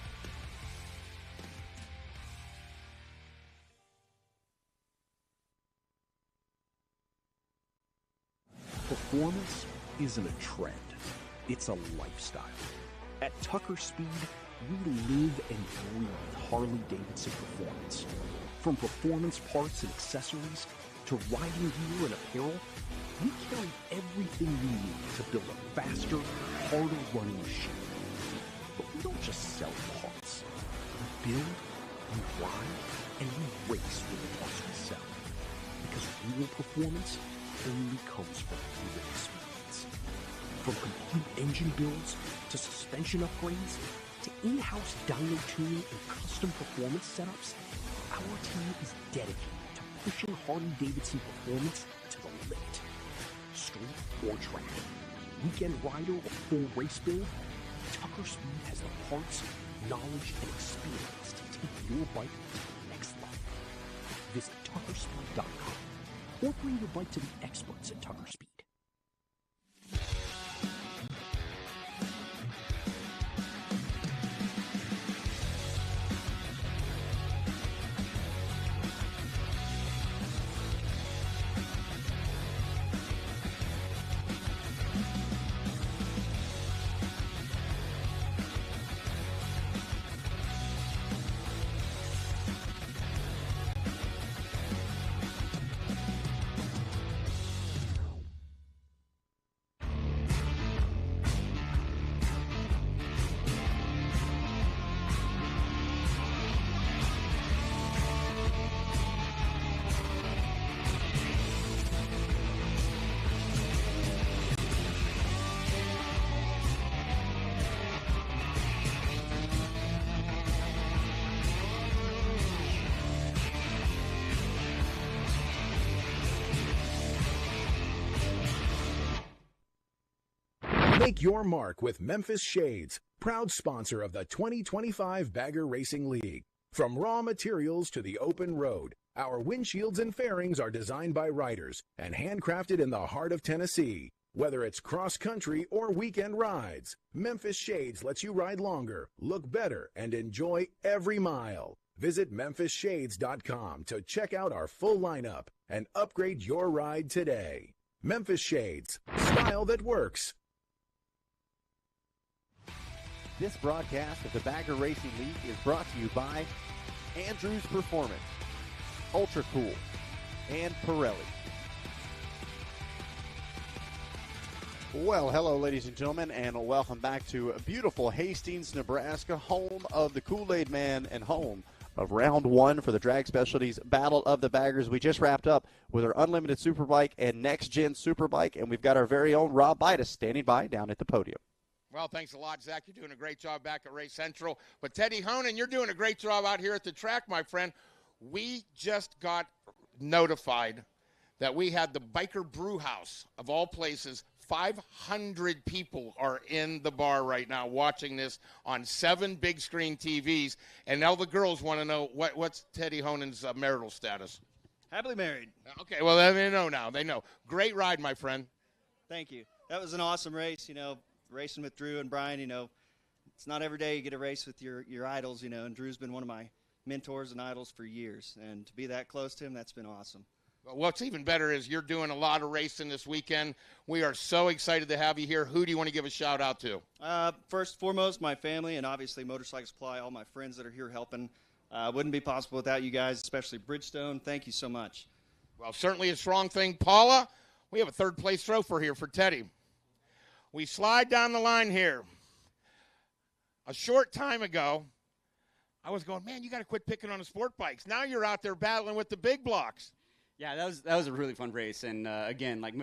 Performance isn't a trend, it's a lifestyle. At Tucker Speed, we live and breathe Harley-Davidson performance. From performance parts and accessories to riding gear and apparel, we carry everything we need to build a faster, harder running machine. But we don't just sell parts. We build, we ride, and we race with the parts we sell. Because real performance only comes from real experience. From complete engine builds to suspension upgrades to in-house dyno tuning and custom performance setups, our team is dedicated to pushing Harley-Davidson performance to the limit. Street or track, weekend rider or full race build, Tucker Speed has the parts, knowledge, and experience to take your bike to the next level. Visit tuckerspeed.com or bring your bike to the experts at Tucker Speed. Make your mark with Memphis Shades, proud sponsor of the 2025 Bagger Racing League. From raw materials to the open road, our windshields and fairings are designed by riders and handcrafted in the heart of Tennessee. Whether it's cross-country or weekend rides, Memphis Shades lets you ride longer, look better, and enjoy every mile. Visit memphisshades.com to check out our full lineup and upgrade your ride today. Memphis Shades, style that works. This broadcast of the Bagger Racing League is brought to you by Andrews Performance, Ultra Cool, and Pirelli. Well, hello, ladies and gentlemen, and welcome back to beautiful Hastings, Nebraska, home of the Kool-Aid Man and home of round one for the Drag Specialties Battle of the Baggers. We just wrapped up with our Unlimited Superbike and Next Gen Superbike, and we've got our very own Rob Bidas standing by down at the podium. Well, thanks a lot, Zach. You're doing a great job back at Race Central. But Teddy Honan, you're doing a great job out here at the track, my friend. We just got notified that we had the Biker Brew House, of all places. 500 people are in the bar right now watching this on 7 big screen TVs. And now the girls want to know what's Teddy Honan's marital status. Happily married. Okay, well, they know now. They know. Great ride, my friend. Thank you. That was an awesome race, racing with Drew and Brian. It's not every day you get a race with your idols, and Drew's been one of my mentors and idols for years. And to be that close to him, that's been awesome. What's even better is you're doing a lot of racing this weekend. We are so excited to have you here. Who do you want to give a shout-out to? First and foremost, my family, and obviously Motorcycle Supply, all my friends that are here helping. Wouldn't be possible without you guys, especially Bridgestone. Thank you so much. Well, certainly a strong thing. Paula, we have a third-place trophy here for Teddy. We slide down the line here. A short time ago, I was going, man, you got to quit picking on the sport bikes. Now you're out there battling with the big blocks. Yeah, that was a really fun race, and again, like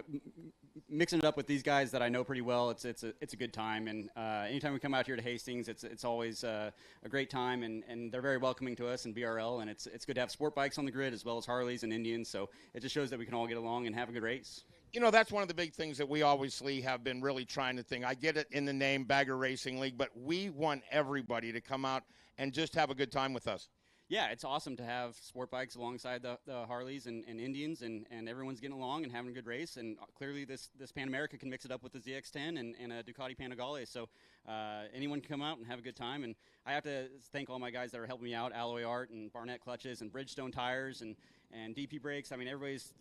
mixing it up with these guys that I know pretty well, it's a good time. And anytime we come out here to Hastings, it's always a great time, and they're very welcoming to us in BRL, and it's good to have sport bikes on the grid as well as Harleys and Indians. So it just shows that we can all get along and have a good race. That's one of the big things that we obviously have been really trying to think. I get it in the name Bagger Racing League, but we want everybody to come out and just have a good time with us. Yeah, it's awesome to have sport bikes alongside the Harleys and Indians, and everyone's getting along and having a good race. And clearly this Pan America can mix it up with the ZX10 and a Ducati Panigale. So anyone can come out and have a good time. And I have to thank all my guys that are helping me out, Alloy Art and Barnett Clutches and Bridgestone Tires and DP Brakes. I mean, everybody's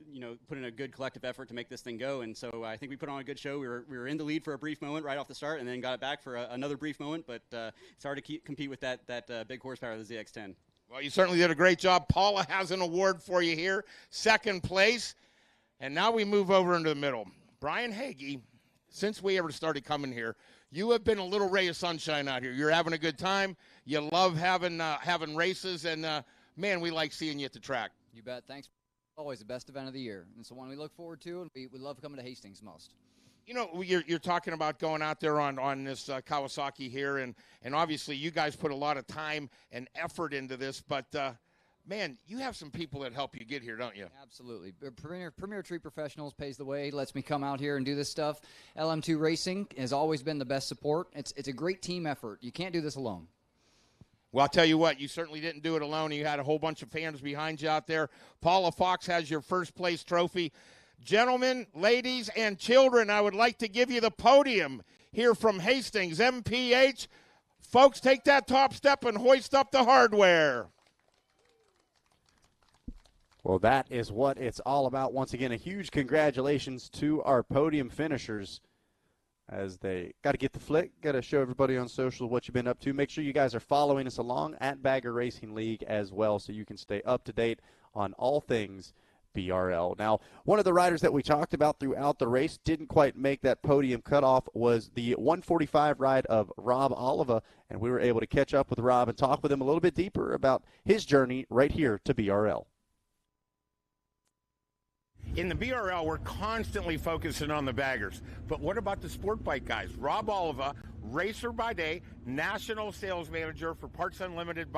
put in a good collective effort to make this thing go. And so I think we put on a good show. We were in the lead for a brief moment right off the start, and then got it back for another brief moment. But it's hard to compete with that big horsepower of the ZX10. Well, you certainly did a great job. Paula has an award for you here, second place. And now we move over into the middle. Brian Hagee, since we ever started coming here, you have been a little ray of sunshine out here. You're having a good time. You love having races, and, man, we like seeing you at the track. You bet. Thanks. Always the best event of the year. It's the one we look forward to, and we love coming to Hastings most. You're talking about going out there on this Kawasaki here, and obviously you guys put a lot of time and effort into this, but, man, you have some people that help you get here, don't you? Absolutely. Premier Tree Professionals pays the way, lets me come out here and do this stuff. LM2 Racing has always been the best support. It's a great team effort. You can't do this alone. Well, I'll tell you what, you certainly didn't do it alone. You had a whole bunch of fans behind you out there. Paula Fox has your first place trophy. Gentlemen, ladies, and children, I would like to give you the podium here from Hastings, MPH. Folks, take that top step and hoist up the hardware. Well, that is what it's all about. Once again, a huge congratulations to our podium finishers as they got to get the flick, got to show everybody on social what you've been up to. Make sure you guys are following us along at Bagger Racing League as well so you can stay up to date on all things BRL. Now, one of the riders that we talked about throughout the race didn't quite make that podium cutoff was the 145 ride of Rob Oliva, and we were able to catch up with Rob and talk with him a little bit deeper about his journey right here to BRL. In the BRL, we're constantly focusing on the baggers. But what about the sport bike guys? Rob Oliva, racer by day, national sales manager for Parts Unlimited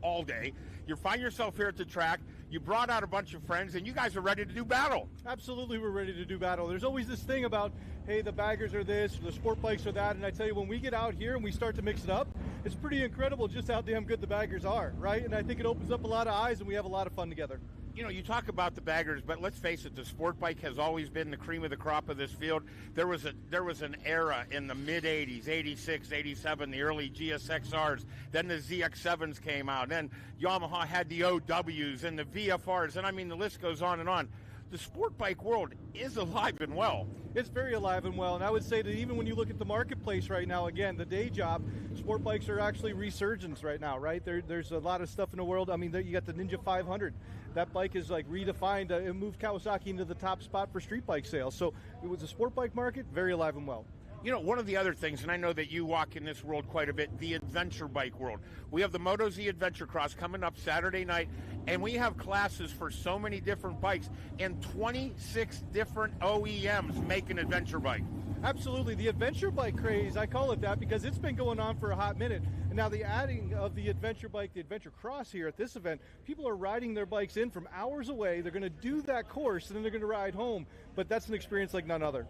all day. You find yourself here at the track. You brought out a bunch of friends, and you guys are ready to do battle. Absolutely, we're ready to do battle. There's always this thing about, hey, the baggers are this, the sport bikes are that, and I tell you, when we get out here and we start to mix it up, it's pretty incredible just how damn good the baggers are, right? And I think it opens up a lot of eyes, and we have a lot of fun together. You talk about the baggers, but let's face it, the sport bike has always been the cream of the crop of this field. There was an era in the mid-'80s, 86, 87, the early GSXRs. Then the ZX7s came out. Then Yamaha had the OWs and the VFRs, and I mean the list goes on and on. the sport bike world is alive and well. It's very alive and well, and I would say that even when you look at the marketplace right now, again, the day job, sport bikes are actually resurgence right now, right? There's a lot of stuff in the world. I mean, you got the Ninja 500. That bike is like redefined. It moved Kawasaki into the top spot for street bike sales. So it was a sport bike market, very alive and well. You know, one of the other things, and I know that you walk in this world quite a bit, the adventure bike world. We have the Moto Z Adventure Cross coming up Saturday night, and we have classes for so many different bikes and 26 different OEMs make an adventure bike. Absolutely. The adventure bike craze, I call it that because it's been going on for a hot minute. And now the adding of the adventure bike, the adventure cross here at this event, people are riding their bikes in from hours away. They're going to do that course, and then they're going to ride home. But that's an experience like none other.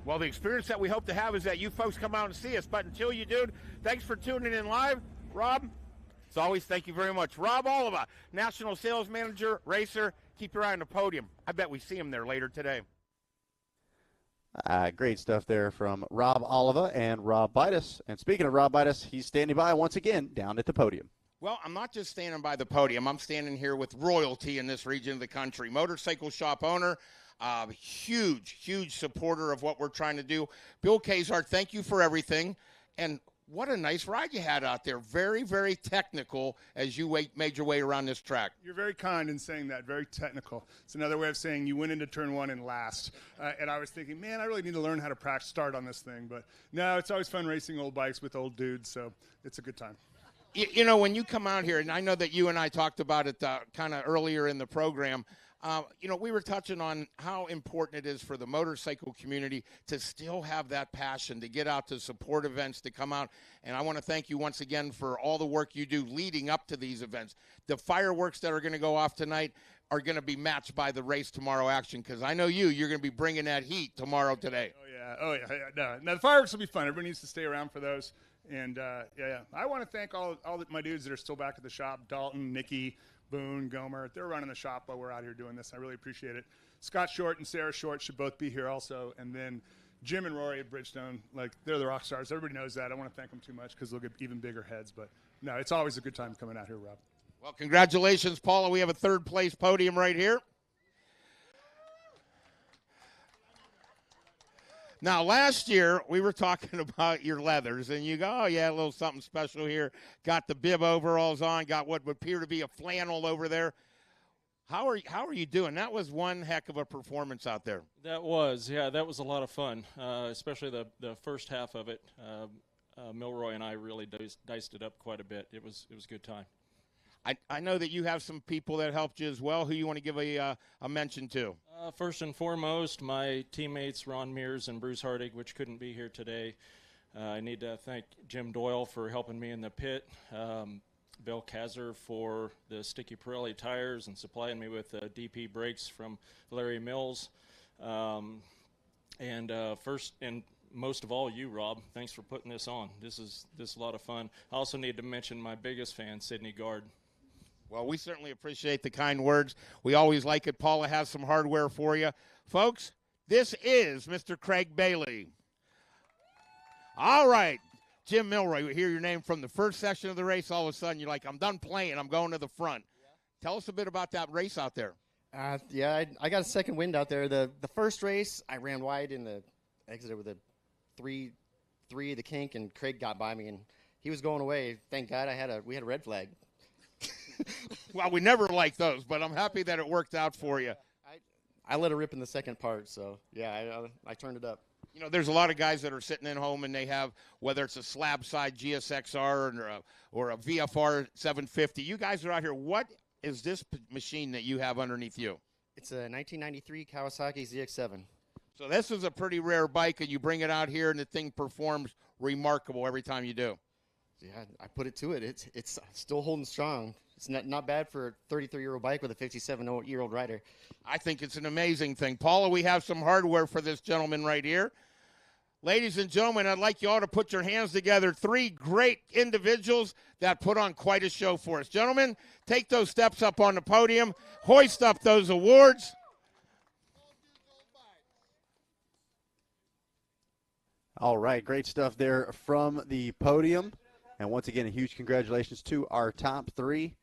Well, the experience that we hope to have is that you folks come out and see us. But until you do, thanks for tuning in live. Rob, as always, thank you very much. Rob Oliva, National Sales Manager, Racer. Keep your eye on the podium. I bet we see him there later today. Great stuff there from Rob Oliva and Rob Bitus. And speaking of Rob Bitus, he's standing by once again down at the podium. Well, I'm not just standing by the podium. I'm standing here with royalty in this region of the country. Motorcycle shop owner, huge supporter of what we're trying to do. Bill Kazart, thank you for everything. And what a nice ride you had out there. Very, very technical as you made your way around this track. You're very kind in saying that, very technical. It's another way of saying you went into turn one and last. And I was thinking, man, I really need to learn how to practice start on this thing. But no, it's always fun racing old bikes with old dudes, so it's a good time. You know, when you come out here, and I know that you and I talked about it kind of earlier in the program, you know, we were touching on how important it is for the motorcycle community to still have that passion, to get out to support events, to come out. And I want to thank you once again for all the work you do leading up to these events. The fireworks that are going to go off tonight are going to be matched by the race tomorrow action, because I know you're going to be bringing that heat tomorrow today. Oh, yeah. No, the fireworks will be fun. Everybody needs to stay around for those. And, I want to thank all my dudes that are still back at the shop, Dalton, Nikki, Boone, Gomer. They're running the shop while we're out here doing this. I really appreciate it. Scott Short and Sarah Short should both be here also. And then Jim and Rory at Bridgestone, like, they're the rock stars. Everybody knows that. I don't want to thank them too much because they'll get even bigger heads. But, no, it's always a good time coming out here, Rob. Well, congratulations, Paula. We have a third-place podium right here. Now, last year, we were talking about your leathers, and you go, oh, yeah, a little something special here. Got the bib overalls on, got what would appear to be a flannel over there. How are you doing? That was one heck of a performance out there. That was a lot of fun, especially the first half of it. Milroy and I really diced it up quite a bit. It was a good time. I know that you have some people that helped you as well. Who you want to give a mention to? First and foremost, my teammates Ron Mears and Bruce Hardig, which couldn't be here today. I need to thank Jim Doyle for helping me in the pit, Bill Kazar for the sticky Pirelli tires and supplying me with DP brakes from Larry Mills. And first and most of all, you, Rob. Thanks for putting this on. This is a lot of fun. I also need to mention my biggest fan, Sydney Gard. Well, we certainly appreciate the kind words. We always like it. Paula has some hardware for you. Folks, this is Mr. Craig Bailey. All right, Jim Milroy, we hear your name from the first session of the race. All of a sudden, you're like, I'm done playing. I'm going to the front. Yeah. Tell us a bit about that race out there. I got a second wind out there. The first race, I ran wide in the exit with a three of the kink, and Craig got by me, and he was going away. Thank God we had a red flag. Well, we never like those, but I'm happy that it worked out for you. I let it rip in the second part, so, yeah, I turned it up. You know, there's a lot of guys that are sitting at home and they have, whether it's a slab side GSXR or a VFR 750. You guys are out here. What is this machine that you have underneath you? It's a 1993 Kawasaki ZX7. So this is a pretty rare bike, and you bring it out here, and the thing performs remarkable every time you do. Yeah, I put it to it. It's still holding strong. It's not bad for a 33-year-old bike with a 57-year-old rider. I think it's an amazing thing. Paula, we have some hardware for this gentleman right here. Ladies and gentlemen, I'd like you all to put your hands together. Three great individuals that put on quite a show for us. Gentlemen, take those steps up on the podium. Hoist up those awards. All right, great stuff there from the podium. And once again, a huge congratulations to our top three.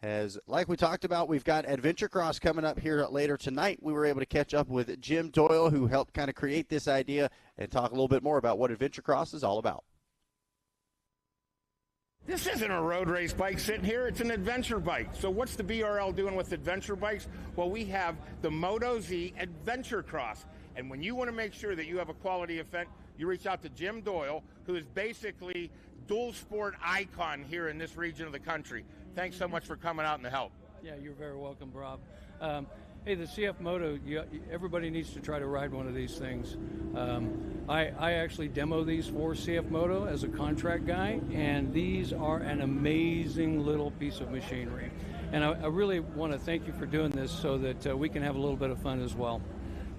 As, like we talked about, we've got Adventure Cross coming up here later tonight. We were able to catch up with Jim Doyle, who helped kind of create this idea, and talk a little bit more about what Adventure Cross is all about. This isn't a road race bike sitting here. It's an adventure bike. So what's the BRL doing with adventure bikes? Well, we have the Moto Z Adventure Cross. And when you want to make sure that you have a quality event, you reach out to Jim Doyle, who is basically dual sport icon here in this region of the country. Thanks so much for coming out and the help. Yeah, you're very welcome, Rob. Hey, the CF Moto, everybody needs to try to ride one of these things. I actually demo these for CF Moto as a contract guy, and these are an amazing little piece of machinery. And I really want to thank you for doing this so that we can have a little bit of fun as well.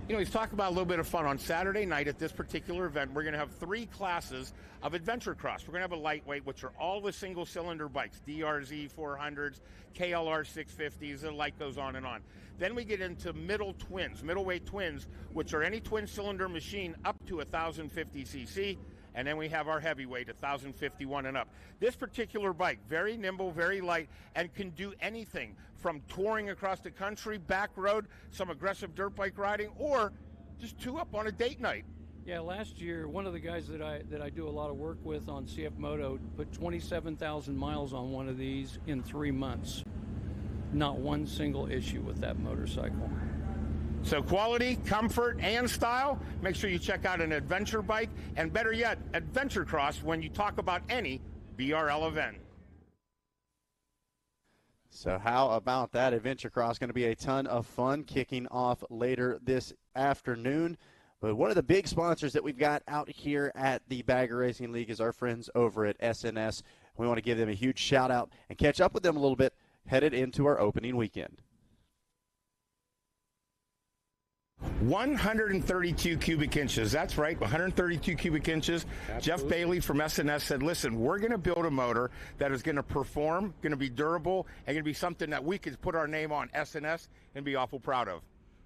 You know, he's talking about a little bit of fun. On Saturday night at this particular event, we're going to have 3 classes of Adventure Cross. We're going to have a lightweight, which are all the single-cylinder bikes, DRZ 400s, KLR 650s, the light goes on and on. Then we get into middleweight twins, which are any twin-cylinder machine up to 1,050 cc. And then we have our heavyweight, 1,051 and up. This particular bike, very nimble, very light, and can do anything from touring across the country, back road, some aggressive dirt bike riding, or just two up on a date night. Yeah, last year, one of the guys that I do a lot of work with on CF Moto put 27,000 miles on one of these in 3 months. Not one single issue with that motorcycle. So quality, comfort, and style, make sure you check out an adventure bike, and better yet, Adventure Cross when you talk about any BRL event. So how about that? Adventure Cross going to be a ton of fun kicking off later this afternoon. But one of the big sponsors that we've got out here at the Bagger Racing League is our friends over at SNS. We want to give them a huge shout out and catch up with them a little bit headed into our opening weekend. 132 cubic inches. That's right, 132 cubic inches. Absolutely. Jeff Bailey from SNS said, listen, we're going to build a motor that is going to perform, going to be durable, and going to be something that we could put our name on, SNS, and be awful proud of.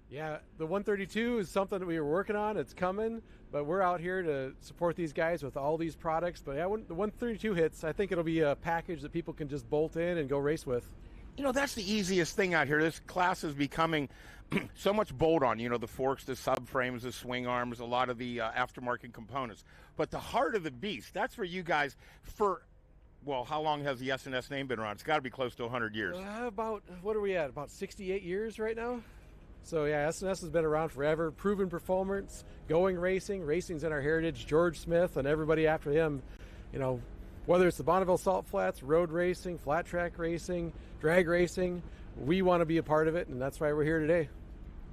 Yeah, the 132 is something that we were working on. It's coming, but we're out here to support these guys with all these products. But yeah, when the 132 hits, I think it'll be a package that people can just bolt in and go race with. You know, that's the easiest thing out here. This class is becoming so much bolt on, you know, the forks, the subframes, the swing arms, a lot of the aftermarket components. But the heart of the beast, that's where you guys, well, how long has the SNS name been around? It's got to be close to 100 years. About, what are we at, about 68 years right now? So, yeah, SNS has been around forever, proven performance, going racing. Racing's in our heritage. George Smith and everybody after him, you know, whether it's the Bonneville Salt Flats, road racing, flat track racing, drag racing, we want to be a part of it, and that's why we're here today.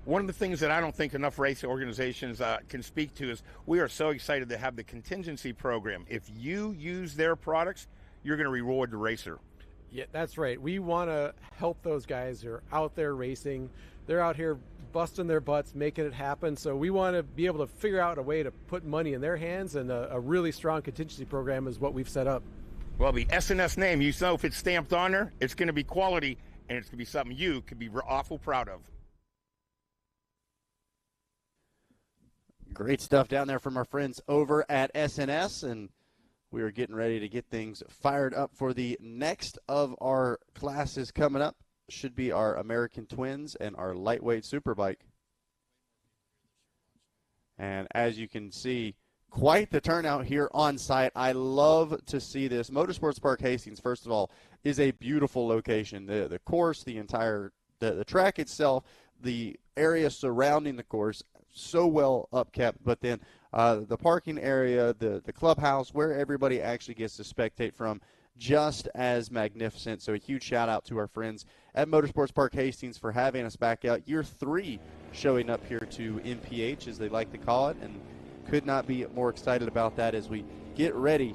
One of the things that I don't think enough race organizations can speak to is we are so excited to have the contingency program. If you use their products, you're going to reward the racer. Yeah, that's right. We want to help those guys who are out there racing. They're out here busting their butts, making it happen. So we want to be able to figure out a way to put money in their hands, and a really strong contingency program is what we've set up. Well, the SNS name, you know, if it's stamped on there, it's going to be quality, and it's going to be something you could be awful proud of. Great stuff down there from our friends over at SNS, and we are getting ready to get things fired up for the next of our classes coming up. Should be our American Twins and our lightweight superbike. And as you can see, quite the turnout here on site. I love to see this. Motorsports Park Hastings, first of all, is a beautiful location. The course, the entire the track itself, the area surrounding the course, so well upkept. But then the parking area, the clubhouse, where everybody actually gets to spectate from, just as magnificent. So a huge shout out to our friends at Motorsports Park Hastings for having us back out. Year 3 showing up here to MPH, as they like to call it, and could not be more excited about that as we get ready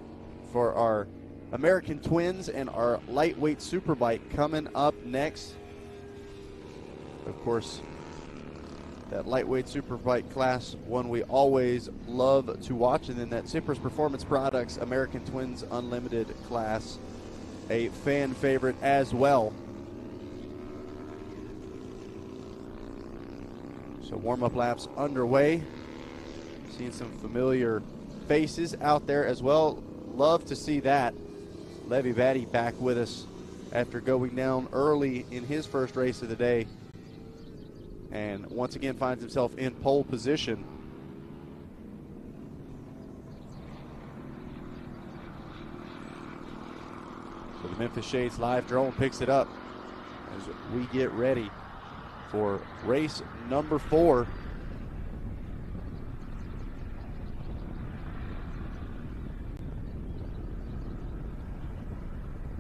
for our American Twins and our lightweight superbike coming up next. Of course, that lightweight superbike class, one we always love to watch. And then that Cypress Performance Products American Twins Unlimited class, a fan favorite as well. So warm-up laps underway. Seeing some familiar faces out there as well. Love to see that. Levy Batty back with us after going down early in his first race of the day, and once again finds himself in pole position. So the Memphis Shades live drone picks it up as we get ready for race number 4.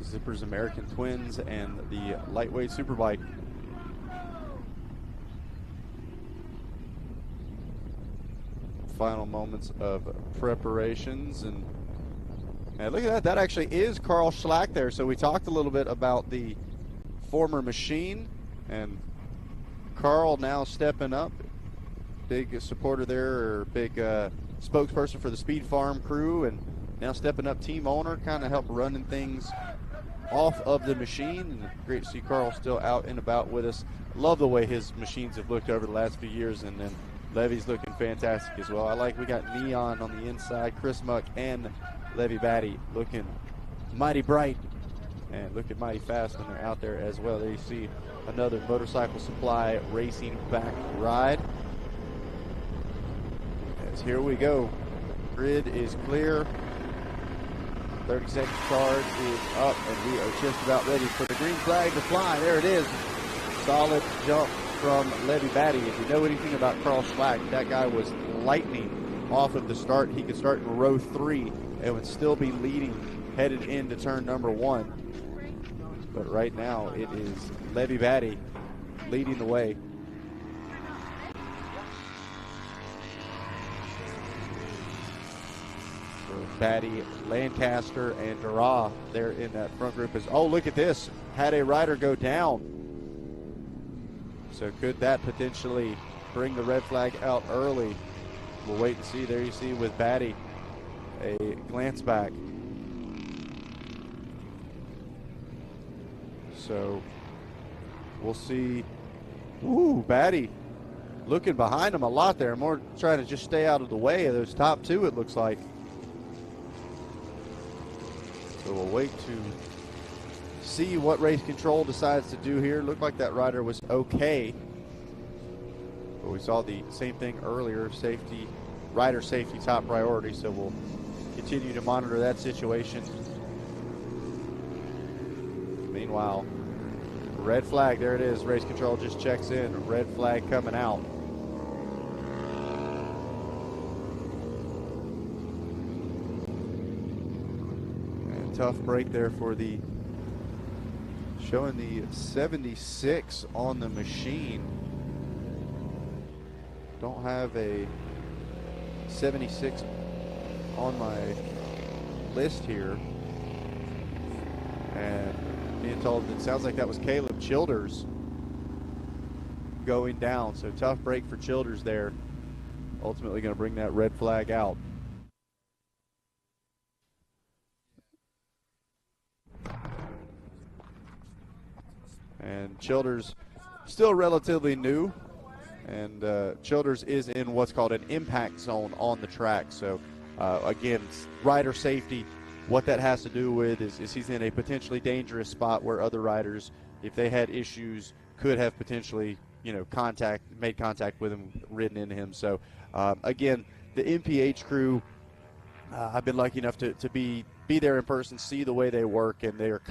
Zippers American Twins and the lightweight superbike. Final moments of preparations, and look at that. That actually is Carl Schlack there. So we talked a little bit about the former machine, and Carl now stepping up. Big supporter there, or big spokesperson for the Speed Farm crew, and now stepping up team owner, kind of help running things off of the machine. And great to see Carl still out and about with us. Love the way his machines have looked over the last few years, and then Levy's looking fantastic as well. I like we got neon on the inside. Chris Muck and Levy Batty looking mighty bright and looking mighty fast when they're out there as well. There you see another Motorcycle Supply Racing back ride. As here we go. Grid is clear. 30-second charge is up, and we are just about ready for the green flag to fly. There it is. Solid jump from Levy Batty. If you know anything about Carl Schlack, that guy was lightning off of the start. He could start in row 3 and would still be leading headed into turn number 1. But right now it is Levy Batty leading the way. Batty, Lancaster, and Dara there in that front group. Oh, look at this. Had a rider go down. So could that potentially bring the red flag out early? We'll wait and see. There you see with Batty, a glance back. So we'll see. Ooh, Batty looking behind him a lot there. More trying to just stay out of the way of those top 2, it looks like. So we'll wait to see what race control decides to do here. Looked like that rider was okay, but we saw the same thing earlier. Safety, rider safety top priority, so we'll continue to monitor that situation. Meanwhile, red flag, there it is. Race control just checks in. Red flag coming out. Tough break there for the, showing the 76 on the machine. Don't have a 76 on my list here. And being told it sounds like that was Caleb Childers going down. So tough break for Childers there. Ultimately going to bring that red flag out. And Childers still relatively new, and Childers is in what's called an impact zone on the track. So again, rider safety, what that has to do with is he's in a potentially dangerous spot where other riders, if they had issues, could have potentially made contact with him, ridden into him. So again, the MPH crew, I've been lucky enough to be there in person, see the way they work, and they are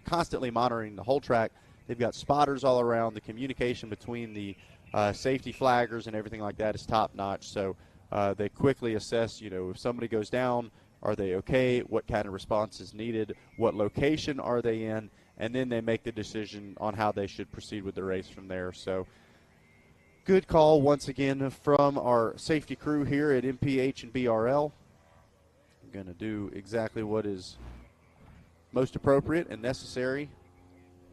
constantly monitoring the whole track. They've got spotters all around. The communication between the safety flaggers and everything like that is top notch. So they quickly assess, if somebody goes down, are they okay? What kind of response is needed? What location are they in? And then they make the decision on how they should proceed with the race from there. So good call once again from our safety crew here at MPH and BRL. I'm going to do exactly what is most appropriate and necessary.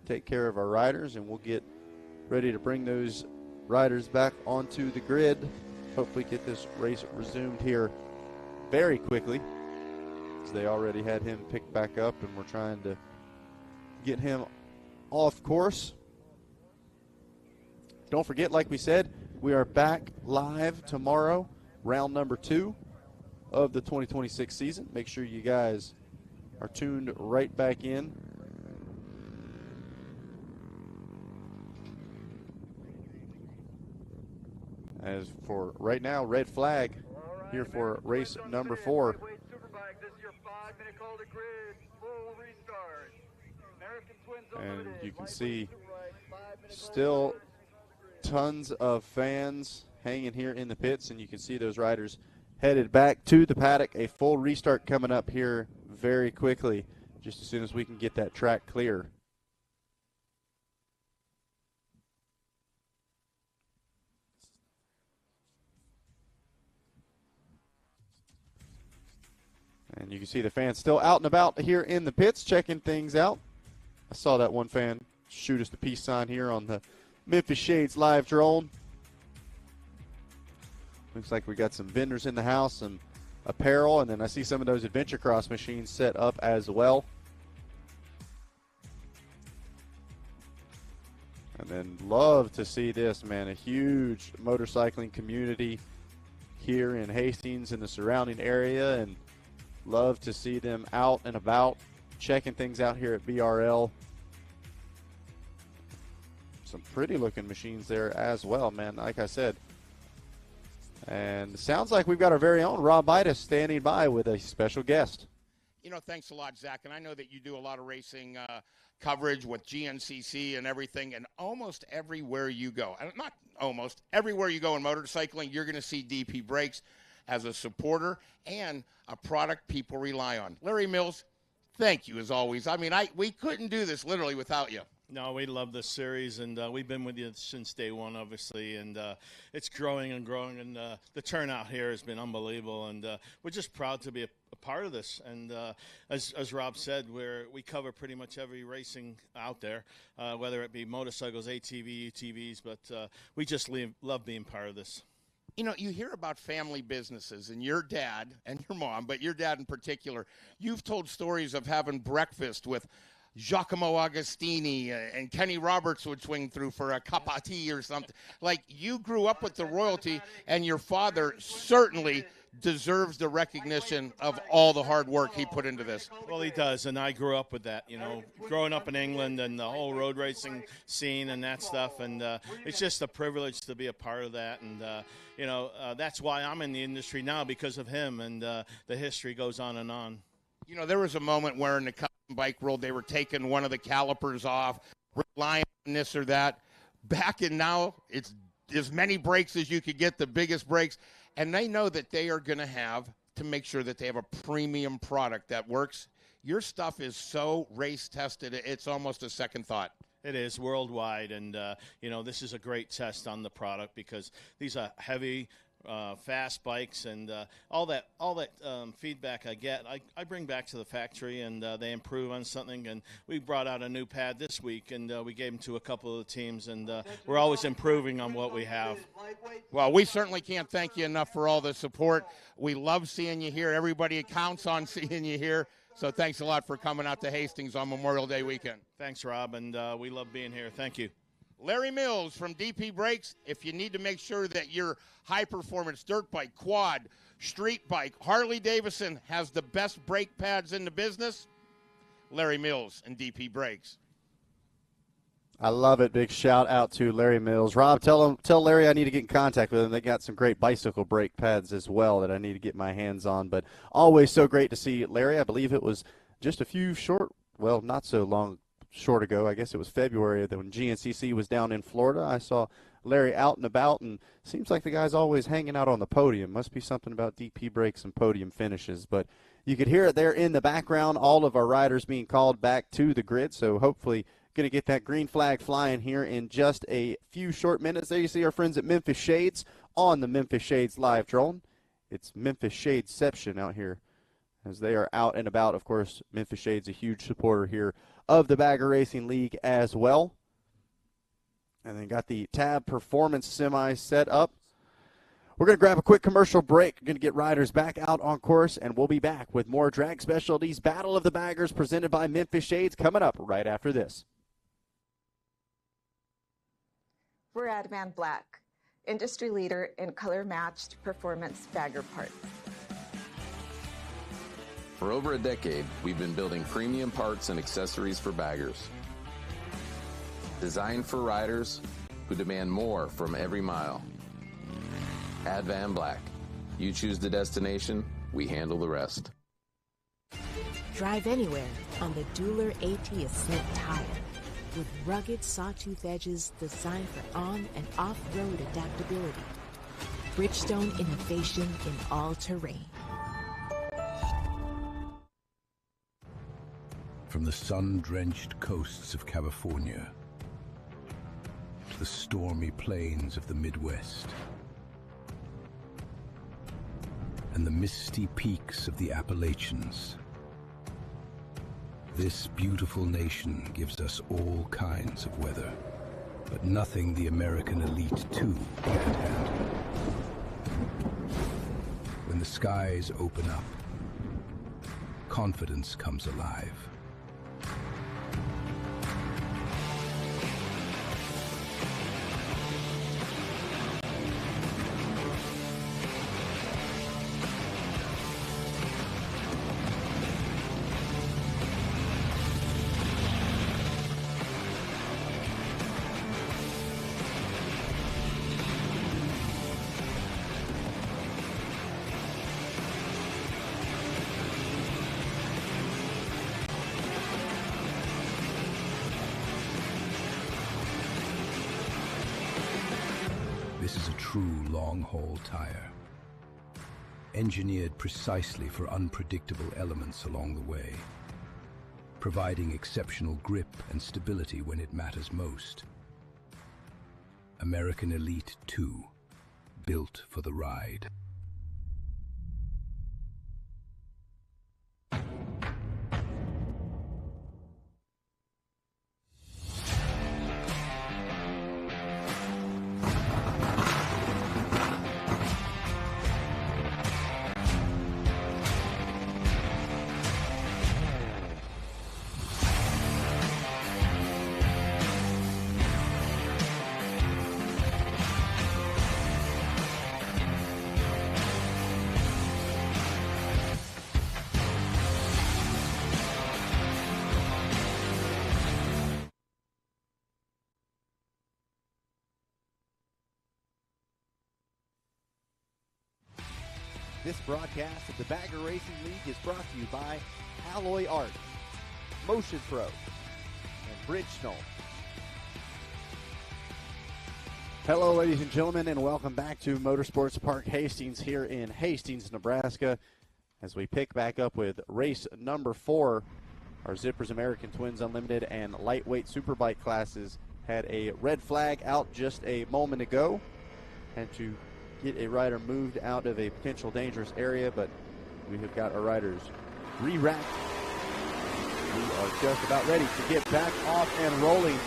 Take care of our riders, and we'll get ready to bring those riders back onto the grid. Hopefully get this race resumed here very quickly, as they already had him picked back up, and we're trying to get him off course. Don't forget, like we said, we are back live tomorrow, round number 2 of the 2026 season. Make sure you guys are tuned right back in. As for right now, red flag here for race number 4. And you can see still tons of fans hanging here in the pits, and you can see those riders headed back to the paddock. A full restart coming up here very quickly, just as soon as we can get that track clear. And you can see the fans still out and about here in the pits, checking things out. I saw that one fan shoot us the peace sign here on the Memphis Shades live drone. Looks like we got some vendors in the house, some apparel, and then I see some of those Adventure Cross machines set up as well. And then love to see this, man, a huge motorcycling community here in Hastings and the surrounding area, and love to see them out and about checking things out here at BRL. Some pretty looking machines there as well, man, like I said. And it sounds like we've got our very own Rob Bidas standing by with a special guest. You know, thanks a lot, Zach. And I know that you do a lot of racing coverage with GNCC and everything, and almost everywhere you go, not almost, everywhere you go in motorcycling, you're going to see DP Brakes as a supporter and a product people rely on. Larry Mills, thank you as always. I mean, we couldn't do this literally without you. No, we love this series, and we've been with you since day one, obviously, and it's growing and growing, and the turnout here has been unbelievable, and we're just proud to be a part of this. And as Rob said, we cover pretty much every racing out there, whether it be motorcycles, ATV, UTVs, but we just love being part of this. You know, you hear about family businesses, and your dad and your mom, but your dad in particular, you've told stories of having breakfast with Giacomo Agostini and Kenny Roberts would swing through for a cup of tea or something. Like, you grew up with the royalty, and your father certainly deserves the recognition of all the hard work he put into this. Well, he does, and I grew up with that, you know, growing up in England and the whole road racing scene and that stuff, and it's just a privilege to be a part of that, and, you know, that's why I'm in the industry now, because of him, and the history goes on and on. You know, there was a moment where in the custom bike world they were taking one of the calipers off, relying on this or that. Back in now, it's as many brakes as you could get, the biggest brakes, and they know that they are going to have to make sure that they have a premium product that works. Your stuff is so race tested, it's almost a second thought. It is worldwide, and you know, this is a great test on the product because these are heavy, fast bikes, and all that feedback I get, I bring back to the factory, and they improve on something. And we brought out a new pad this week, and we gave them to a couple of the teams, and we're always improving on what we have. Well, we certainly can't thank you enough for all the support. We love seeing you here. Everybody counts on seeing you here. So thanks a lot for coming out to Hastings on Memorial Day weekend. Thanks, Rob, and we love being here. Thank you. Larry Mills from DP Brakes. If you need to make sure that your high-performance dirt bike, quad, street bike, Harley-Davidson has the best brake pads in the business, Larry Mills and DP Brakes. I love it. Big shout out to Larry Mills. Rob, tell Larry I need to get in contact with him. They got some great bicycle brake pads as well that I need to get my hands on. But always so great to see Larry. I believe it was just a few not so long short ago. I guess it was February when GNCC was down in Florida. I saw Larry out and about, and seems like the guy's always hanging out on the podium. Must be something about DP Brakes and podium finishes. But you could hear it there in the background, all of our riders being called back to the grid. So hopefully going to get that green flag flying here in just a few short minutes. There you see our friends at Memphis Shades on the Memphis Shades live drone. It's Memphis Shadeception out here as they are out and about. Of course, Memphis Shades a huge supporter here of the Bagger Racing League as well. And then got the Tab Performance Semi set up. We're going to grab a quick commercial break. We're going to get riders back out on course, and we'll be back with more Drag Specialties Battle of the Baggers presented by Memphis Shades coming up right after this. We're Advan Black, industry leader in color-matched performance bagger parts. For over a decade, we've been building premium parts and accessories for baggers. Designed for riders who demand more from every mile. Advan Black. You choose the destination, we handle the rest. Drive anywhere on the Dueler AT Ascent tire. With rugged sawtooth edges designed for on- and off-road adaptability. Bridgestone innovation in all terrain. From the sun-drenched coasts of California to the stormy plains of the Midwest and the misty peaks of the Appalachians, this beautiful nation gives us all kinds of weather, but nothing the American Elite 2 can't handle. When the skies open up, confidence comes alive. This is a true long-haul tire, engineered precisely for unpredictable elements along the way, providing exceptional grip and stability when it matters most. American Elite 2, built for the ride. This broadcast of the Bagger Racing League is brought to you by Alloy Art, Motion Pro, and Bridgestone. Hello, ladies and gentlemen, and welcome back to Motorsports Park Hastings here in Hastings, Nebraska, as we pick back up with race number 4. Our Zippers American Twins Unlimited and lightweight superbike classes had a red flag out just a moment ago. Had to get a rider moved out of a potential dangerous area, but we have got our riders re-racked. We are just about ready to get back off and rolling.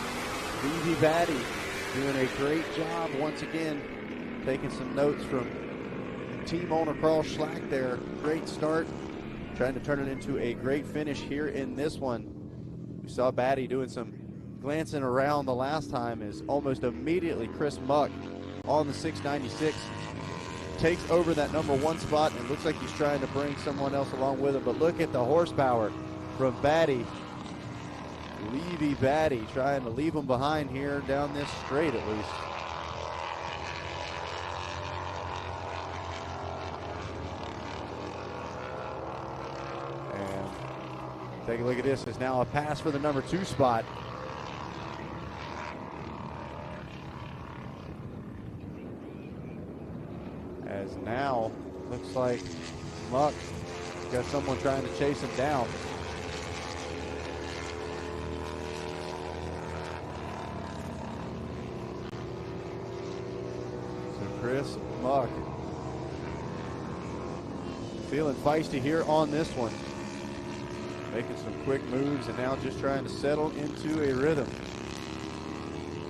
Levy Batty doing a great job once again, taking some notes from team owner Carl Schlack there. Great start, trying to turn it into a great finish here in this one. We saw Batty doing some glancing around the last time, as almost immediately Chris Muck on the 696 takes over that number 1 spot, and looks like he's trying to bring someone else along with him. But look at the horsepower from Batty. Levy Batty trying to leave him behind here down this straight at least. And take a look at this. It's now a pass for the number 2 spot. As now, looks like Muck got someone trying to chase him down. So Chris Muck feeling feisty here on this one. Making some quick moves and now just trying to settle into a rhythm.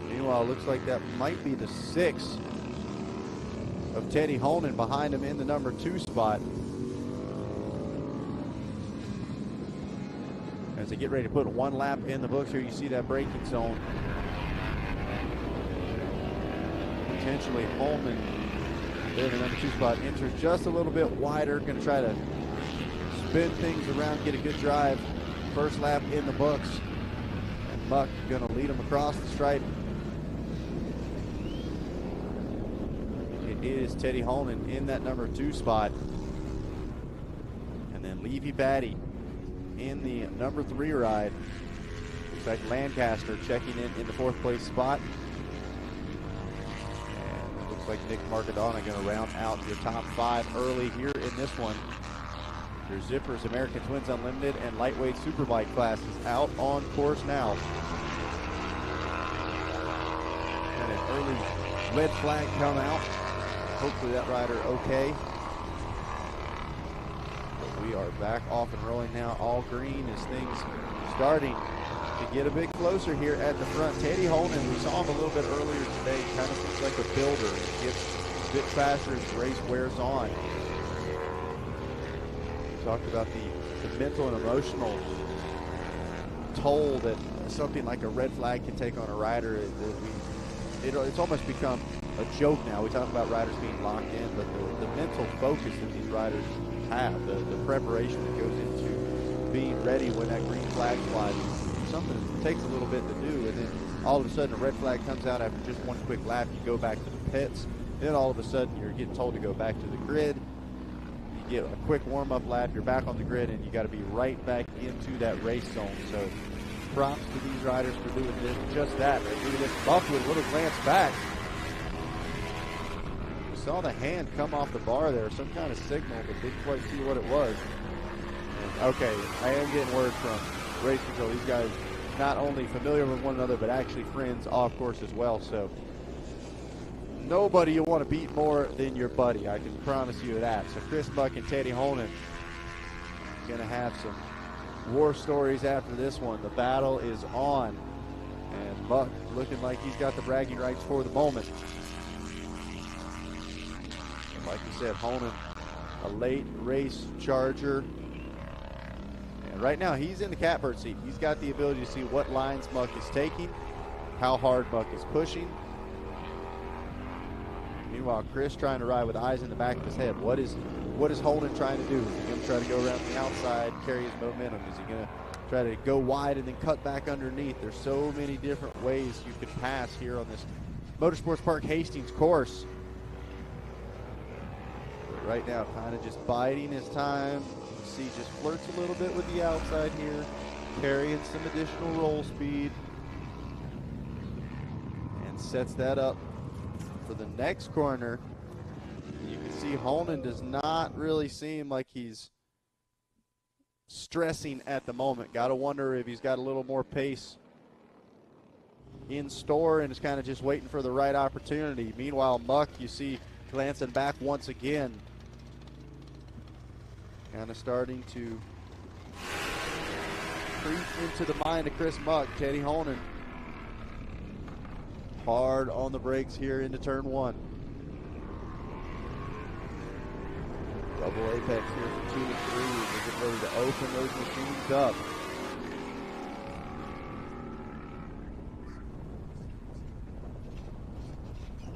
Meanwhile, it looks like that might be the 6 of Teddy Honan behind him in the number 2 spot. As they get ready to put 1 lap in the books here, you see that braking zone. Potentially Holman there in the number 2 spot enters just a little bit wider. Going to try to spin things around, get a good drive. First lap in the books. And Muck going to lead him across the stripe. It is Teddy Holman in that number 2 spot. And then Levy Batty in the number 3 ride. Looks like Lancaster checking in the 4th place spot. And it looks like Nick Marcadona going to round out your top 5 early here in this one. Your Zippers, American Twins Unlimited, and Lightweight Superbike classes out on course now. And an early red flag come out. Hopefully that rider okay. But we are back off and rolling now. All green as things starting to get a bit closer here at the front. Teddy Holden, we saw him a little bit earlier today. Kind of looks like a builder. He gets a bit faster as the race wears on. Talked about the mental and emotional toll that something like a red flag can take on a rider. It's almost become a joke now. We talk about riders being locked in, but the mental focus that these riders have, the preparation that goes into being ready when that green flag flies, is something that takes a little bit to do. And then all of a sudden a red flag comes out after just one quick lap. You go back to the pits. Then all of a sudden you're getting told to go back to the grid. Get a quick warm-up lap, you're back on the grid, and you got to be right back into that race zone. So props to these riders for doing just that. Look at this Buff with a little glance back. We saw the hand come off the bar there, some kind of signal, but didn't quite see what it was. And, okay, I am getting word from race control. These guys not only familiar with one another, but actually friends off course as well. So nobody you want to beat more than your buddy. I can promise you that. So Chris Muck and Teddy Holman going to have some war stories after this one. The battle is on. And Muck looking like he's got the bragging rights for the moment. And like you said, Holman, a late race charger. And right now he's in the catbird seat. He's got the ability to see what lines Muck is taking, how hard Muck is pushing. Meanwhile, Chris trying to ride with eyes in the back of his head. What is Holden trying to do? Is he going to try to go around the outside, carry his momentum? Is he going to try to go wide and then cut back underneath? There's so many different ways you could pass here on this Motorsports Park Hastings course. But right now, kind of just biding his time. You see, just flirts a little bit with the outside here, carrying some additional roll speed, and sets that up for the next corner. You can see Holden does not really seem like he's stressing at the moment. Got to wonder if he's got a little more pace in store and is kind of just waiting for the right opportunity. Meanwhile, Muck, you see glancing back once again. Kind of starting to creep into the mind of Chris Muck. Teddy Holden hard on the brakes here into turn 1. Double apex here for 2 and 3. They're getting ready to open those machines up.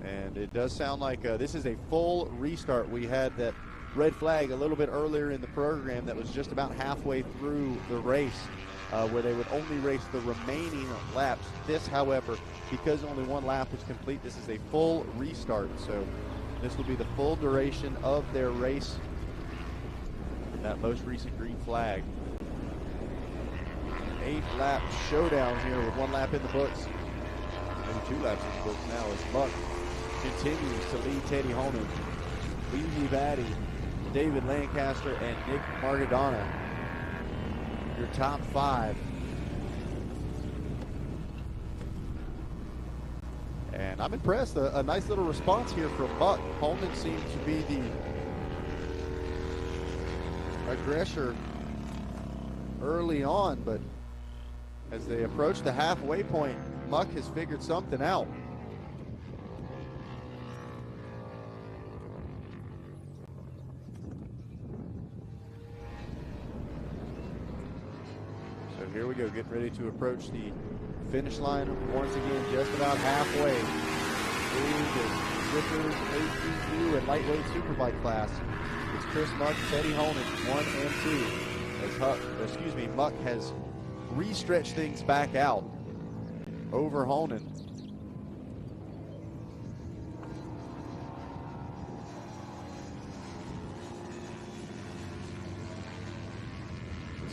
And it does sound like this is a full restart. We had that red flag a little bit earlier in the program that was just about halfway through the race, where they would only race the remaining laps. This, however, because only one lap was complete, this is a full restart. So this will be the full duration of their race. That most recent green flag. 8-lap showdown here with 1 lap in the books. Maybe 2 laps in the books now as Muck continues to lead Teddy Holman. Levy Batty, David Lancaster, and Nick Margadona. Your top 5. And I'm impressed. A nice little response here from Muck. Holman seems to be the aggressor early on, but as they approach the halfway point, Muck has figured something out. So here we go, getting ready to approach the finish line once again, just about halfway through the Zippers, ACU, and Lightweight Superbike class. It's Chris Muck, Teddy Holman, 1 and 2. As Muck has re-stretched things back out over Holman.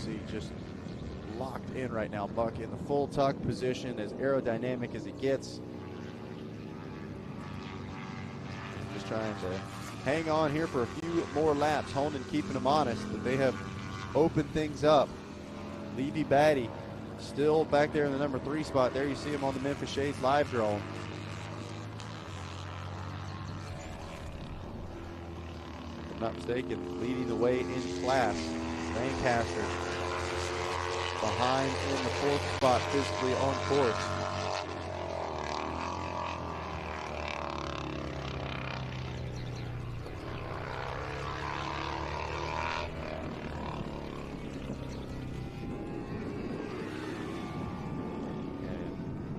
see just locked in right now. Buck in the full tuck position, as aerodynamic as it gets. Just trying to hang on here for a few more laps. Holden keeping them honest, but they have opened things up. Levy Batty still back there in the number 3 spot. There you see him on the Memphis Shades live drone. If I'm not mistaken, leading the way in class. Lancaster behind in the 4th spot, physically on course.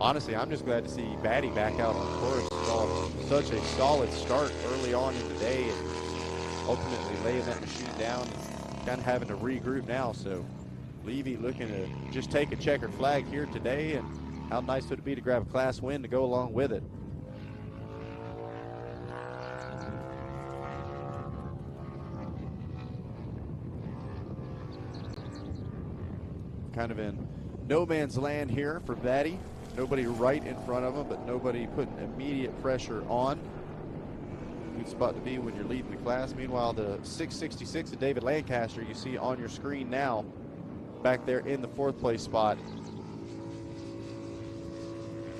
Honestly, I'm just glad to see Batty back out on course. Saw such a solid start early on in the day, and ultimately laying that machine down, kind of having to regroup now. So Levy looking to just take a checkered flag here today, and how nice would it be to grab a class win to go along with it. Kind of in no man's land here for Batty. Nobody right in front of him, but nobody putting immediate pressure on. Good spot to be when you're leading the class. Meanwhile, the 666 of David Lancaster you see on your screen now, back there in the 4th place spot.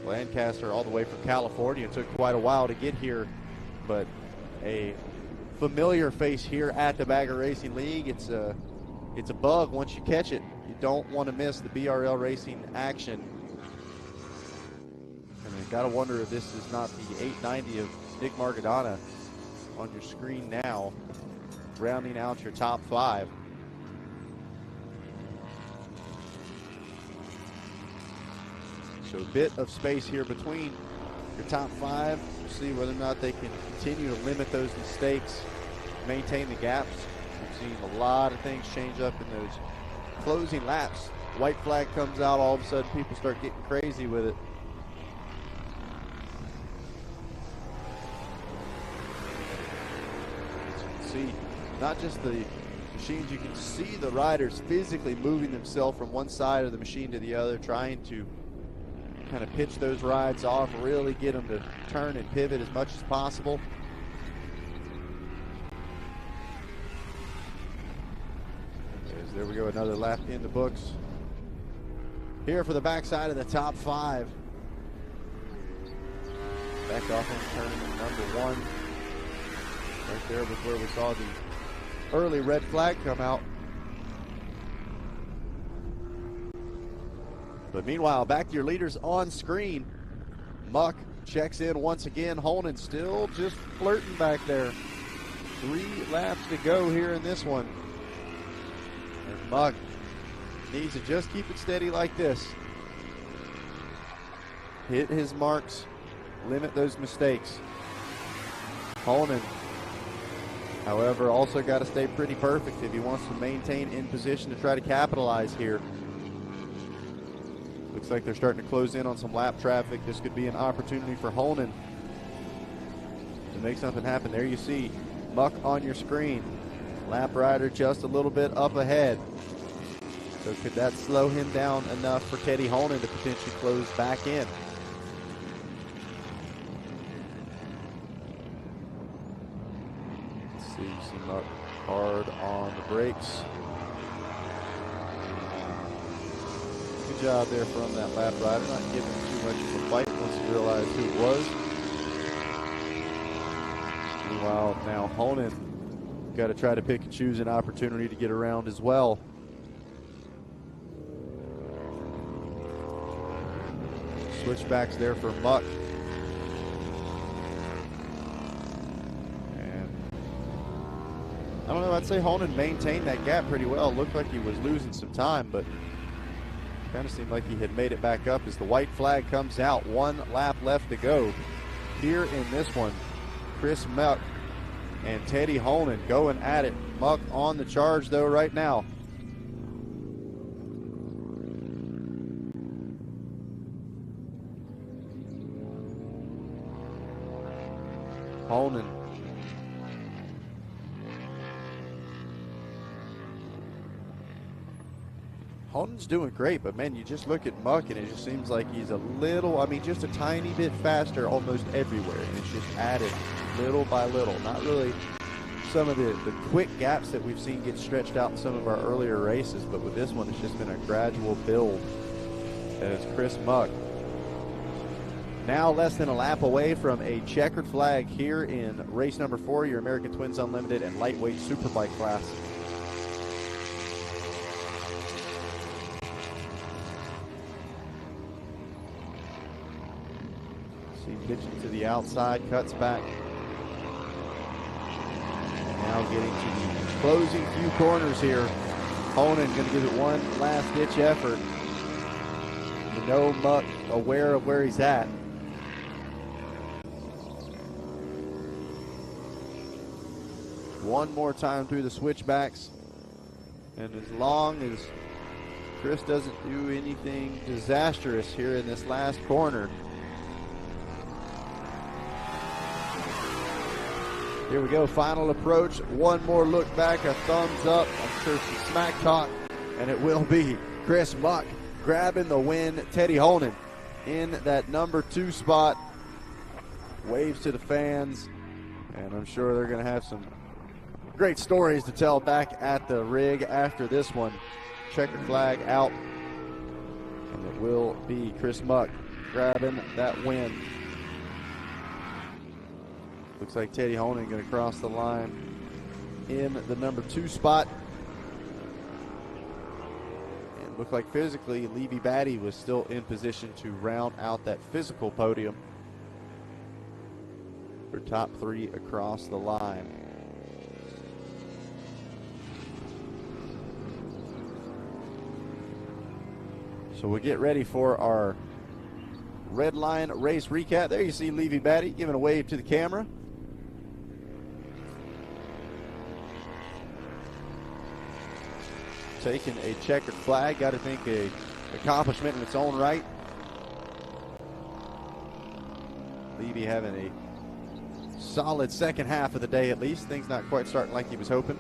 Lancaster all the way from California. It took quite a while to get here, but a familiar face here at the Bagger Racing League. It's a bug once you catch it. You don't want to miss the BRL Racing action. Got to wonder if this is not the 890 of Nick Margadana on your screen now, rounding out your top 5. So a bit of space here between your top 5. We'll see whether or not they can continue to limit those mistakes, maintain the gaps. We've seen a lot of things change up in those closing laps. White flag comes out, all of a sudden people start getting crazy with it. See not just the machines, you can see the riders physically moving themselves from one side of the machine to the other, trying to kind of pitch those rides off, really get them to turn and pivot as much as possible. There we go, another lap in the books here for the backside of the top 5. Back off on turn number 1. Right there was where we saw the early red flag come out. But meanwhile, back to your leaders on screen. Muck checks in once again. Holden still just flirting back there. 3 laps to go here in this one. And Muck needs to just keep it steady like this. Hit his marks, limit those mistakes. Holden, however, also got to stay pretty perfect if he wants to maintain in position to try to capitalize here. Looks like they're starting to close in on some lap traffic. This could be an opportunity for Holden to make something happen. There you see Muck on your screen. Lap rider just a little bit up ahead. So could that slow him down enough for Teddy Holden to potentially close back in? See Muck hard on the brakes. Good job there from that lap rider, not giving too much of a fight once he realized who it was. Meanwhile, now Holden got to try to pick and choose an opportunity to get around as well. Switchbacks there for Muck. I don't know, I'd say Holden maintained that gap pretty well. Looked like he was losing some time, but kind of seemed like he had made it back up as the white flag comes out. 1 lap left to go here in this one. Chris Muck and Teddy Holden going at it. Muck on the charge though right now. Holden Holden's doing great, but man, you just look at Muck and it just seems like he's a little, I mean, just a tiny bit faster almost everywhere. And it's just added little by little. Not really some of the quick gaps that we've seen get stretched out in some of our earlier races, but with this one, it's just been a gradual build. As Chris Muck now less than a lap away from a checkered flag here in race number 4, your American Twins Unlimited and lightweight superbike class. See, pitching to the outside, cuts back. And now getting to the closing few corners here. Honan going to give it one last ditch effort. You know Muck aware of where he's at. One more time through the switchbacks. And as long as Chris doesn't do anything disastrous here in this last corner. Here we go, final approach. One more look back, a thumbs up. I'm sure some smack talk. And it will be Chris Muck grabbing the win. Teddy Holden in that number 2 spot. Waves to the fans. And I'm sure they're going to have some great stories to tell back at the rig after this one. Checkered flag out. And it will be Chris Muck grabbing that win. Looks like Teddy Honan going to cross the line in the number 2 spot. And looked like physically Levy Batty was still in position to round out that physical podium for top 3 across the line. So we'll get ready for our red line race recap. There you see Levy Batty giving a wave to the camera. Taking a checkered flag, got to think a accomplishment in its own right. Levy having a solid second half of the day at least. Things not quite starting like he was hoping.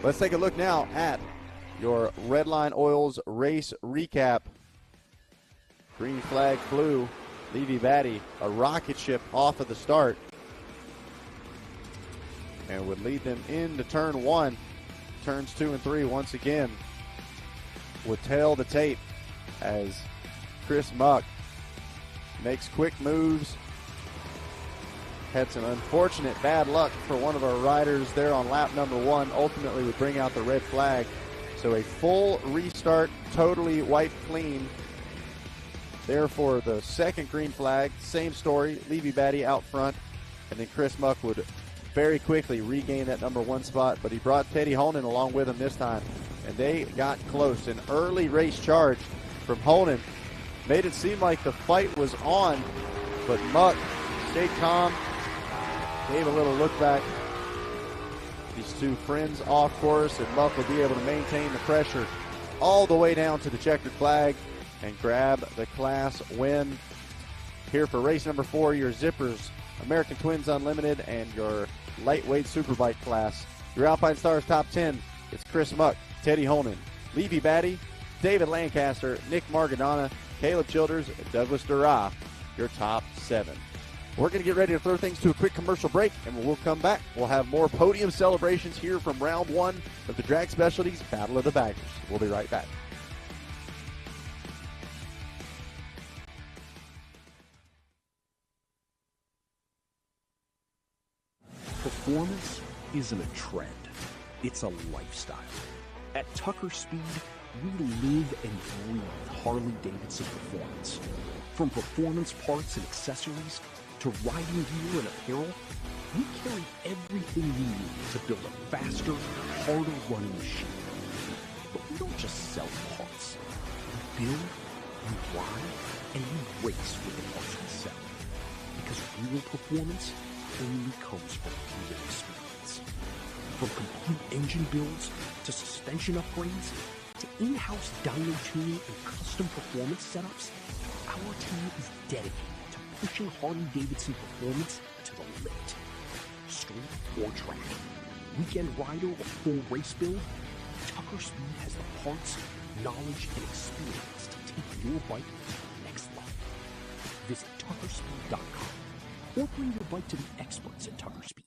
Let's take a look now at your Redline Oils race recap. Green flag flew. Levy Batty, a rocket ship off of the start. And would lead them into turn 1. Turns 2 and 3 once again would tail the tape as Chris Muck makes quick moves. Had some unfortunate bad luck for one of our riders there on lap number 1. Ultimately would bring out the red flag. So a full restart, totally wiped clean. There for the second green flag. Same story, Levy Batty out front. And then Chris Muck would very quickly regain that number 1 spot, but he brought Teddy Honan along with him this time, and they got close. An early race charge from Honan made it seem like the fight was on, but Muck stayed calm, gave a little look back. These two friends off course, and Muck would be able to maintain the pressure all the way down to the checkered flag and grab the class win. Here for race number 4, your Zippers American Twins Unlimited and your lightweight superbike class. Your Alpine Stars top 10, it's Chris Muck, Teddy Honan, Levy Batty, David Lancaster, Nick Margadona, Caleb Childers, and Douglas Durra, your top 7. We're going to get ready to throw things to a quick commercial break, and when we'll come back, we'll have more podium celebrations here from round 1 of the Drag Specialties Battle of the Baggers. We'll be right back. Performance isn't a trend, it's a lifestyle. At Tucker Speed, we live and breathe Harley-Davidson performance. From performance parts and accessories to riding gear and apparel, we carry everything you need to build a faster, harder running machine. But we don't just sell parts. We build, we ride, and we race with the parts we sell. Because real performance only comes from real experience. From complete engine builds to suspension upgrades to in-house dyno tuning and custom performance setups, our team is dedicated to pushing Harley-Davidson performance to the limit. Street or track, weekend rider or full race build, Tucker Speed has the parts, knowledge, and experience to take your bike to the next level. Visit tuckerspeed.com or bring your bike to the experts at Tucker Speed.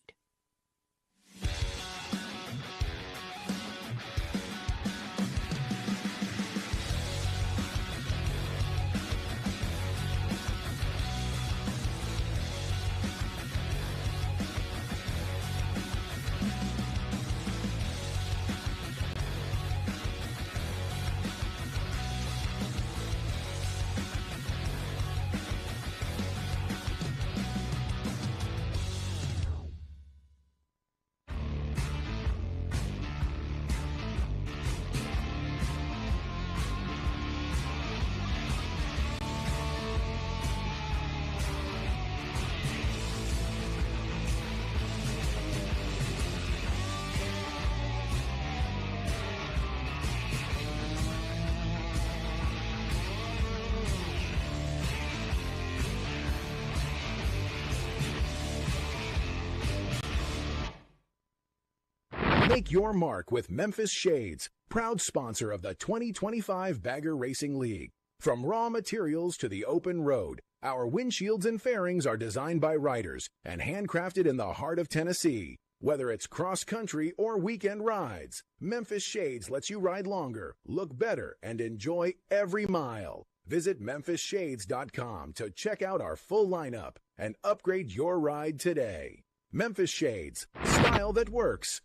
Make your mark with Memphis Shades, proud sponsor of the 2025 Bagger Racing League. From raw materials to the open road, our windshields and fairings are designed by riders and handcrafted in the heart of Tennessee. Whether it's cross-country or weekend rides, Memphis Shades lets you ride longer, look better, and enjoy every mile. Visit memphisshades.com to check out our full lineup and upgrade your ride today. Memphis Shades, style that works.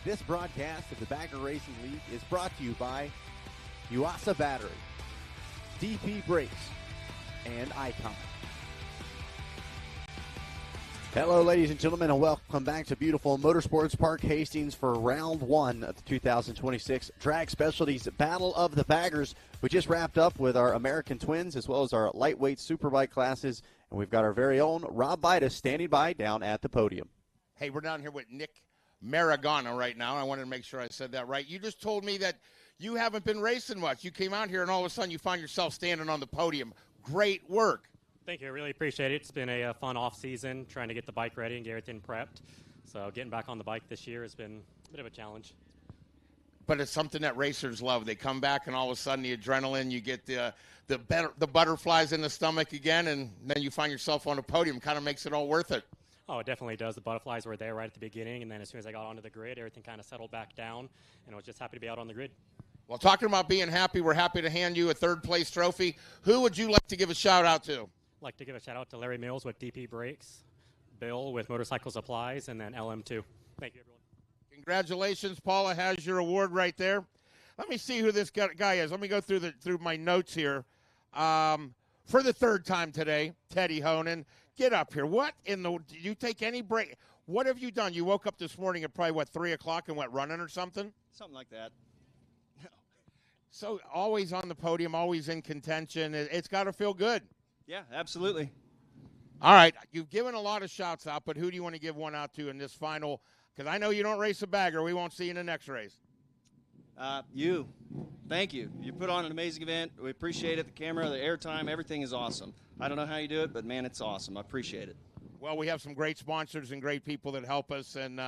This broadcast of the Bagger Racing League is brought to you by Yuasa Battery, DP Brakes, and Icon. Hello, ladies and gentlemen, and welcome back to beautiful Motorsports Park Hastings for round one of the 2026 Drag Specialties Battle of the Baggers. We just wrapped up with our American Twins as well as our lightweight superbike classes, and we've got our very own Rob Vitus standing by down at the podium. Hey, we're down here with Nick Maragano right now. I wanted to make sure I said that right. You just told me that you haven't been racing much. You came out here and all of a sudden you find yourself standing on the podium. Great work. Thank you. I really appreciate it. It's been a fun off season trying to get the bike ready and get everything prepped. So getting back on the bike this year has been a bit of a challenge. But it's something that racers love. They come back and all of a sudden the adrenaline, you get the butterflies in the stomach again, and then you find yourself on a podium. Kind of makes it all worth it. Oh, it definitely does. The butterflies were there right at the beginning, and then as soon as I got onto the grid, everything kind of settled back down, and I was just happy to be out on the grid. Well, talking about being happy, we're happy to hand you a third-place trophy. Who would you like to give a shout-out to? I'd like to give a shout-out to Larry Mills with DP Brakes, Bill with Motorcycle Supplies, and then LM2. Thank you, everyone. Congratulations. Paula has your award right there. Let me see who this guy is. Let me go through my notes here. For the third time today, Teddy Honan. Get up here. What in the – did you take any break? What have you done? You woke up this morning at probably, 3 o'clock and went running or something? Something like that. So always on the podium, always in contention. It's got to feel good. Yeah, absolutely. All right. You've given a lot of shouts out, but who do you want to give one out to in this final? Because I know you don't race a bagger. We won't see you in the next race. You. Thank you. You put on an amazing event. We appreciate it. The camera, the airtime, everything is awesome. I don't know how you do it, but, man, it's awesome. I appreciate it. Well, we have some great sponsors and great people that help us, and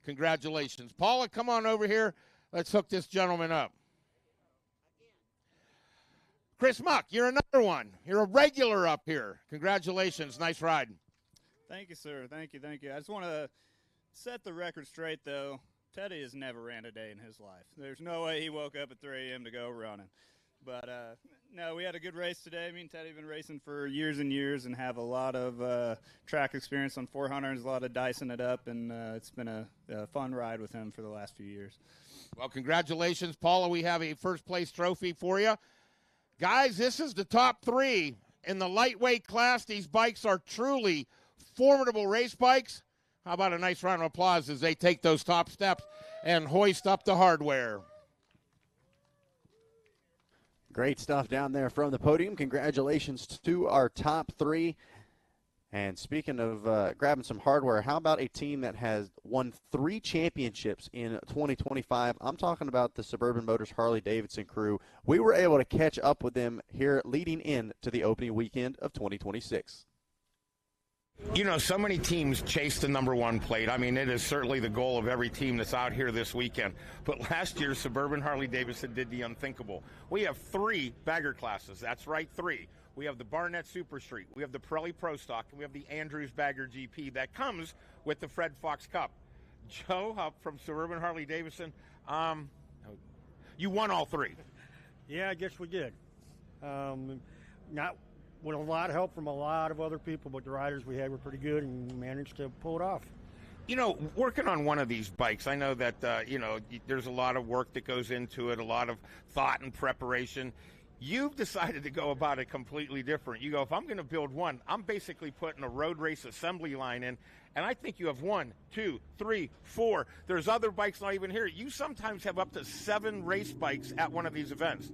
congratulations. Paula, come on over here. Let's hook this gentleman up. Chris Muck, you're another one. You're a regular up here. Congratulations. Nice ride. Thank you, sir. Thank you. I just want to set the record straight, though. Teddy has never ran a day in his life. There's no way he woke up at 3 a.m. to go running. But, no, we had a good race today. Me and Teddy have been racing for years and years and have a lot of track experience on 400s, a lot of dicing it up, and it's been a fun ride with him for the last few years. Well, congratulations, Paula. We have a first-place trophy for you. Guys, this is the top 3 in the lightweight class. These bikes are truly formidable race bikes. How about a nice round of applause as they take those top steps and hoist up the hardware. Great stuff down there from the podium. Congratulations to our top 3. And speaking of grabbing some hardware, how about a team that has won 3 championships in 2025? I'm talking about the Suburban Motors Harley-Davidson crew. We were able to catch up with them here leading in to the opening weekend of 2026. You know, so many teams chase the number one plate. I mean, it is certainly the goal of every team that's out here this weekend. But last year, Suburban Harley-Davidson did the unthinkable. We have 3 bagger classes. That's right, 3. We have the Barnett Super Street, we have the Pirelli Pro Stock, and we have the Andrews Bagger GP that comes with the Fred Fox Cup. Joe from Suburban Harley-Davidson, you won all 3. Yeah, I guess we did. Not with a lot of help from a lot of other people, but the riders we had were pretty good and managed to pull it off. You know, working on one of these bikes, I know that, you know, there's a lot of work that goes into it, a lot of thought and preparation. You've decided to go about it completely different. You go, if I'm going to build one, I'm basically putting a road race assembly line in, and I think you have 1, 2, 3, 4. There's other bikes not even here. You sometimes have up to 7 race bikes at one of these events.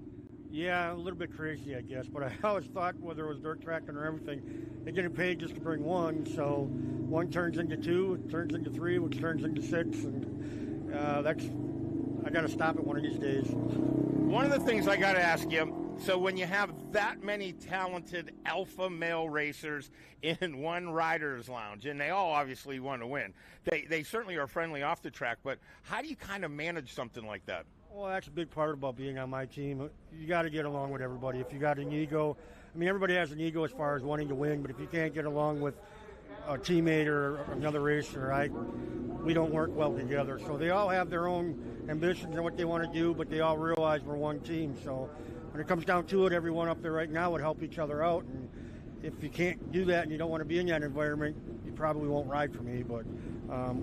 Yeah, a little bit crazy, I guess, but I always thought whether it was dirt tracking or everything, they're getting paid just to bring one, so 1 turns into 2, it turns into 3, which turns into 6, and I got to stop it one of these days. One of the things I got to ask you, so when you have that many talented alpha male racers in one rider's lounge, and they all obviously want to win, they certainly are friendly off the track, but how do you kind of manage something like that? Well, that's a big part about being on my team. You got to get along with everybody. If you got an ego, I mean, everybody has an ego as far as wanting to win, but if you can't get along with a teammate or another racer, we don't work well together. So they all have their own ambitions and what they want to do, but they all realize we're one team. So when it comes down to it, everyone up there right now would help each other out. And if you can't do that and you don't want to be in that environment, you probably won't ride for me. But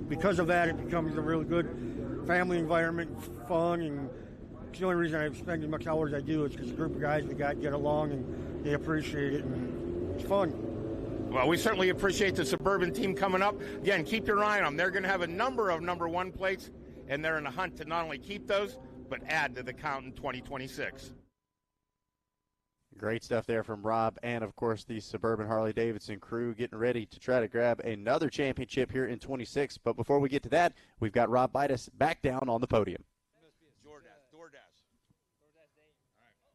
because of that, it becomes a really good family environment, fun, and it's the only reason I spend as much hours as I do is because the group of guys we got get along and they appreciate it, and it's fun. Well, we certainly appreciate the Suburban team coming up. Again, keep your eye on them. They're going to have a number of number 1 plates, and they're in a hunt to not only keep those, but add to the count in 2026. Great stuff there from Rob and, of course, the Suburban Harley-Davidson crew getting ready to try to grab another championship here in 26. But before we get to that, we've got Rob Bidas back down on the podium. DoorDash. All right,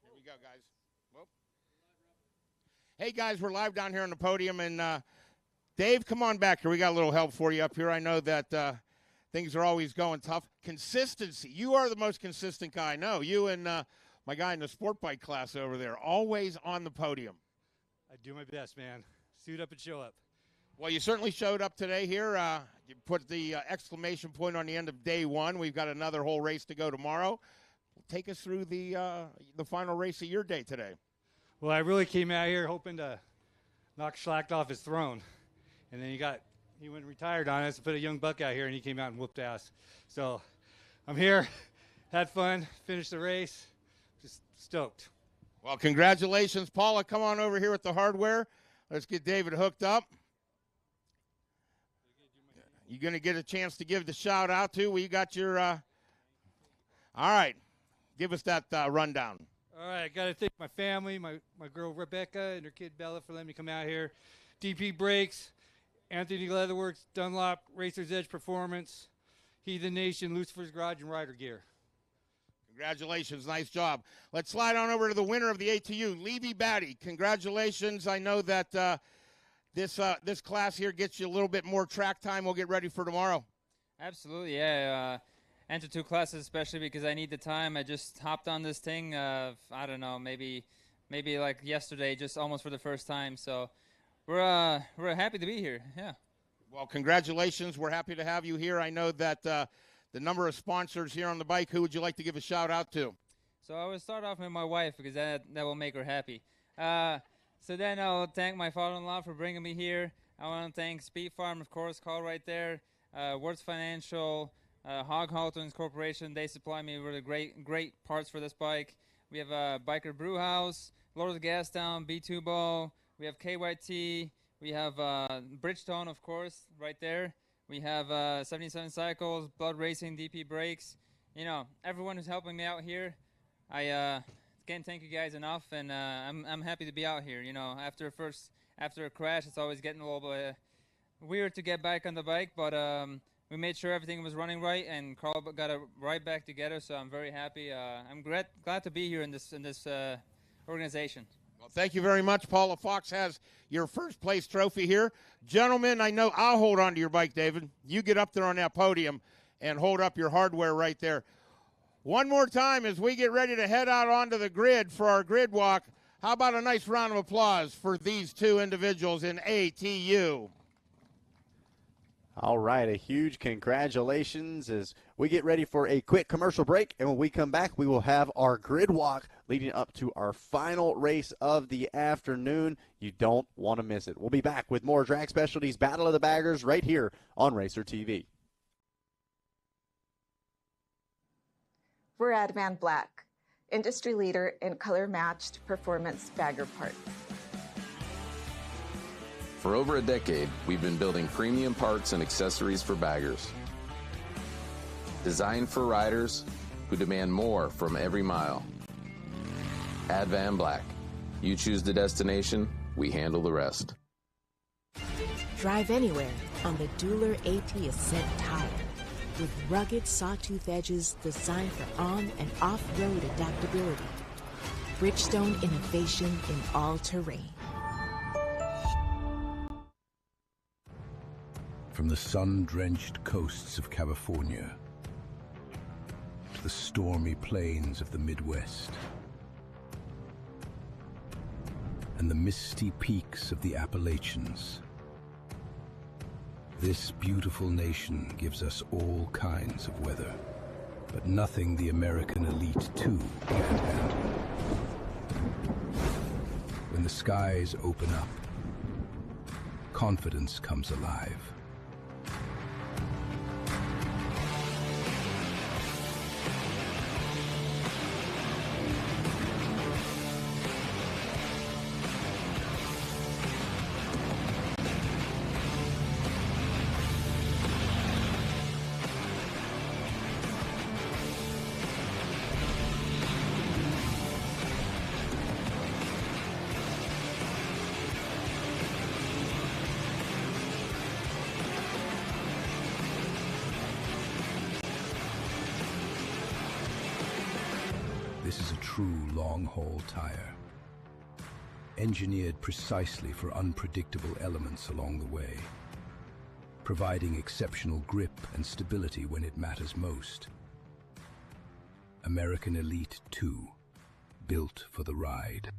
here we go, guys. Whoop. Hey, guys, we're live down here on the podium. And, Dave, come on back here. We got a little help for you up here. I know that things are always going tough. Consistency. You are the most consistent guy I know. You and my guy in the sport bike class over there, always on the podium. I do my best, man. Suit up and show up. Well, you certainly showed up today here. You put the exclamation point on the end of day 1. We've got another whole race to go tomorrow. Take us through the final race of your day today. Well, I really came out here hoping to knock Schlacht off his throne. And then he went retired on us and put a young buck out here, and he came out and whooped ass. So I'm here, had fun, finished the race. Just stoked. Well, congratulations, Paula. Come on over here with the hardware. Let's get David hooked up. You're going to get a chance to give the shout out to. We got your. All right, give us that rundown. All right, I got to thank my family, my girl Rebecca and her kid Bella for letting me come out here. DP Brakes, Anthony Leatherworks, Dunlop, Racer's Edge Performance, Heathen Nation, Lucifer's Garage, and Rider Gear. Congratulations. Nice job. Let's slide on over to the winner of the ATU, Levy Batty. Congratulations. I know that this class here gets you a little bit more track time. We'll get ready for tomorrow. Absolutely, yeah. Enter 2 classes, especially because I need the time. I just hopped on this thing, I don't know, maybe like yesterday, just almost for the first time. So we're happy to be here, yeah. Well, congratulations. We're happy to have you here. I know that the number of sponsors here on the bike, who would you like to give a shout out to? So I will start off with my wife because that will make her happy. So then I'll thank my father-in-law for bringing me here. I want to thank Speed Farm, of course, Call right there, Words Financial, Hog Haltons Corporation. They supply me with great parts for this bike. We have Biker Brew House, Lord of the Gas Down, B2 Ball. We have KYT. We have Bridgestone, of course, right there. We have 77 Cycles, Blood Racing, DP Brakes. You know, everyone who's helping me out here. I can't thank you guys enough, and I'm happy to be out here. You know, after a crash, it's always getting a little bit weird to get back on the bike, but we made sure everything was running right, and Carl got it right back together. So I'm very happy. I'm glad to be here in this organization. Well, thank you very much. Paula Fox has your first place trophy here. Gentlemen, I know I'll hold on to your bike, David. You get up there on that podium and hold up your hardware right there. One more time as we get ready to head out onto the grid for our grid walk. How about a nice round of applause for these two individuals in ATU? All right, a huge congratulations as we get ready for a quick commercial break. And when we come back, we will have our grid walk leading up to our final race of the afternoon. You don't want to miss it. We'll be back with more Drag Specialties Battle of the Baggers right here on Racer TV. We're Advan Black, industry leader in color-matched performance bagger parts. For over a decade, we've been building premium parts and accessories for baggers. Designed for riders who demand more from every mile. Advan Black. You choose the destination, we handle the rest. Drive anywhere on the Dueler AT Ascent tire. With rugged sawtooth edges designed for on- and off-road adaptability. Bridgestone innovation in all terrain. From the sun-drenched coasts of California to the stormy plains of the Midwest and the misty peaks of the Appalachians, this beautiful nation gives us all kinds of weather, but nothing the American Elite 2 can't handle. When the skies open up, confidence comes alive. This is a true long-haul tire, engineered precisely for unpredictable elements along the way, providing exceptional grip and stability when it matters most. American Elite 2, built for the ride.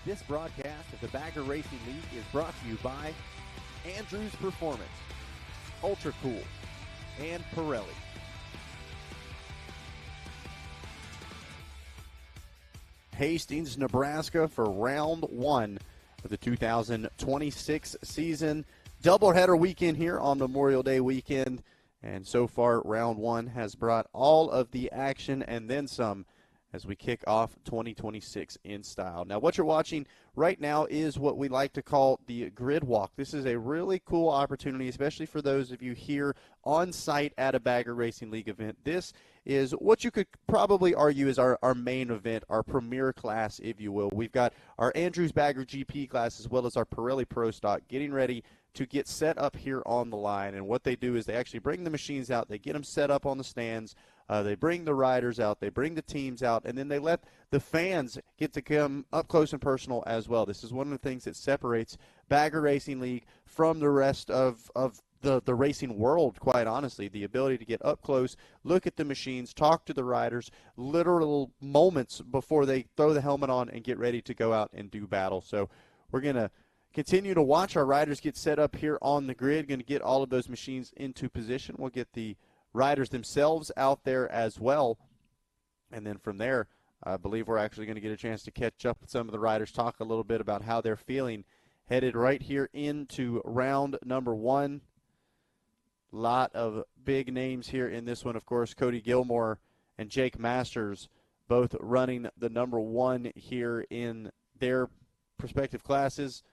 This broadcast of the Bagger Racing League is brought to you by Andrews Performance, Ultra Cool, and Pirelli. Hastings, Nebraska for round one of the 2026 season. Doubleheader weekend here on Memorial Day weekend. And so far, round one has brought all of the action and then some as we kick off 2026 in style. Now, what you're watching right now is what we like to call the grid walk. This is a really cool opportunity, especially for those of you here on site at a Bagger Racing League event. This is what you could probably argue is our main event, our premier class, if you will. We've got our Andrews Bagger GP class as well as our Pirelli Pro Stock getting ready to get set up here on the line. And what they do is they actually bring the machines out, they get them set up on the stands, they bring the riders out, they bring the teams out, and then they let the fans get to come up close and personal as well. This is one of the things that separates Bagger Racing League from the rest of the racing world, quite honestly. The ability to get up close, look at the machines, talk to the riders, literal moments before they throw the helmet on and get ready to go out and do battle. So we're going to continue to watch our riders get set up here on the grid, going to get all of those machines into position. We'll get the riders themselves out there as well. And then from there, I believe we're actually going to get a chance to catch up with some of the riders, talk a little bit about how they're feeling headed right here into round number 1. Lot of big names here in this one, of course. Cody Gilmore and Jake Masters both running the number 1 here in their respective classes.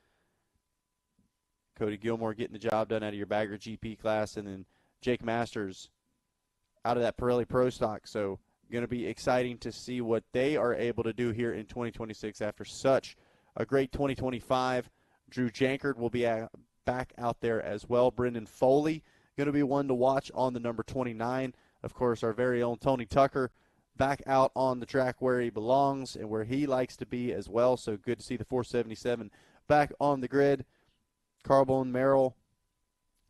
Cody Gilmore getting the job done out of your Bagger GP class, and then Jake Masters out of that Pirelli Pro Stock. So going to be exciting to see what they are able to do here in 2026 after such a great 2025. Drew Jankard will be back out there as well. Brendan Foley going to be one to watch on the number 29. Of course, our very own Tony Tucker back out on the track where he belongs and where he likes to be as well. So good to see the 477 back on the grid. Carbone Merrill,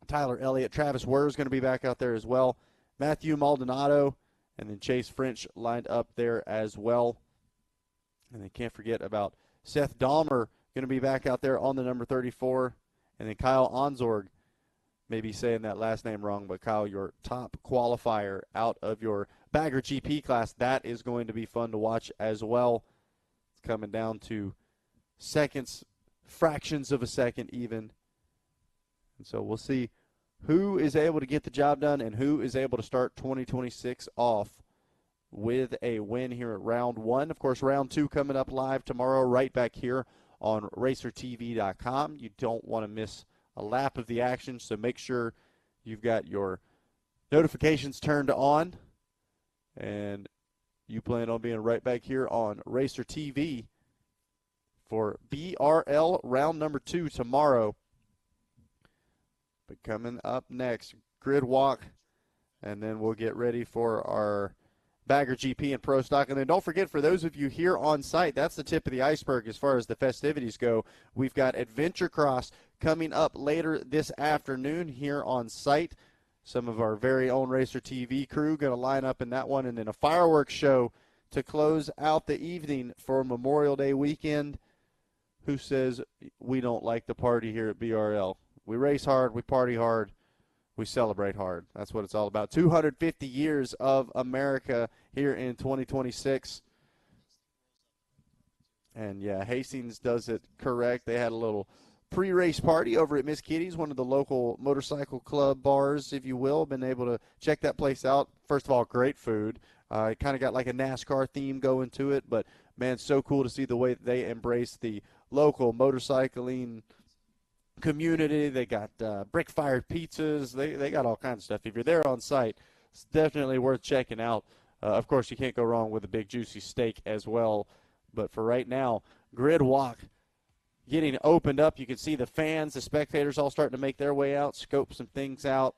Tyler Elliott, Travis Wurr is going to be back out there as well. Matthew Maldonado, and then Chase French lined up there as well. And then can't forget about Seth Dahmer going to be back out there on the number 34. And then Kyle Onzorg, maybe saying that last name wrong, but Kyle, your top qualifier out of your Bagger GP class. That is going to be fun to watch as well. It's coming down to seconds, fractions of a second even. And so we'll see who is able to get the job done and who is able to start 2026 off with a win here at round 1. Of course, round 2 coming up live tomorrow right back here on racertv.com. You don't want to miss a lap of the action, so make sure you've got your notifications turned on, and you plan on being right back here on Racer TV for BRL round number 2 tomorrow. But coming up next, grid walk, and then we'll get ready for our Bagger GP and Pro Stock. And then don't forget, for those of you here on site, that's the tip of the iceberg as far as the festivities go. We've got Adventure Cross coming up later this afternoon here on site. Some of our very own Racer TV crew going to line up in that one. And then a fireworks show to close out the evening for Memorial Day weekend. Who says we don't like the party here at BRL? We race hard, we party hard, we celebrate hard. That's what it's all about. 250 years of America here in 2026. And, yeah, Hastings does it correct. They had a little pre-race party over at Miss Kitty's, one of the local motorcycle club bars, if you will. Been able to check that place out. First of all, great food. It kind of got like a NASCAR theme going to it. But, man, so cool to see the way that they embrace the local motorcycling community. They got brick-fired pizzas. They got all kinds of stuff. If you're there on site, it's definitely worth checking out. Of course, you can't go wrong with a big, juicy steak as well. But for right now, grid walk getting opened up. You can see the fans, the spectators all starting to make their way out, scope some things out.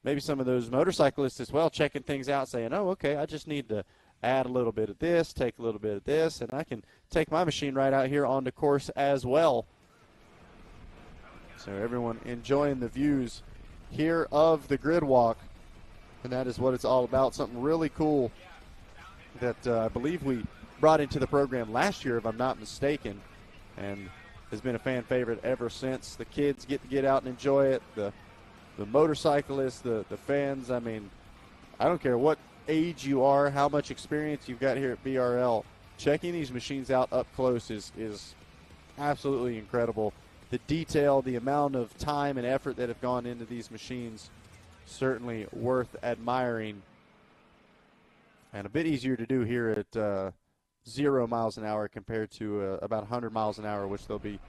Maybe some of those motorcyclists as well checking things out, saying, oh, okay, I just need to add a little bit of this, take a little bit of this, and I can take my machine right out here on the course as well. So everyone enjoying the views here of the grid walk, and that is what it's all about. Something really cool that I believe we brought into the program last year, if I'm not mistaken, and has been a fan favorite ever since. The kids get to get out and enjoy it, the motorcyclists, the fans. I mean, I don't care what age you are, how much experience you've got here at BRL, checking these machines out up close is absolutely incredible. The detail, the amount of time and effort that have gone into these machines, certainly worth admiring. And a bit easier to do here at 0 miles an hour compared to about 100 miles an hour, which they'll be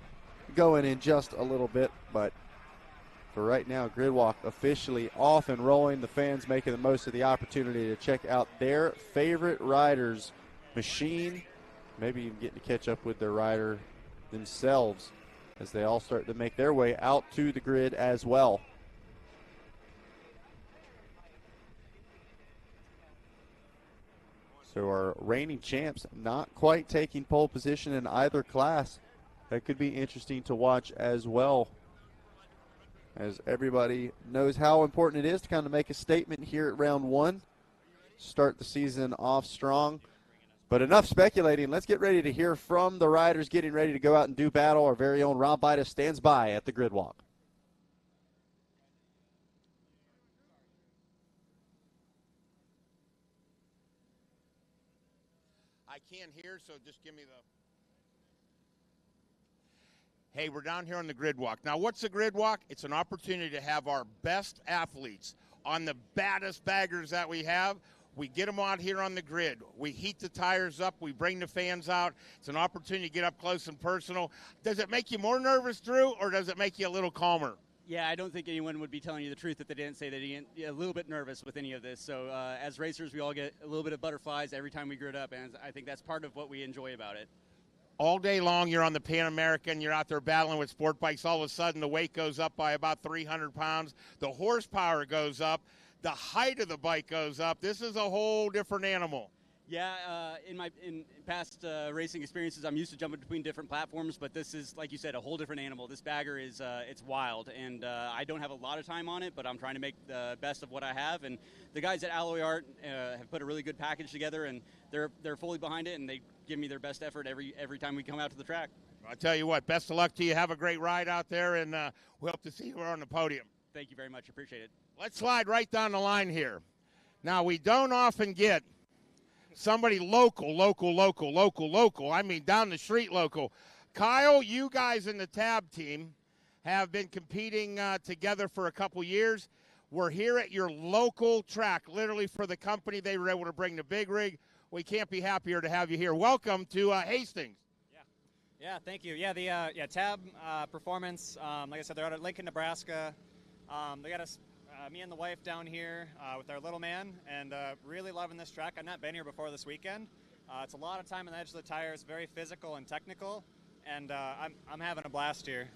going in just a little bit. But for right now, grid walk officially off and rolling. The fans making the most of the opportunity to check out their favorite rider's machine, maybe even getting to catch up with their rider themselves as they all start to make their way out to the grid as well. So our reigning champs not quite taking pole position in either class. That could be interesting to watch as well, as everybody knows how important it is to kind of make a statement here at round 1. Start the season off strong. But enough speculating. Let's get ready to hear from the riders getting ready to go out and do battle. Our very own Rob Bidas stands by at the grid walk. I can't hear, so just give me the... Hey, we're down here on the grid walk. Now, what's the grid walk? It's an opportunity to have our best athletes on the baddest baggers that we have. We get them out here on the grid. We heat the tires up. We bring the fans out. It's an opportunity to get up close and personal. Does it make you more nervous, Drew, or does it make you a little calmer? Yeah, I don't think anyone would be telling you the truth if they didn't say that they get a little bit nervous with any of this. So as racers, we all get a little bit of butterflies every time we grid up, and I think that's part of what we enjoy about it. All day long, you're on the Pan American, you're out there battling with sport bikes. All of a sudden, the weight goes up by about 300 pounds. The horsepower goes up. The height of the bike goes up. This is a whole different animal. Yeah, in past racing experiences, I'm used to jumping between different platforms, but this is, like you said, a whole different animal. This bagger is it's wild, and I don't have a lot of time on it, but I'm trying to make the best of what I have. And the guys at Alloy Art have put a really good package together, and they're fully behind it, and they give me their best effort every time we come out to the track. I tell you what, best of luck to you. Have a great ride out there, and we hope to see you on the podium. Thank you very much. Appreciate it. Let's slide right down the line here. Now, we don't often get somebody local. I mean, down the street local. Kyle, you guys in the Tab team have been competing together for a couple years. We're here at your local track, literally for the company. They were able to bring the big rig. We can't be happier to have you here. Welcome to Hastings. Yeah, thank you. Yeah, the Tab Performance, like I said, they're out of Lincoln, Nebraska. They got us, me and the wife down here with our little man, and really loving this track. I've not been here before this weekend. It's a lot of time on the edge of the tires, very physical and technical, and I'm having a blast here.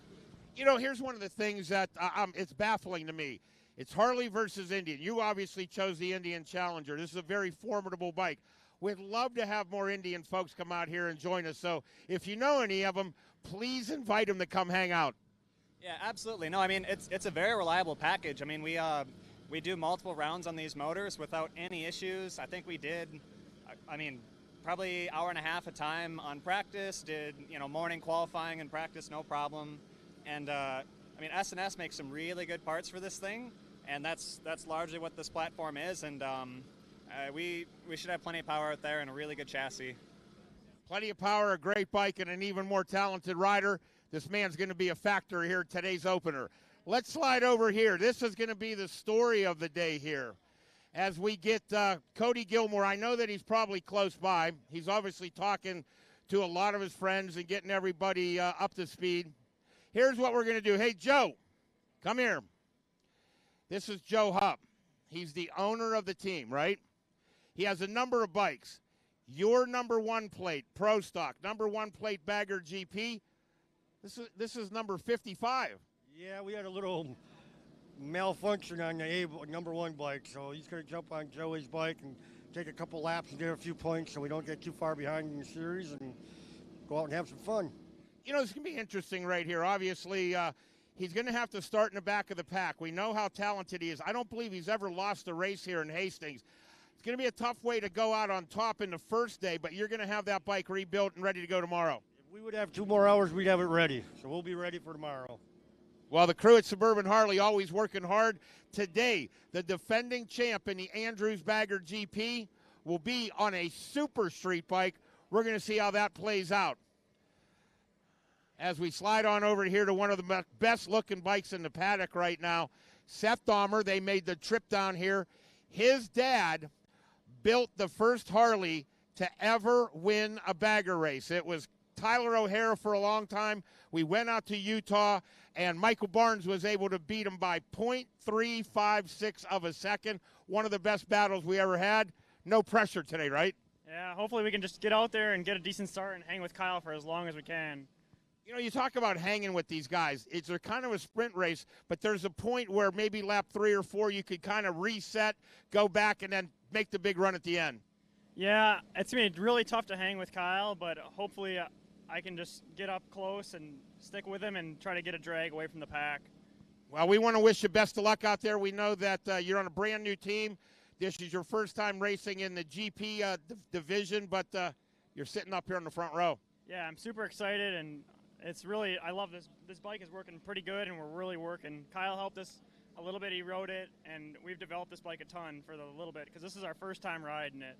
You know, here's one of the things that it's baffling to me. It's Harley versus Indian. You obviously chose the Indian Challenger. This is a very formidable bike. We'd love to have more Indian folks come out here and join us. So if you know any of them, please invite them to come hang out. Yeah, absolutely. No, I mean, it's a very reliable package. I mean, we do multiple rounds on these motors without any issues. I think we did, I mean, probably hour and a half a time on practice, did, morning qualifying and practice, no problem. And, I mean, S&S makes some really good parts for this thing, and that's largely what this platform is. And we should have plenty of power out there and a really good chassis. Plenty of power, a great bike, and an even more talented rider. This man's going to be a factor here at today's opener. Let's slide over here. This is going to be the story of the day here. As we get Cody Gilmore, I know that he's probably close by. He's obviously talking to a lot of his friends and getting everybody up to speed. Here's what we're going to do. Hey, Joe, come here. This is Joe Hupp. He's the owner of the team, right? He has a number of bikes. Your number 1 plate, Pro Stock, number 1 plate Bagger GP. This is number 55. Yeah, we had a little malfunction on the number 1 bike, so he's going to jump on Joey's bike and take a couple laps and get a few points so we don't get too far behind in the series and go out and have some fun. You know, it's going to be interesting right here. Obviously, he's going to have to start in the back of the pack. We know how talented he is. I don't believe he's ever lost a race here in Hastings. It's going to be a tough way to go out on top in the first day, but you're going to have that bike rebuilt and ready to go tomorrow. If we would have 2 more hours, we'd have it ready, so we'll be ready for tomorrow. Well, the crew at Suburban Harley always working hard. Today, the defending champ in the Andrews Bagger GP will be on a super street bike. We're going to see how that plays out. As we slide on over here to one of the best-looking bikes in the paddock right now, Seth Dahmer. They made the trip down here. His dad built the first Harley to ever win a bagger race. It was Tyler O'Hara for a long time. We went out to Utah, and Michael Barnes was able to beat him by 0.356 of a second. One of the best battles we ever had. No pressure today, right? Yeah, hopefully we can just get out there and get a decent start and hang with Kyle for as long as we can. You know, you talk about hanging with these guys. It's a kind of a sprint race, but there's a point where maybe lap 3 or 4 you could kind of reset, go back, and then make the big run at the end. Yeah, it's going to be really tough to hang with Kyle, but hopefully I can just get up close and stick with him and try to get a drag away from the pack. Well, we want to wish you best of luck out there. We know that you're on a brand-new team. This is your first time racing in the GP division, but you're sitting up here in the front row. Yeah, I'm super excited, and it's really, I love this. This bike is working pretty good, and we're really working. Kyle helped us a little bit. He rode it, and we've developed this bike a ton for the little bit because this is our first time riding it.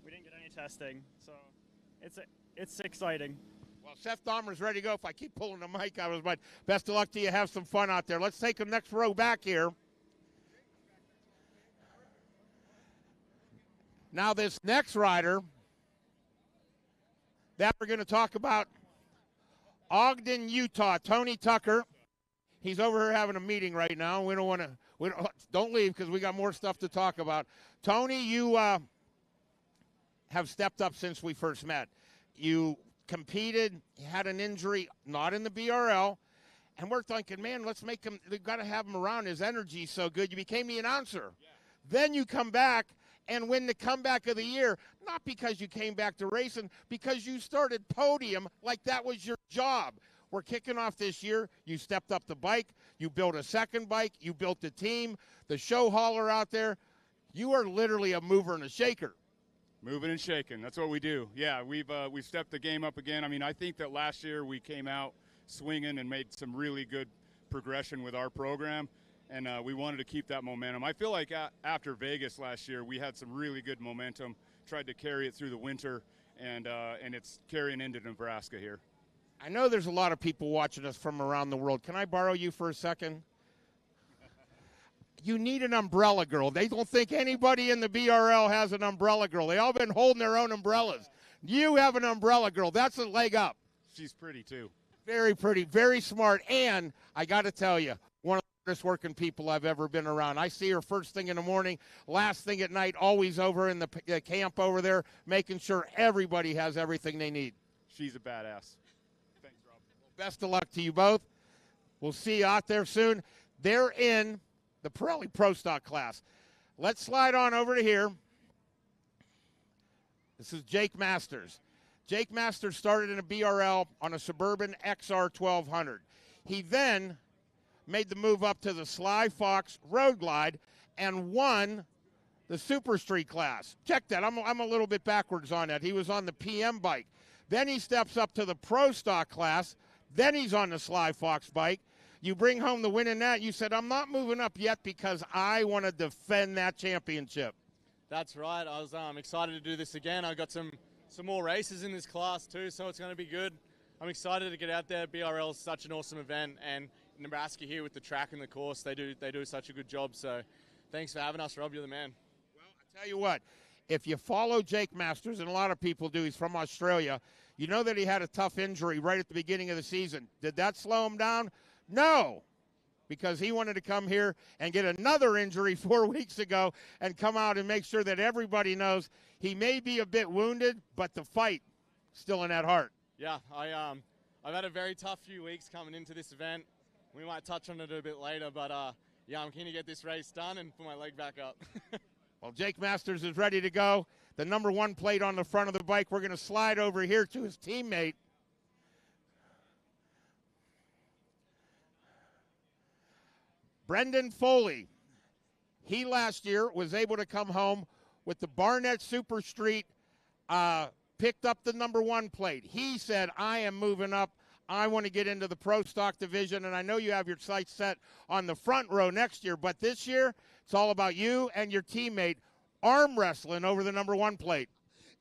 We didn't get any testing, so it's exciting. Well, Seth Dahmer's ready to go. If I keep pulling the mic out of his mind, best of luck to you. Have some fun out there. Let's take the next row back here. Now this next rider that we're going to talk about, Ogden, Utah, Tony Tucker. He's over here having a meeting right now. We don't want to. Don't leave because we got more stuff to talk about. Tony, you have stepped up since we first met. You competed, had an injury, not in the BRL, and we're thinking, man, let's make him. We've got to have him around. His energy's so good. You became the announcer. Yeah. Then you come back and win the comeback of the year, not because you came back to racing, because you started Podium like that was your job. We're kicking off this year. You stepped up the bike. You built a second bike. You built a team. The show hauler out there. You are literally a mover and a shaker. Moving and shaking. That's what we do. Yeah, we've stepped the game up again. I mean, I think that last year we came out swinging and made some really good progression with our program, and we wanted to keep that momentum. I feel like after Vegas last year, we had some really good momentum, tried to carry it through the winter, and it's carrying into Nebraska here. I know there's a lot of people watching us from around the world. Can I borrow you for a second? You need an umbrella girl. They don't think anybody in the BRL has an umbrella girl. They all been holding their own umbrellas. You have an umbrella girl. That's a leg up. She's pretty, too. Very pretty, very smart, and I got to tell you, one of the hardest working people I've ever been around. I see her first thing in the morning, last thing at night, always over in the camp over there, making sure everybody has everything they need. She's a badass. Thanks, Rob. Best of luck to you both. We'll see you out there soon. They're in the Pirelli Pro Stock class. Let's slide on over to here. This is Jake Masters. Jake Masters started in a BRL on a Suburban XR 1200. He then made the move up to the Sly Fox Road Glide and won the Super Street class. Check that. I'm a little bit backwards on that. He was on the PM bike. Then he steps up to the Pro Stock class. Then he's on the Sly Fox bike. You bring home the win in that. You said, I'm not moving up yet because I want to defend that championship. That's right. I was excited to do this again. I got some more races in this class too, so it's going to be good. I'm excited to get out there. BRL is such an awesome event, and Nebraska here with the track and the course, they do such a good job. So thanks for having us, Rob. You're the man. Well, I tell you what, if you follow Jake Masters, and a lot of people do, he's from Australia, you know that he had a tough injury right at the beginning of the season. Did that slow him down? No, because he wanted to come here and get another injury 4 weeks ago and come out and make sure that everybody knows he may be a bit wounded, but the fight still in that heart. Yeah, I've had a very tough few weeks coming into this event. We might touch on it a bit later, but yeah, I'm keen to get this race done and put my leg back up. Well, Jake Masters is ready to go. The number 1 plate on the front of the bike. We're going to slide over here to his teammate. Brendan Foley. He last year was able to come home with the Barnett Super Street, picked up the number 1 plate. He said, I am moving up. I want to get into the Pro Stock division, and I know you have your sights set on the front row next year, but this year it's all about you and your teammate arm wrestling over the number 1 plate.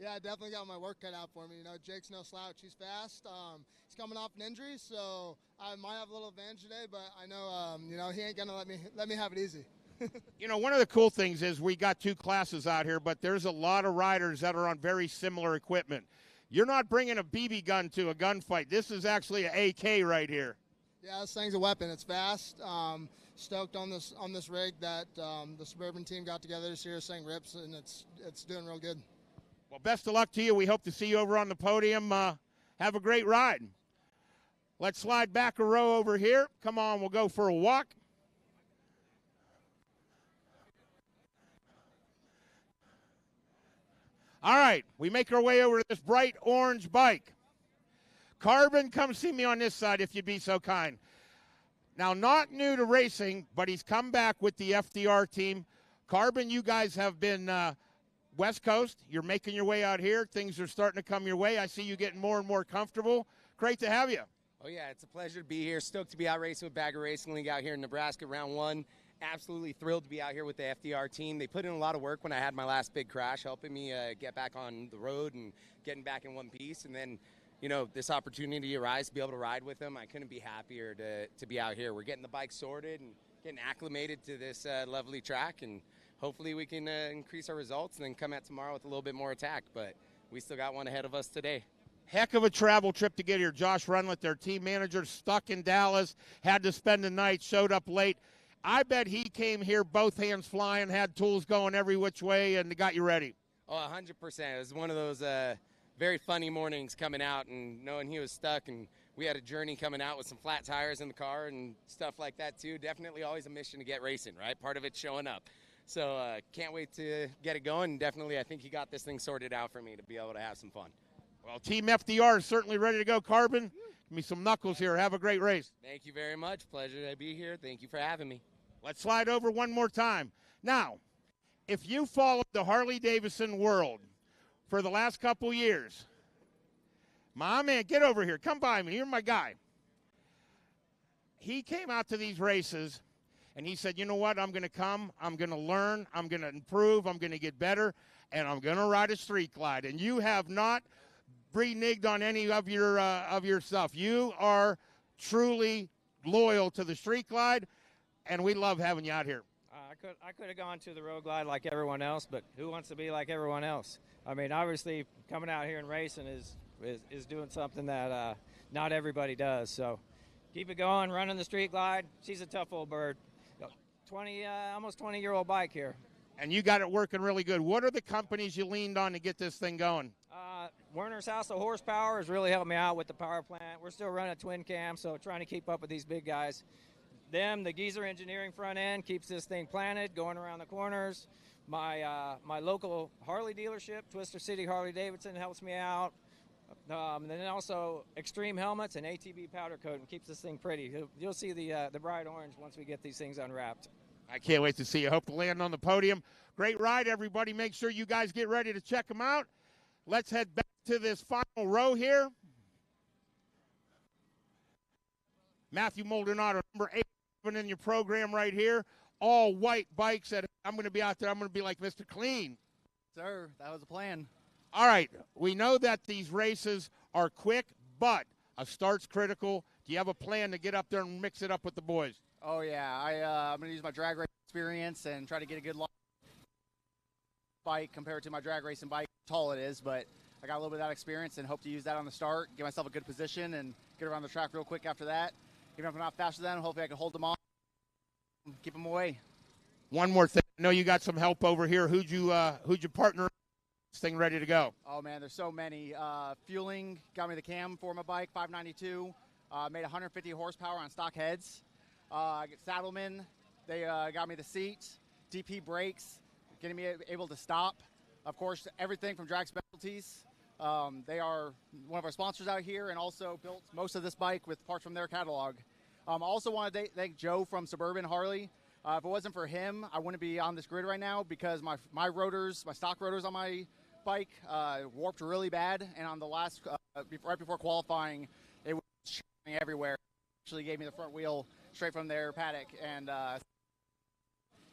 Yeah, I definitely got my work cut out for me. You know, Jake's no slouch. He's fast. He's coming off an injury, so I might have a little advantage today, but I know, you know, he ain't going to let me have it easy. You know, one of the cool things is we got 2 classes out here, but there's a lot of riders that are on very similar equipment. You're not bringing a BB gun to a gunfight. This is actually an AK right here. Yeah, this thing's a weapon. It's fast. Stoked on this rig that the Suburban team got together this year, saying rips, and it's doing real good. Well, best of luck to you. We hope to see you over on the podium. Have a great ride. Let's slide back a row over here. Come on, we'll go for a walk. All right, we make our way over to this bright orange bike. Carbon, come see me on this side if you'd be so kind. Now, not new to racing, but he's come back with the FDR team. Carbon, you guys have been West Coast. You're making your way out here. Things are starting to come your way. I see you getting more and more comfortable. Great to have you. Oh, yeah, it's a pleasure to be here. Stoked to be out racing with Bagger Racing League out here in Nebraska, round 1. Absolutely thrilled to be out here with the FDR team. They put in a lot of work when I had my last big crash, helping me get back on the road and getting back in one piece. And then, this opportunity arise to be able to ride with him. I couldn't be happier to be out here. We're getting the bike sorted and getting acclimated to this lovely track, and hopefully we can increase our results and then come out tomorrow with a little bit more attack. But we still got one ahead of us today. Heck of a travel trip to get here. Josh Runlett, their team manager, stuck in Dallas, had to spend the night, showed up late. I bet he came here both hands flying, had tools going every which way, and got you ready. Oh, 100%. It was one of those very funny mornings coming out and knowing he was stuck, and we had a journey coming out with some flat tires in the car and stuff like that too. Definitely always a mission to get racing, right? Part of it showing up. So can't wait to get it going. And definitely I think he got this thing sorted out for me to be able to have some fun. Well, Team FDR is certainly ready to go. Carbon, give me some knuckles here. Have a great race. Thank you very much. Pleasure to be here. Thank you for having me. Let's slide over one more time. Now, if you followed the Harley-Davidson world for the last couple years, my man, get over here. Come by me. You're my guy. He came out to these races, and he said, you know what? I'm going to come. I'm going to learn. I'm going to improve. I'm going to get better, and I'm going to ride a street glide. And you have not reneged on any of your stuff. You are truly loyal to the street glide, and we love having you out here. I could have gone to the road glide like everyone else, but who wants to be like everyone else? I mean, obviously, coming out here and racing is doing something that not everybody does. So keep it going, running the street glide. She's a tough old bird. Almost 20-year-old bike here. And you got it working really good. What are the companies you leaned on to get this thing going? Werner's House of Horsepower has really helped me out with the power plant. We're still running a twin cam, so trying to keep up with these big guys. The Geezer Engineering front end keeps this thing planted, going around the corners. My local Harley dealership, Twister City Harley-Davidson, helps me out. And then also Extreme Helmets and ATV powder coat and keeps this thing pretty. You'll see the bright orange once we get these things unwrapped. I can't wait to see you. Hope to land on the podium. Great ride, everybody. Make sure you guys get ready to check them out. Let's head back to this final row here. Matthew Maldonado, number 8 in your program right here. All white bikes. I'm going to be out there. I'm going to be like Mr. Clean. Sir, that was the plan. All right. We know that these races are quick, but a start's critical. Do you have a plan to get up there and mix it up with the boys? Oh, yeah. I'm going to use my drag race experience and try to get a good bike compared to my drag racing bike. How tall it is, but I got a little bit of that experience and hope to use that on the start, get myself a good position, and get around the track real quick after that. Even if I'm not faster than them, hopefully I can hold them off, keep them away. One more thing. I know you got some help over here. Who'd you partner this thing ready to go? Oh, man, there's so many. Fueling got me the cam for my bike, 592. Made 150 horsepower on stock heads. Saddlemen, they got me the seat. DP brakes, getting me able to stop. Of course, everything from Drag Specialties. They are one of our sponsors out here and also built most of this bike with parts from their catalog. I also want to thank Joe from Suburban Harley. If it wasn't for him, I wouldn't be on this grid right now because my rotors, my stock rotors on my bike warped really bad. And on the last, right before qualifying, it was showing everywhere. Actually gave me the front wheel straight from their paddock. And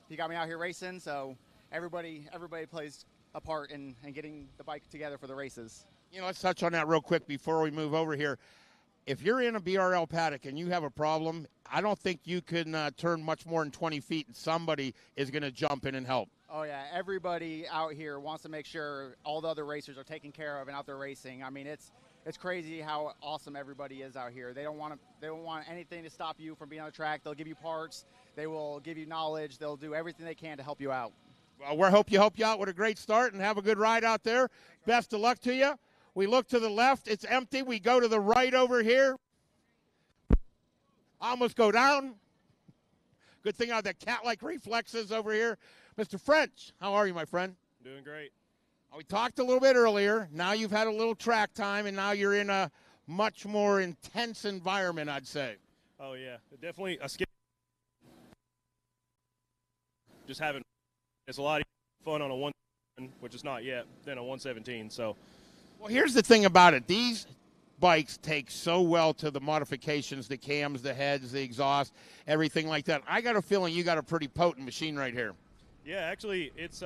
he got me out here racing, so everybody plays a part in getting the bike together for the races. You know, let's touch on that real quick before we move over here. If you're in a BRL paddock and you have a problem, I don't think you can turn much more than 20 feet and somebody is going to jump in and help. Oh, yeah. Everybody out here wants to make sure all the other racers are taken care of and out there racing. I mean, it's crazy how awesome everybody is out here. They don't want anything to stop you from being on the track. They'll give you parts. They will give you knowledge. They'll do everything they can to help you out. Well, we help you out with a great start and have a good ride out there. Best of luck to you. We look to the left. It's empty. We go to the right over here. Almost go down. Good thing I have the cat-like reflexes over here. Mr. French, how are you, my friend? Doing great. We talked a little bit earlier. Now you've had a little track time, and now you're in a much more intense environment, I'd say. Oh, yeah. Definitely a skip. Just having it's a lot fun on a 1, which is not yet, than a 117. So, well, here's the thing about it. These bikes take so well to the modifications, the cams, the heads, the exhaust, everything like that. I got a feeling you got a pretty potent machine right here. Yeah, actually, it's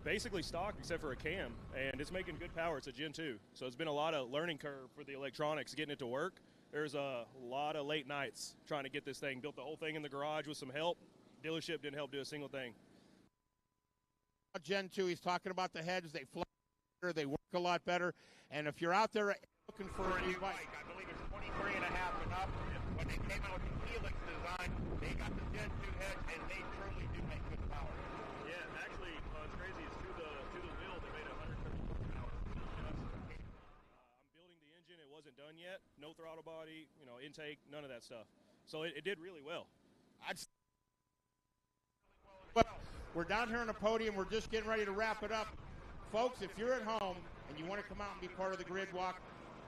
basically stock except for a cam, and it's making good power. It's a Gen 2, so it's been a lot of learning curve for the electronics, getting it to work. There's a lot of late nights trying to get this thing. Built the whole thing in the garage with some help. Dealership didn't help do a single thing. Gen 2, he's talking about the heads. They fly better, they work a lot better. And if you're out there looking for a new bike, I believe it's 23 and a half and up. When they came out with the Helix design, they got the Gen 2 heads, and they truly do make good power. Yeah, actually, it's crazy. It's to the wheel. They made 150 horsepower. I'm building the engine. It wasn't done yet. No throttle body, intake, none of that stuff. So it did really well. We're down here on the podium. We're just getting ready to wrap it up. Folks, if you're at home and you want to come out and be part of the grid walk,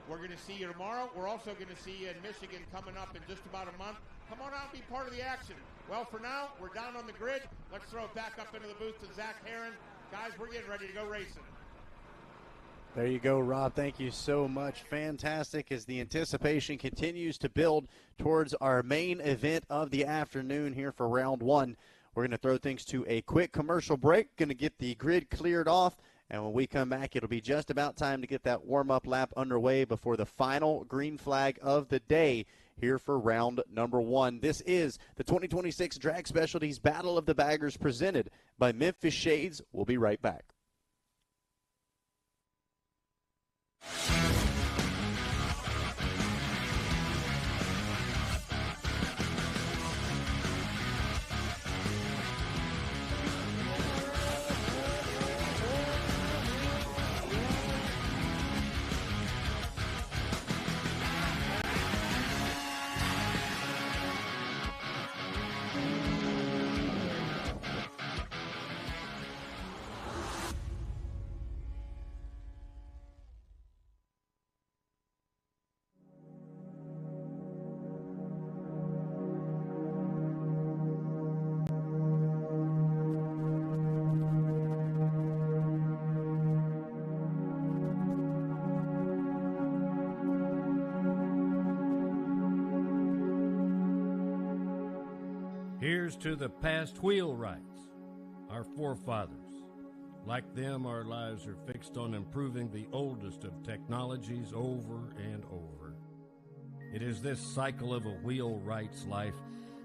we're going to see you tomorrow. We're also going to see you in Michigan coming up in just about a month. Come on out and be part of the action. Well, for now, we're down on the grid. Let's throw it back up into the booth to Zach Herron. Guys, we're getting ready to go racing. There you go, Rob. Thank you so much. Fantastic as the anticipation continues to build towards our main event of the afternoon here for round one. We're going to throw things to a quick commercial break, going to get the grid cleared off, and when we come back, it'll be just about time to get that warm-up lap underway before the final green flag of the day here for round number one. This is the 2026 Drag Specialties Battle of the Baggers presented by Memphis Shades. We'll be right back. Here's to the past wheelwrights, our forefathers. Like them, our lives are fixed on improving the oldest of technologies over and over. It is this cycle of a wheelwright's life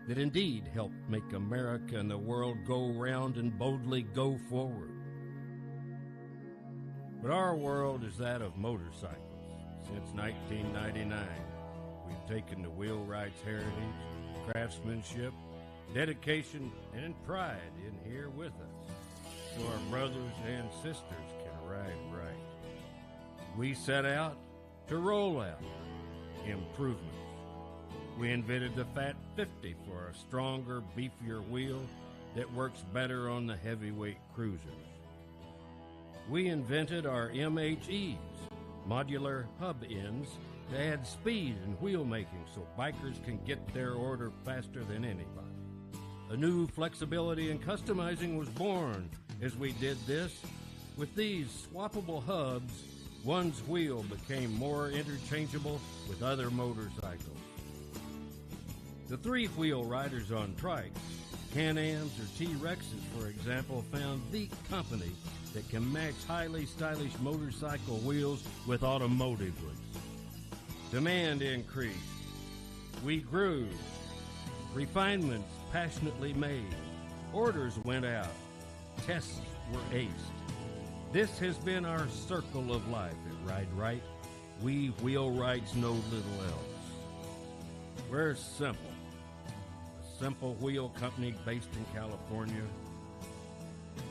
that indeed helped make America and the world go round and boldly go forward. But our world is that of motorcycles. Since 1999, we've taken the wheelwright's heritage, craftsmanship, dedication, and pride in here with us, so our brothers and sisters can ride right. We set out to roll out improvements. We invented the Fat 50 for a stronger, beefier wheel that works better on the heavyweight cruisers. We invented our MHEs, modular hub ends, that add speed in wheel making so bikers can get their order faster than anybody. A new flexibility and customizing was born as we did this. With these swappable hubs, one's wheel became more interchangeable with other motorcycles. The three-wheel riders on trikes, Can-Ams or T-Rexes, for example, found the company that can match highly stylish motorcycle wheels with automotive ones. Demand increased. We grew. Refinements passionately made. Orders went out. Tests were aced. This has been our circle of life at Ride Right. We wheelwrights know little else. We're simple. A simple wheel company based in California.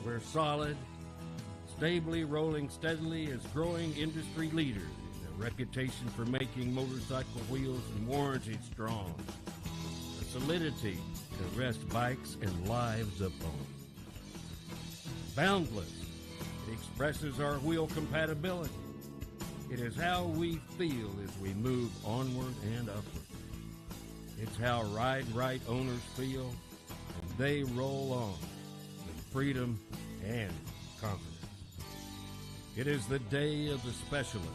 We're solid, stably rolling steadily as growing industry leaders. A reputation for making motorcycle wheels and warranty strong. A solidity to rest bikes and lives upon. Boundless, it expresses our wheel compatibility. It is how we feel as we move onward and upward. It's how Ride Right owners feel, and they roll on with freedom and confidence. It is the day of the specialist,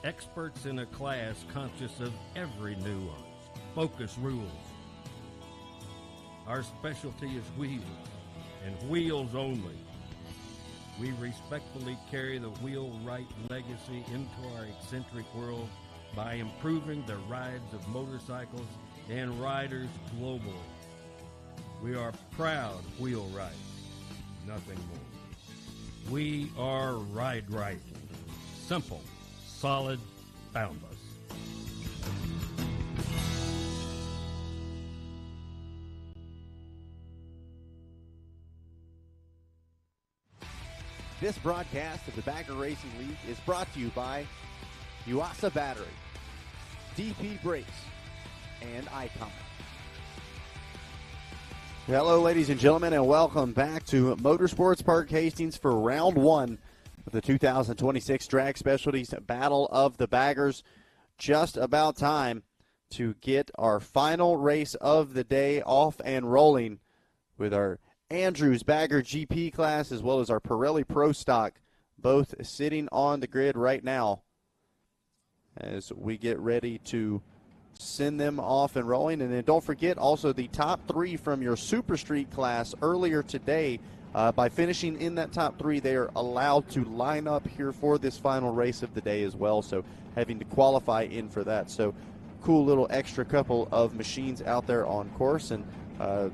experts in a class conscious of every nuance, focus rules. Our specialty is wheels, and wheels only. We respectfully carry the wheelwright legacy into our eccentric world by improving the rides of motorcycles and riders globally. We are proud wheelwrights, nothing more. We are Ride Right. Simple, solid, boundless. This broadcast of the Bagger Racing League is brought to you by Yuasa Battery, DP Brakes, and Icon. Hello, ladies and gentlemen, and welcome back to Motorsports Park Hastings for round one of the 2026 Drag Specialties Battle of the Baggers. Just about time to get our final race of the day off and rolling with our Andrews Bagger GP class as well as our Pirelli Pro Stock, both sitting on the grid right now as we get ready to send them off and rolling. And then don't forget also the top three from your Super Street class earlier today. By finishing in that top three, they are allowed to line up here for this final race of the day as well, so having to qualify in for that. So cool little extra couple of machines out there on course. And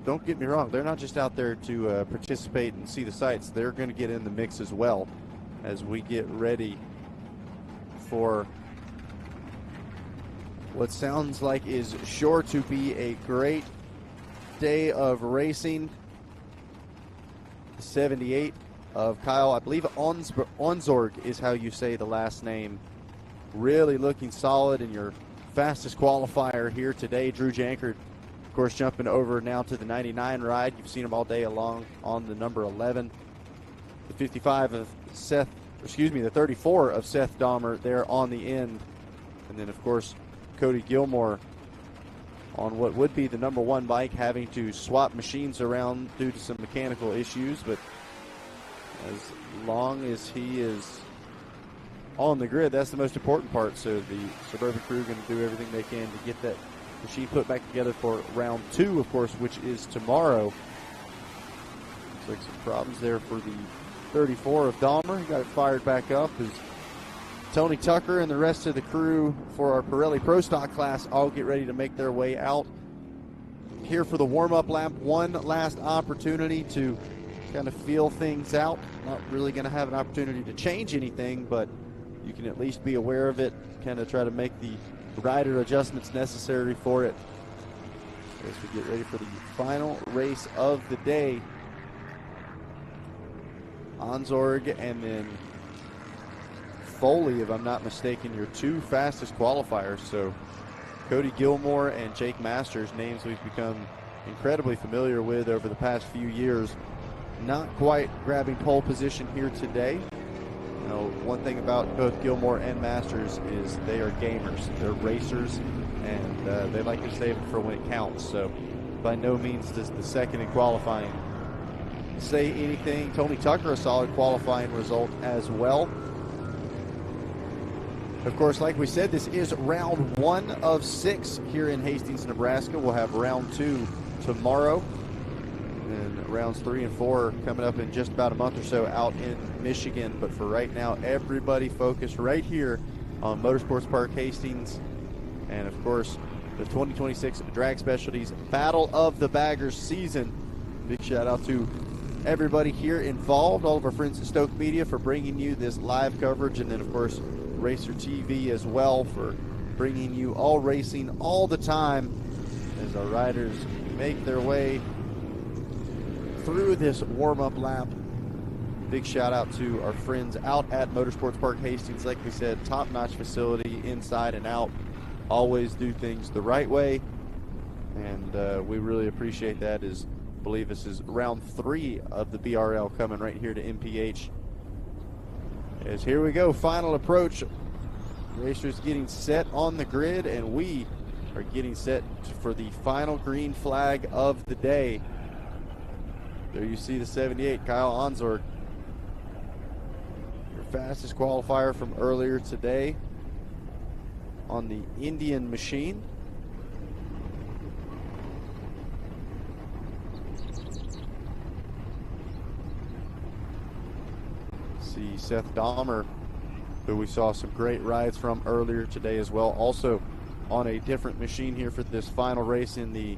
don't get me wrong, they're not just out there to participate and see the sights. They're going to get in the mix as well as we get ready for what sounds like is sure to be a great day of racing. 78 of Kyle, I believe Onzorg is how you say the last name. Really looking solid in your fastest qualifier here today. Drew Jankard, of course, jumping over now to the 99 ride. You've seen him all day along on the number 11. The 55 of Seth, the 34 of Seth Dahmer there on the end. And then, of course, Cody Gilmore on what would be the number one bike, having to swap machines around due to some mechanical issues. But as long as he is on the grid, that's the most important part. So the Suburban crew going to do everything they can to get that machine put back together for round two, of course, which is tomorrow. Looks like some problems there for the 34 of Dahmer. He got it fired back up. As Tony Tucker and the rest of the crew for our Pirelli Pro Stock class all get ready to make their way out here for the warm-up lap. One last opportunity to kind of feel things out. Not really going to have an opportunity to change anything, but you can at least be aware of it, kind of try to make the rider adjustments necessary for it as we get ready for the final race of the day. Onzorg and then Foley, if I'm not mistaken, your two fastest qualifiers. So Cody Gilmore and Jake Masters, names we've become incredibly familiar with over the past few years. Not quite grabbing pole position here today. You know, one thing about both Gilmore and Masters is they are gamers. They're racers, and they like to save it for when it counts. So by no means does the second in qualifying say anything. Tony Tucker, a solid qualifying result as well. Of course, like we said, this is round one of 6 here in Hastings, Nebraska. We'll have round 2 tomorrow, and rounds 3 and 4 coming up in just about a month or so out in Michigan. But for right now, everybody focus right here on Motorsports Park Hastings, and of course, the 2026 Drag Specialties Battle of the Baggers season. Big shout out to everybody here involved, all of our friends at Stoke Media for bringing you this live coverage, and then of course Racer TV as well for bringing you all racing all the time as our riders make their way through this warm-up lap. Big shout out to our friends out at Motorsports Park Hastings. Like we said, top-notch facility inside and out. Always do things the right way, and we really appreciate that. As I believe this is round 3 of the BRL coming right here to MPH. As here we go, final approach. Racers getting set on the grid, and we are getting set for the final green flag of the day. There you see the 78, Kyle Onzorg. Your fastest qualifier from earlier today on the Indian machine. Seth Dahmer, who we saw some great rides from earlier today as well. Also on a different machine here for this final race in the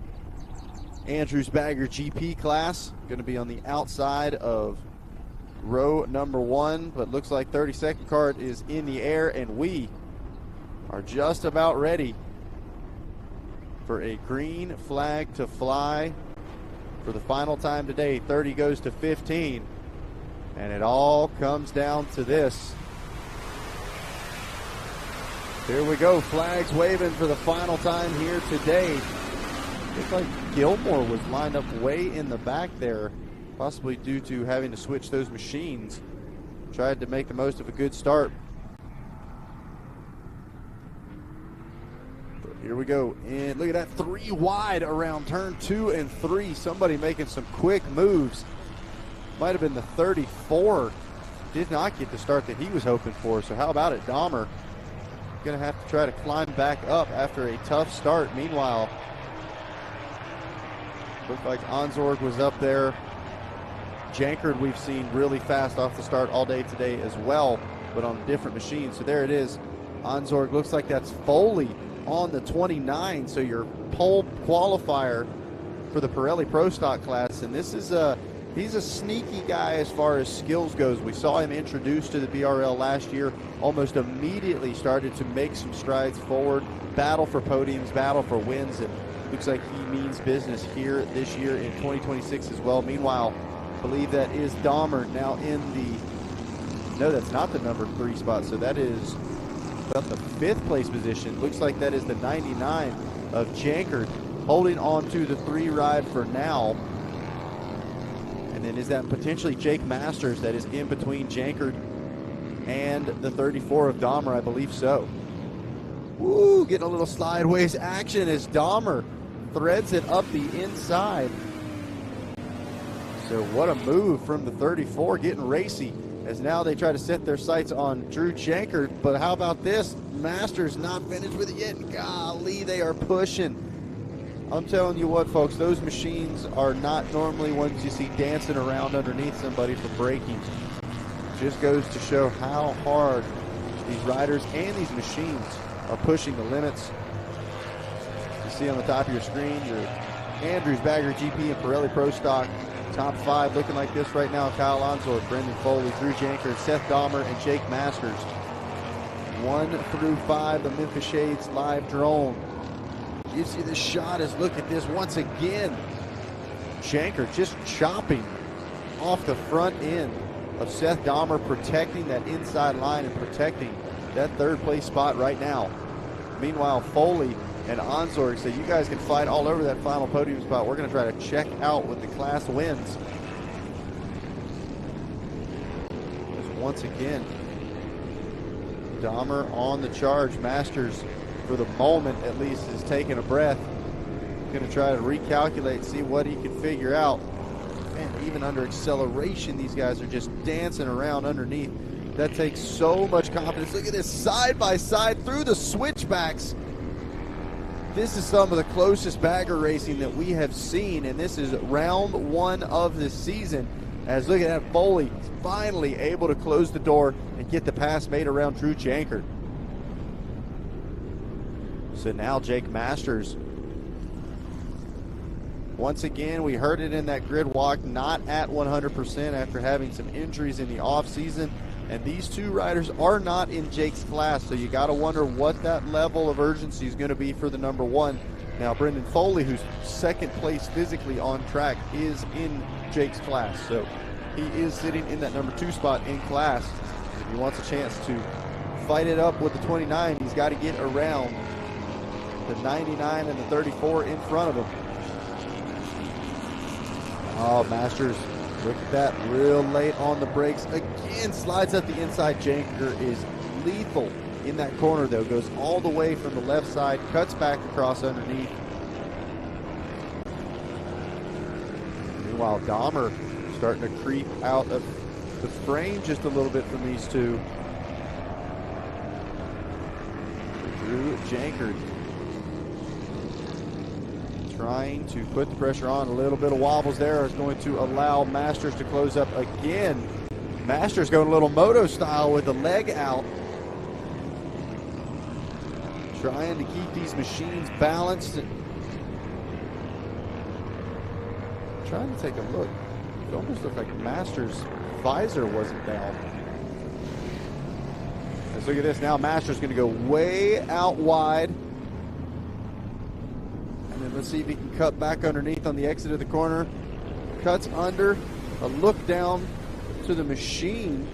Andrews Bagger GP class. Going to be on the outside of row number 1, but looks like 30-second card is in the air, and we are just about ready for a green flag to fly for the final time today. 30 goes to 15, and it all comes down to this. Here we go, flags waving for the final time here today. Looks like Gilmore was lined up way in the back there, possibly due to having to switch those machines. Tried to make the most of a good start. But here we go, and look at that, 3 wide around turn 2 and 3. Somebody making some quick moves. Might have been the 34. Did not get the start that he was hoping for, so how about it, Dahmer? Going to have to try to climb back up after a tough start. Meanwhile, looked like Onsorg was up there. Jankard we've seen really fast off the start all day today as well, but on a different machine. So there it is. Onsorg, looks like that's Foley on the 29. So your pole qualifier for the Pirelli Pro Stock class. And this is he's a sneaky guy as far as skills goes. We saw him introduced to the BRL last year, almost immediately started to make some strides forward, battle for podiums, battle for wins, and looks like he means business here this year in 2026 as well. Meanwhile, I believe that is Dahmer now in the, no, that's not the number 3 spot, so that is about the 5th place position. Looks like that is the 99 of Jankard, holding on to the 3 ride for now. And then is that potentially Jake Masters that is in between Jankard and the 34 of Dahmer? I believe so. Woo, getting a little sideways action as Dahmer threads it up the inside. So what a move from the 34, getting racy as now they try to set their sights on Drew Jankard. But how about this? Masters not finished with it yet. Golly, they are pushing. I'm telling you what, folks, those machines are not normally ones you see dancing around underneath somebody for braking. Just goes to show how hard these riders and these machines are pushing the limits. You see on the top of your screen your Andrews Bagger GP and Pirelli Pro Stock top 5 looking like this right now. Kyle Onsorg, Brendan Foley, Drew Jankard, Seth Dahmer, and Jake Masters. 1 through 5, the Memphis Shades live drone. You see this shot as, look at this once again. Jankard just chopping off the front end of Seth Dahmer, protecting that inside line and protecting that 3rd place spot right now. Meanwhile, Foley and Onsorg say, you guys can fight all over that final podium spot. We're going to try to check out with the class wins. Just once again, Dahmer on the charge. Masters, for the moment at least, is taking a breath. Going to try to recalculate, see what he can figure out. Man, even under acceleration, these guys are just dancing around underneath. That takes so much confidence. Look at this, side by side through the switchbacks. This is some of the closest bagger racing that we have seen, and this is round 1 of the season. As look at that, Foley finally able to close the door and get the pass made around Drew Jankard. So now Jake Masters. Once again, we heard it in that grid walk, not at 100% after having some injuries in the offseason. And these 2 riders are not in Jake's class, so you got to wonder what that level of urgency is going to be for the number 1. Now, Brendan Foley, who's 2nd place physically on track, is in Jake's class. So he is sitting in that number 2 spot in class. If he wants a chance to fight it up with the 29, he's got to get around the 99 and the 34 in front of him. Oh, Masters, look at that, real late on the brakes. Again, slides up the inside. Jankard is lethal in that corner, though. Goes all the way from the left side, cuts back across underneath. Meanwhile, Dahmer starting to creep out of the frame just a little bit from these 2. Drew Jankard trying to put the pressure on. A little bit of wobbles there is going to allow Masters to close up again. Masters going a little moto style with the leg out. Trying to keep these machines balanced. Trying to take a look. It almost looked like Masters' visor wasn't down. Let's look at this now. Masters going to go way out wide. And then let's see if he can cut back underneath on the exit of the corner. Cuts under. A look down to the machine.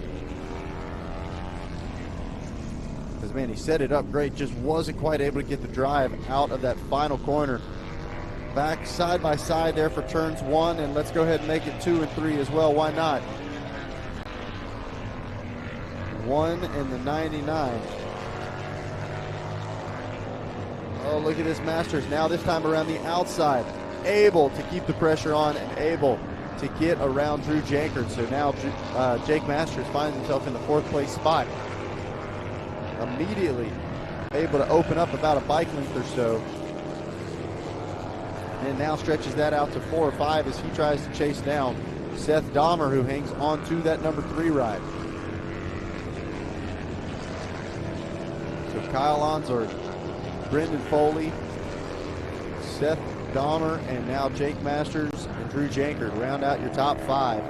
Because, man, he set it up great. Just wasn't quite able to get the drive out of that final corner. Back side by side there for turns 1, and let's go ahead and make it 2 and 3 as well. Why not? 1 and the 99. Oh, look at this Masters. Now this time around the outside. Able to keep the pressure on and able to get around Drew Jankard. So now Jake Masters finds himself in the 4th place spot. Immediately able to open up about a bike length or so. And now stretches that out to 4 or 5 as he tries to chase down Seth Dahmer, who hangs on to that number 3 ride. So Kyle Onsorg, Brendan Foley, Seth Dahmer, and now Jake Masters and Drew Jankard round out your top 5.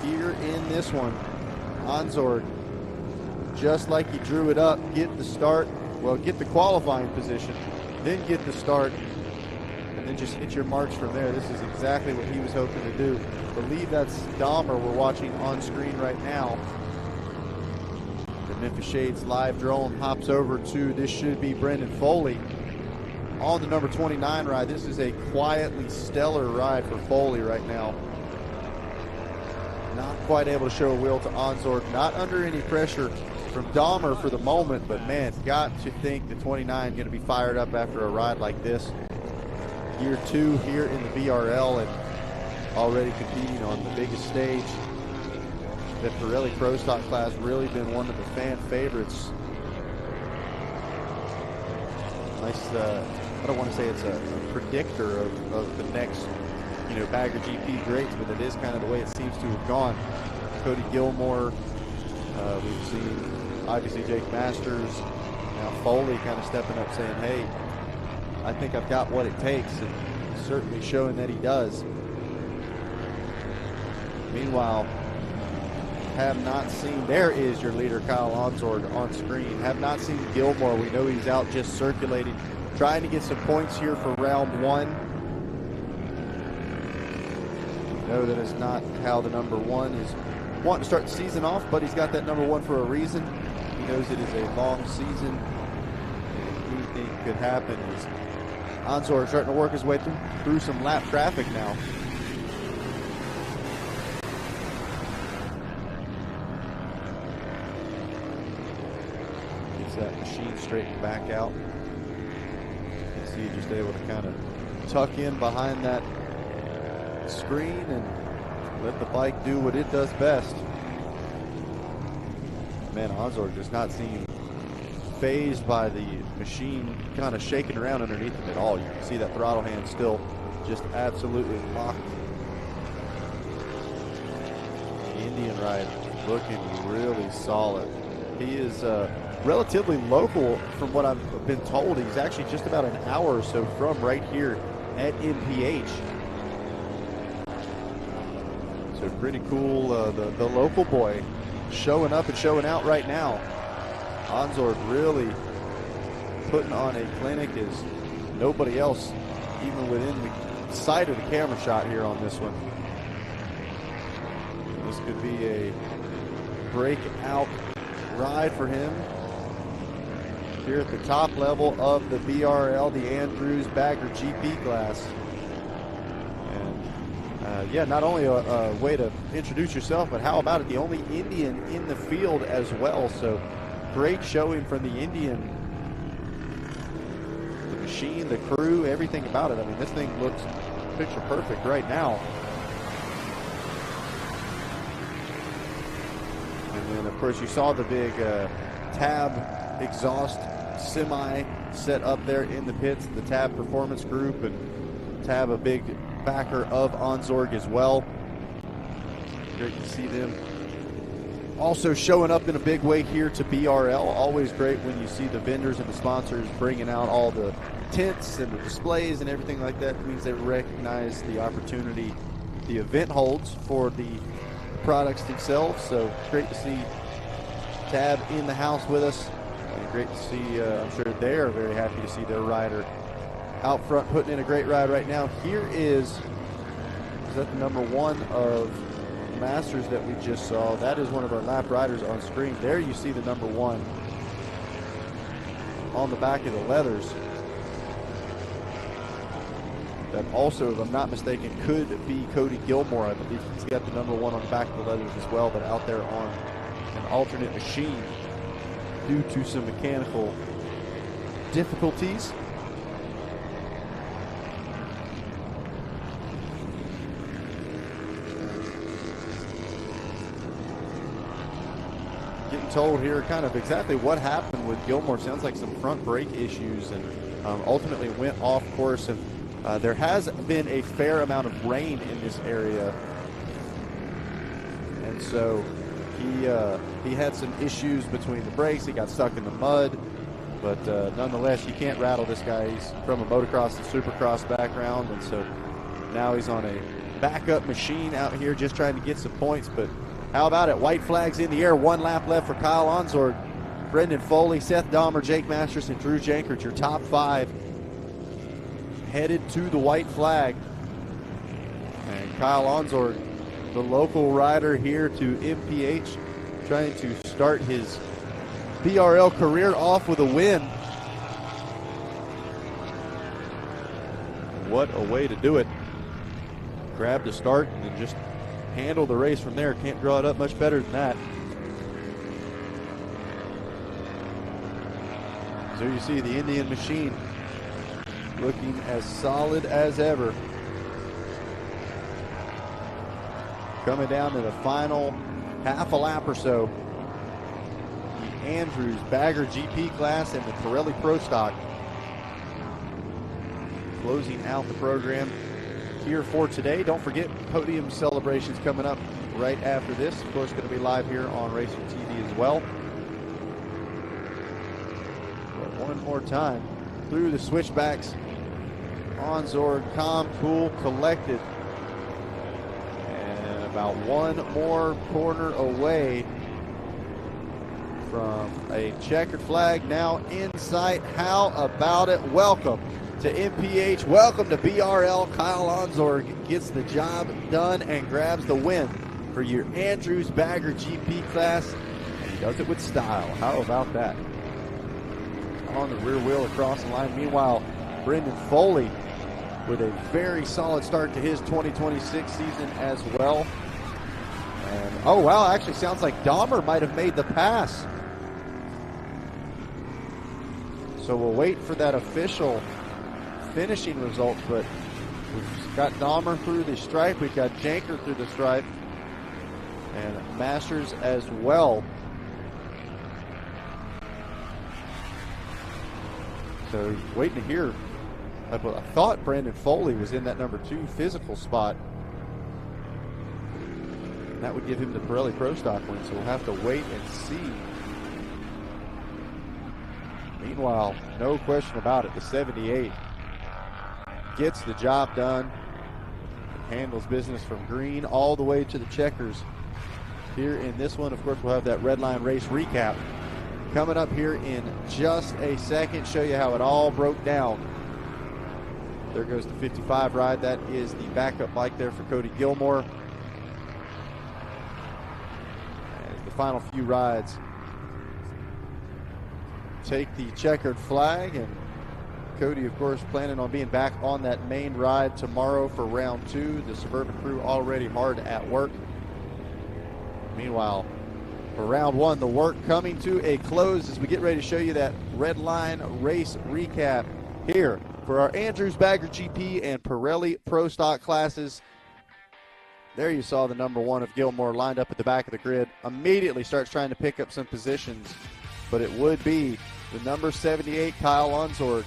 Here in this one, Onsorg, just like he drew it up, get the start, well, get the qualifying position, then get the start, and then just hit your marks from there. This is exactly what he was hoping to do. I believe that's Dahmer we're watching on screen right now. The Memphis Shades live drone hops over to, this should be Brendan Foley on the number 29 ride. This is a quietly stellar ride for Foley right now. Not quite able to show a wheel to Onsorg, not under any pressure from Dahmer for the moment, but man, got to think the 29 going to be fired up after a ride like this. Year 2 here in the BRL and already competing on the biggest stage. The Pirelli Pro Stock class really been one of the fan favorites. Nice, I don't want to say it's a predictor of the next, Bagger GP greats, but it is kind of the way it seems to have gone. Cody Gilmore, we've seen obviously Jake Masters, now Foley kind of stepping up saying, hey, I think I've got what it takes, and certainly showing that he does. Meanwhile, have not seen, there is your leader, Kyle Onsorg, on screen. Have not seen Gilmore. We know he's out just circulating, trying to get some points here for round 1. We know that is not how the number 1 is wanting to start the season off, but he's got that number 1 for a reason. He knows it is a long season. Anything could happen. Is Onsorg starting to work his way through some lap traffic now. Gets that machine straightened back out. You see, just able to kind of tuck in behind that screen and let the bike do what it does best. Man, Onsorg does not seem phased by the machine kind of shaking around underneath him at all. You can see that throttle hand still just absolutely locked. The Indian ride looking really solid. He is relatively local from what I've been told. He's actually just about an hour or so from right here at MPH. So pretty cool, the local boy showing up and showing out right now. Onsorg really putting on a clinic as nobody else, even within the sight of the camera shot here on this one. This could be a breakout ride for him here at the top level of the BRL, the Andrews Bagger GP class. And yeah, not only a way to introduce yourself, but how about it, the only Indian in the field as well. So great showing from the Indian. The machine, the crew, everything about it. I mean, this thing looks picture perfect right now. And then, of course, you saw the big Tab exhaust semi set up there in the pits, the Tab Performance Group, and Tab a big backer of Onsorg as well. Great to see them also showing up in a big way here to BRL. Always great when you see the vendors and the sponsors bringing out all the tents and the displays and everything like that. It means they recognize the opportunity the event holds for the products themselves. So great to see Tab in the house with us. And great to see, I'm sure they're very happy to see their rider out front putting in a great ride right now. Here is that the number 1 of Masters that we just saw? That is one of our lap riders on screen. There you see the number 1 on the back of the leathers. That also, if I'm not mistaken, could be Cody Gilmore. I believe he's got the number 1 on the back of the leathers as well, but out there on an alternate machine due to some mechanical difficulties. Getting told here kind of exactly what happened with Gilmore. Sounds like some front brake issues, and ultimately went off course. And there has been a fair amount of rain in this area, and so he had some issues between the brakes. He got stuck in the mud, but nonetheless, you can't rattle this guy. He's from a motocross and supercross background, and so now he's on a backup machine out here just trying to get some points. But how about it? White flags in the air. 1 lap left for Kyle Onsord, Brendan Foley, Seth Dahmer, Jake Masters, and Drew Jankert. Your top 5 headed to the white flag. And Kyle Onsord, the local rider here to MPH, trying to start his BRL career off with a win. What a way to do it. Grab the start and then just handle the race from there. Can't draw it up much better than that. So you see the Indian machine looking as solid as ever. Coming down to the final half a lap or so. The Andrews Bagger GP class and the Pirelli Pro Stock closing out the program here for today. Don't forget, podium celebrations coming up right after this. Of course, going to be live here on Racing TV as well. But one more time through the switchbacks. Onsord, calm, cool, collected. And about one more corner away from a checkered flag now in sight. How about it? Welcome to MPH. Welcome to BRL. Kyle Onsord gets the job done and grabs the win for your Andrews Bagger GP class. And he does it with style. How about that? On the rear wheel across the line. Meanwhile, Brendan Foley with a very solid start to his 2026 season as well. And oh wow, actually sounds like Dahmer might have made the pass. So we'll wait for that official finishing result, but we've got Dahmer through the stripe, we've got Janker through the stripe, and Masters as well. So waiting to hear. I thought Brandon Foley was in that number 2 physical spot. And that would give him the Pirelli Pro Stock win, so we'll have to wait and see. Meanwhile, no question about it, the 78 gets the job done, handles business from green all the way to the checkers. Here in this one, of course, we'll have that red line race recap coming up here in just a second, show you how it all broke down. There goes the 55 ride. That is the backup bike there for Cody Gilmore. As the final few rides take the checkered flag, and Cody, of course, planning on being back on that main ride tomorrow for round 2. The Suburban crew already hard at work. Meanwhile, for round 1, the work coming to a close as we get ready to show you that red line race recap here for our Andrews Bagger GP and Pirelli Pro Stock classes. There you saw the number 1 of Gilmore lined up at the back of the grid. Immediately starts trying to pick up some positions, but it would be the number 78, Kyle Onsord,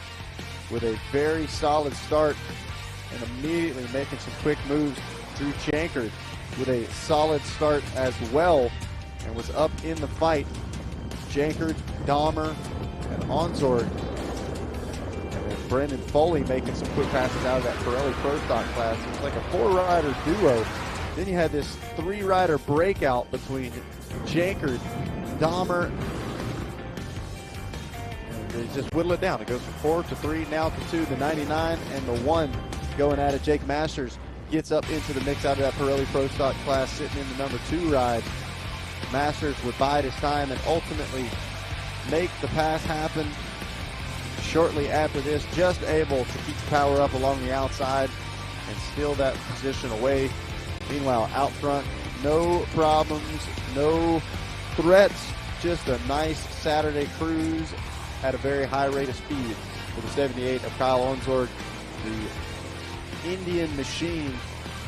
with a very solid start and immediately making some quick moves. Drew Jankert with a solid start as well and was up in the fight. Jankard, Dahmer, and Onzorg. And then Brendan Foley making some quick passes out of that Pirelli Pro Stock class. It was like a 4-rider duo. Then you had this 3-rider breakout between Jankard, Dahmer, and they just whittle it down. It goes from 4 to 3, now to 2, the 99, and the 1 going at it. Jake Masters gets up into the mix out of that Pirelli Pro Stock class, sitting in the number 2 ride. Masters would bide his time and ultimately make the pass happen. Shortly after this, just able to keep power up along the outside and steal that position away. Meanwhile, out front, no problems, no threats, just a nice Saturday cruise at a very high rate of speed for the 78 of Kyle Onzorg. The Indian machine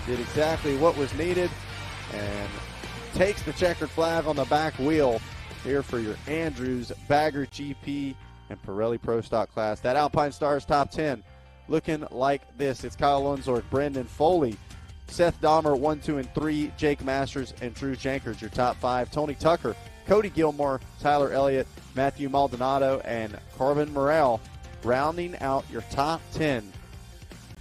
did exactly what was needed and takes the checkered flag on the back wheel here for your Andrews Bagger GP and Pirelli Pro Stock class. That Alpine Stars top 10 looking like this. It's Kyle Onzorg, Brendan Foley, Seth Dahmer, 1, 2, and 3, Jake Masters, and Drew Jankard, your top 5. Tony Tucker, Cody Gilmore, Tyler Elliott, Matthew Maldonado, and Corbin Morrell rounding out your top 10.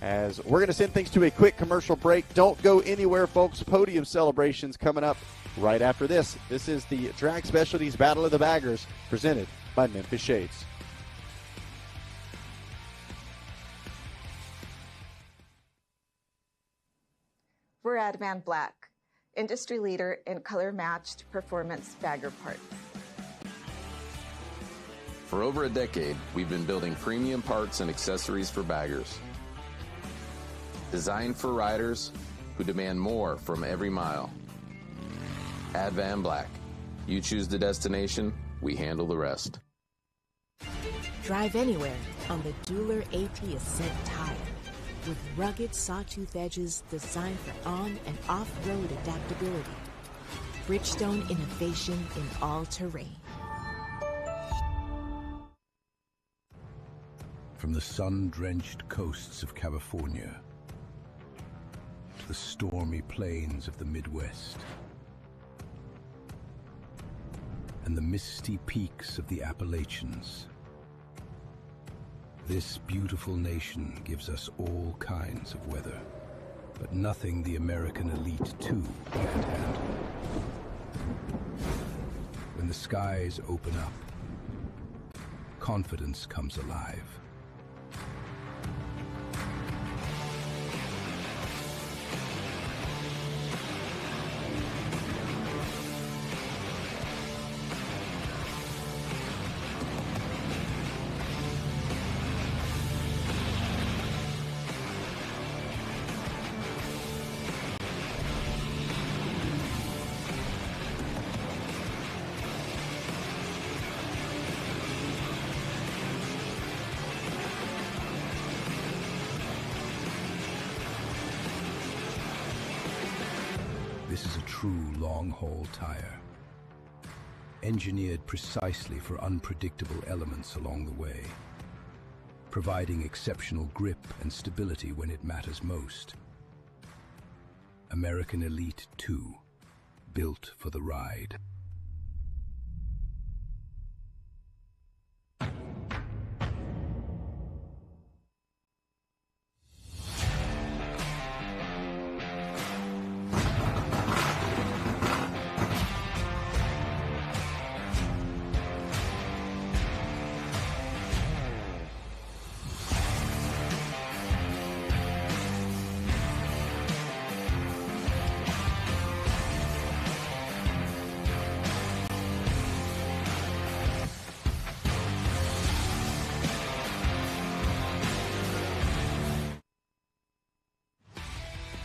As we're going to send things to a quick commercial break. Don't go anywhere, folks. Podium celebrations coming up right after this. This is the Drag Specialties Battle of the Baggers, presented by Memphis Shades. We're Advan Black, industry leader in color-matched performance bagger parts. For over a decade, we've been building premium parts and accessories for baggers. Designed for riders who demand more from every mile. Advan Black. You choose the destination, we handle the rest. Drive anywhere on the Dueler AT Ascent tire. With rugged sawtooth edges designed for on- and off-road adaptability. Bridgestone innovation in all terrain. From the sun-drenched coasts of California to the stormy plains of the Midwest and the misty peaks of the Appalachians, this beautiful nation gives us all kinds of weather, but nothing the American Elite 2 can't handle. When the skies open up, confidence comes alive. This is a true long-haul tire, engineered precisely for unpredictable elements along the way, providing exceptional grip and stability when it matters most. American Elite 2, built for the ride.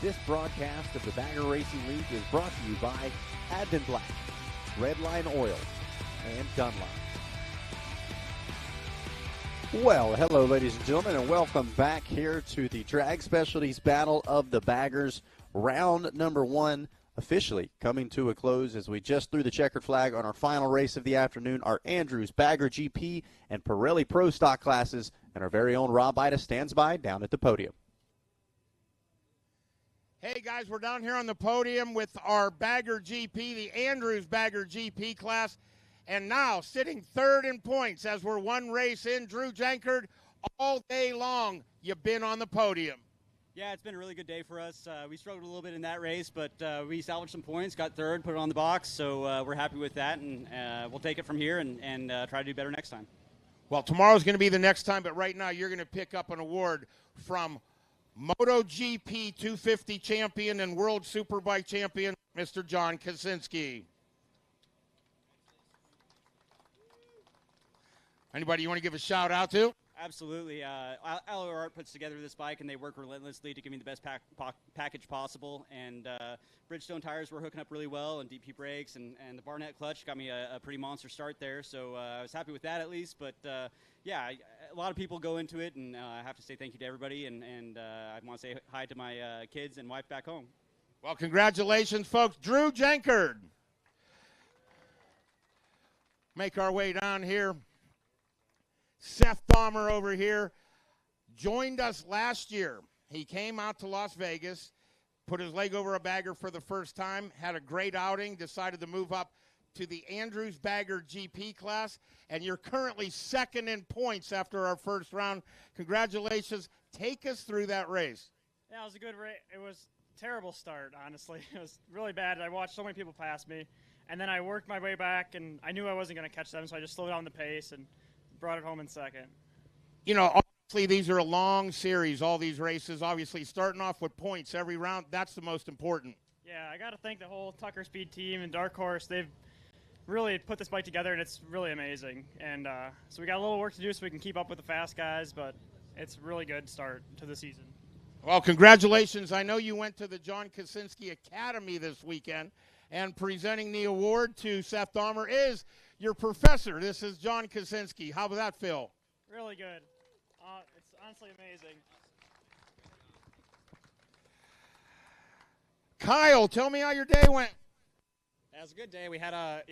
This broadcast of the Bagger Racing League is brought to you by Advan Black, Redline Oil, and Dunlop. Well, hello, ladies and gentlemen, and welcome back here to the Drag Specialties Battle of the Baggers. Round number 1 officially coming to a close as we just threw the checkered flag on our final race of the afternoon, our Andrews Bagger GP and Pirelli Pro Stock classes, and our very own Rob Ida stands by down at the podium. Hey, guys, we're down here on the podium with our Bagger GP, the Andrews Bagger GP class. And now, sitting third in points as we're one race in, Drew Jankard, all day long, you've been on the podium. Yeah, it's been a really good day for us. We struggled a little bit in that race, but we salvaged some points, got third, put it on the box, so we're happy with that, and we'll take it from here and try to do better next time. Well, tomorrow's going to be the next time, but right now you're going to pick up an award from MotoGP 250 champion and World Superbike champion, Mr. John Kaczynski. Anybody you want to give a shout out to? Absolutely. Allo Art puts together this bike, and they work relentlessly to give me the best package possible. And Bridgestone tires were hooking up really well, and DP brakes, and the Barnett clutch got me a pretty monster start there. So I was happy with that at least. But yeah, a lot of people go into it, and I have to say thank you to everybody. And I want to say hi to my kids and wife back home. Well, congratulations, folks. Drew Jankard. Make our way down here. Seth Dahmer over here joined us last year. He came out to Las Vegas, put his leg over a bagger for the first time, had a great outing, decided to move up to the Andrews Bagger GP class, and you're currently second in points after our first round. Congratulations. Take us through that race. Yeah, it was a good race. It was a terrible start, honestly. It was really bad. I watched so many people pass me, and then I worked my way back, and I knew I wasn't going to catch them, so I just slowed down the pace and brought it home in second. You know, obviously these are a long series, all these races. Obviously starting off with points every round, that's the most important. Yeah, I got to thank the whole Tucker Speed team and Dark Horse. They've really put this bike together, and it's really amazing. And so we got a little work to do so we can keep up with the fast guys, but it's a really good start to the season. Well, congratulations. I know you went to the John Kaczynski Academy this weekend, and presenting the award to Seth Dahmer is your professor. This is John Kaczynski. How does that feel? Really good. It's honestly amazing. Kyle, tell me how your day went. It was a good day. We had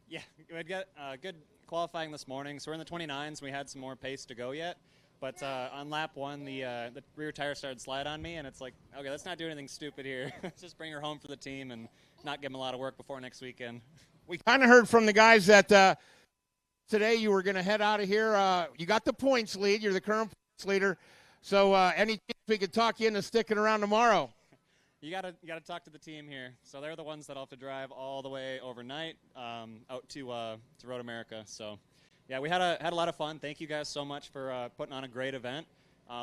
we had good qualifying this morning. So we're in the 29s. We had some more pace to go yet. But on lap one, the rear tire started to slide on me, and it's like, okay, let's not do anything stupid here. Let's just bring her home for the team and not give them a lot of work before next weekend. We kind of heard from the guys that today you were going to head out of here. You got the points lead. You're the current points leader. So any chance we could talk you into sticking around tomorrow? You gotta talk to the team here. So they're the ones that'll have to drive all the way overnight out to Road America. So yeah, we had a lot of fun. Thank you guys so much for putting on a great event.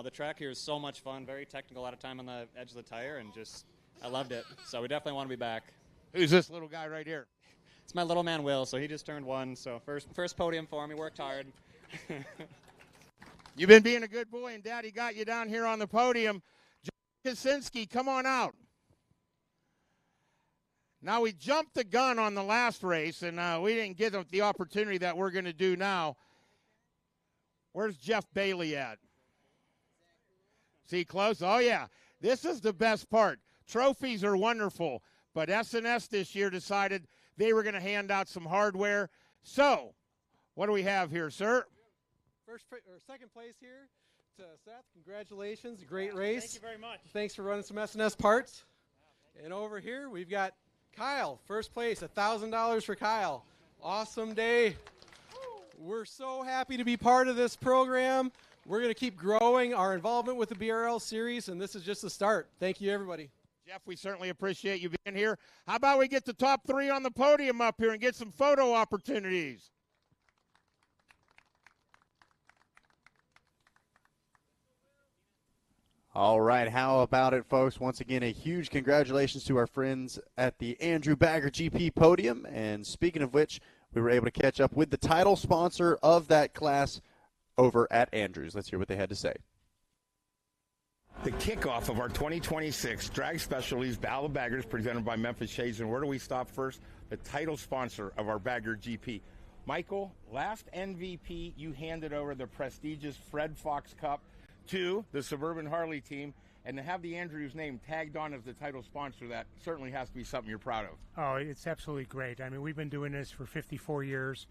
The track here is so much fun, very technical, a lot of time on the edge of the tire, and just I loved it. So we definitely want to be back. Who's this little guy right here? It's my little man Will. So he just turned 1. So first podium for him. He worked hard. You've been being a good boy, and Daddy got you down here on the podium. John Kaczynski, come on out. Now, we jumped the gun on the last race, and we didn't get the opportunity that we're going to do now. Where's Jeff Bailey at? See, close? Oh, yeah. This is the best part. Trophies are wonderful, but S&S this year decided they were going to hand out some hardware. So, what do we have here, sir? Second place here to Seth. Congratulations. Great race. Thank you very much. Thanks for running some S&S parts. And over here, we've got Kyle. First place, $1,000 for Kyle. Awesome day. We're so happy to be part of this program. We're going to keep growing our involvement with the BRL series, and this is just the start. Thank you, everybody. Jeff, we certainly appreciate you being here. How about we get the top 3 on the podium up here and get some photo opportunities? All right, how about it, folks? Once again, a huge congratulations to our friends at the Andrew Bagger GP Podium. And speaking of which, we were able to catch up with the title sponsor of that class over at Andrews. Let's hear what they had to say. The kickoff of our 2026 Drag Specialties Battle of Baggers presented by Memphis Shades. And where do we stop first? The title sponsor of our Bagger GP. Michael, last MVP, you handed over the prestigious Fred Fox Cup to the Suburban Harley team, and to have the Andrews name tagged on as the title sponsor, that certainly has to be something you're proud of. Oh, it's absolutely great. I mean, we've been doing this for 54 years.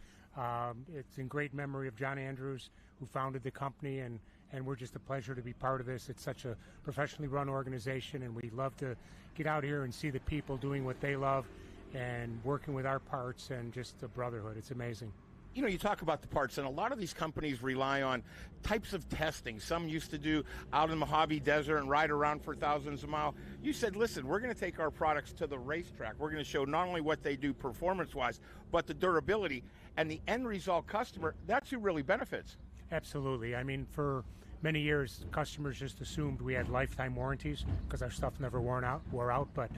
It's in great memory of John Andrews, who founded the company, and we're just a pleasure to be part of this. It's such a professionally run organization, and we love to get out here and see the people doing what they love and working with our parts, and just the brotherhood. It's amazing. You know, you talk about the parts, and a lot of these companies rely on types of testing. Some used to do out in the Mojave Desert and ride around for thousands of miles. You said, listen, we're going to take our products to the racetrack. We're going to show not only what they do performance-wise, but the durability. And the end result customer, that's who really benefits. Absolutely. I mean, for many years, customers just assumed we had lifetime warranties because our stuff never wore out. But,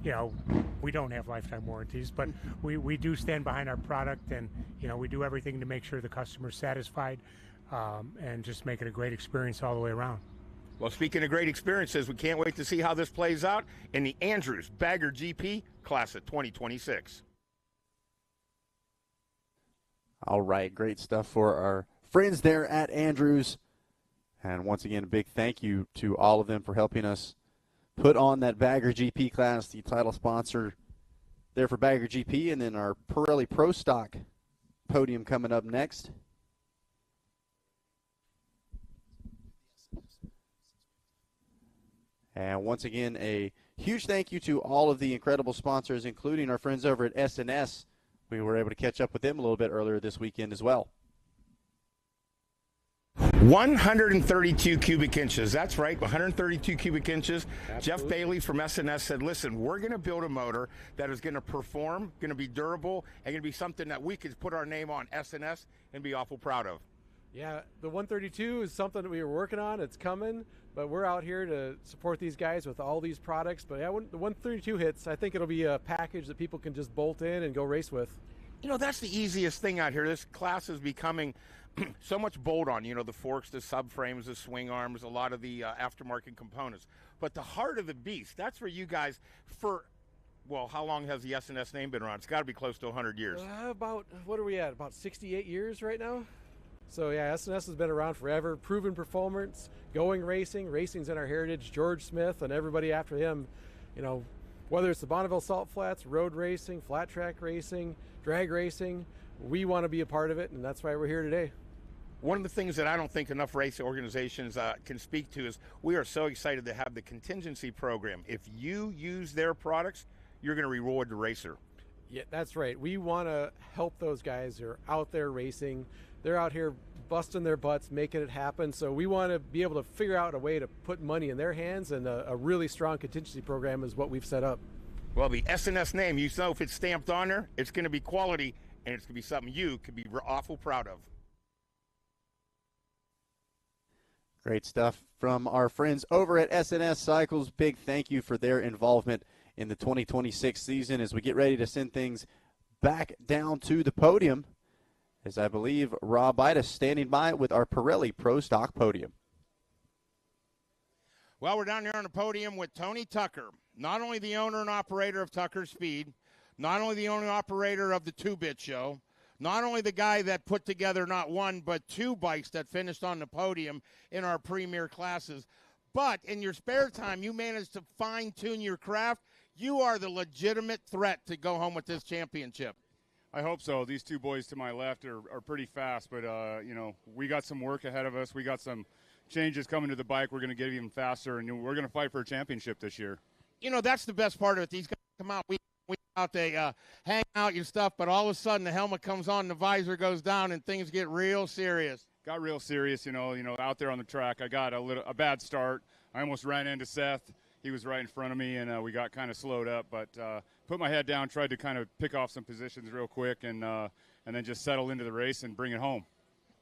you know, we don't have lifetime warranties. But we do stand behind our product, and, you know, we do everything to make sure the customer's satisfied and just make it a great experience all the way around. Well, speaking of great experiences, we can't wait to see how this plays out in the Andrews Bagger GP Class of 2026. All right, great stuff for our friends there at Andrews. And once again, a big thank you to all of them for helping us put on that Bagger GP class, the title sponsor there for Bagger GP, and then our Pirelli Pro Stock podium coming up next. And once again, a huge thank you to all of the incredible sponsors, including our friends over at S&S. We were able to catch up with them a little bit earlier this weekend as well. 132 cubic inches. That's right, 132 cubic inches. Absolutely. Jeff Bailey from S&S said, listen, we're going to build a motor that is going to perform, going to be durable, and going to be something that we could put our name on S&S and be awful proud of. Yeah, the 132 is something that we were working on. It's coming, but we're out here to support these guys with all these products. But yeah, when the 132 hits, I think it'll be a package that people can just bolt in and go race with. You know, that's the easiest thing out here. This class is becoming so much bolt-on, you know, the forks, the subframes, the swing arms, a lot of the aftermarket components. But the heart of the beast, that's where you guys, for, well, how long has the S&S name been around? It's got to be close to 100 years. About, what are we at, about 68 years right now? So yeah, S&S has been around forever, proven performance, going racing. Racing's in our heritage. George Smith and everybody after him, you know, whether it's the Bonneville Salt Flats, road racing, flat track racing, drag racing, we want to be a part of it, and that's why we're here today. One of the things that I don't think enough race organizations can speak to is we are so excited to have the contingency program. If you use their products, you're going to reward the racer. Yeah, that's right. We want to help those guys who are out there racing. They're out here busting their butts, making it happen. So we want to be able to figure out a way to put money in their hands, and a really strong contingency program is what we've set up. Well, the S&S name, you know, if it's stamped on there, it's going to be quality, and it's going to be something you could be awful proud of. Great stuff from our friends over at S&S Cycles. Big thank you for their involvement in the 2026 season as we get ready to send things back down to the podium, as I believe Rob Bidas standing by with our Pirelli Pro Stock podium. Well, we're down here on the podium with Tony Tucker, not only the owner and operator of Tucker Speed, not only the owner and operator of the 2-Bit Show, not only the guy that put together not one but 2 bikes that finished on the podium in our premier classes, but in your spare time you managed to fine-tune your craft. You are the legitimate threat to go home with this championship. I hope so. These 2 boys to my left are pretty fast, but, you know, we got some work ahead of us. We got some changes coming to the bike. We're going to get even faster, and we're going to fight for a championship this year. You know, that's the best part of it. These guys come out, we out, they hang out and stuff, but all of a sudden the helmet comes on, the visor goes down, and things get real serious. Got real serious, you know, out there on the track. I got a bad start. I almost ran into Seth. He was right in front of me, and we got kind of slowed up, but put my head down, tried to kind of pick off some positions real quick, and then just settle into the race and bring it home.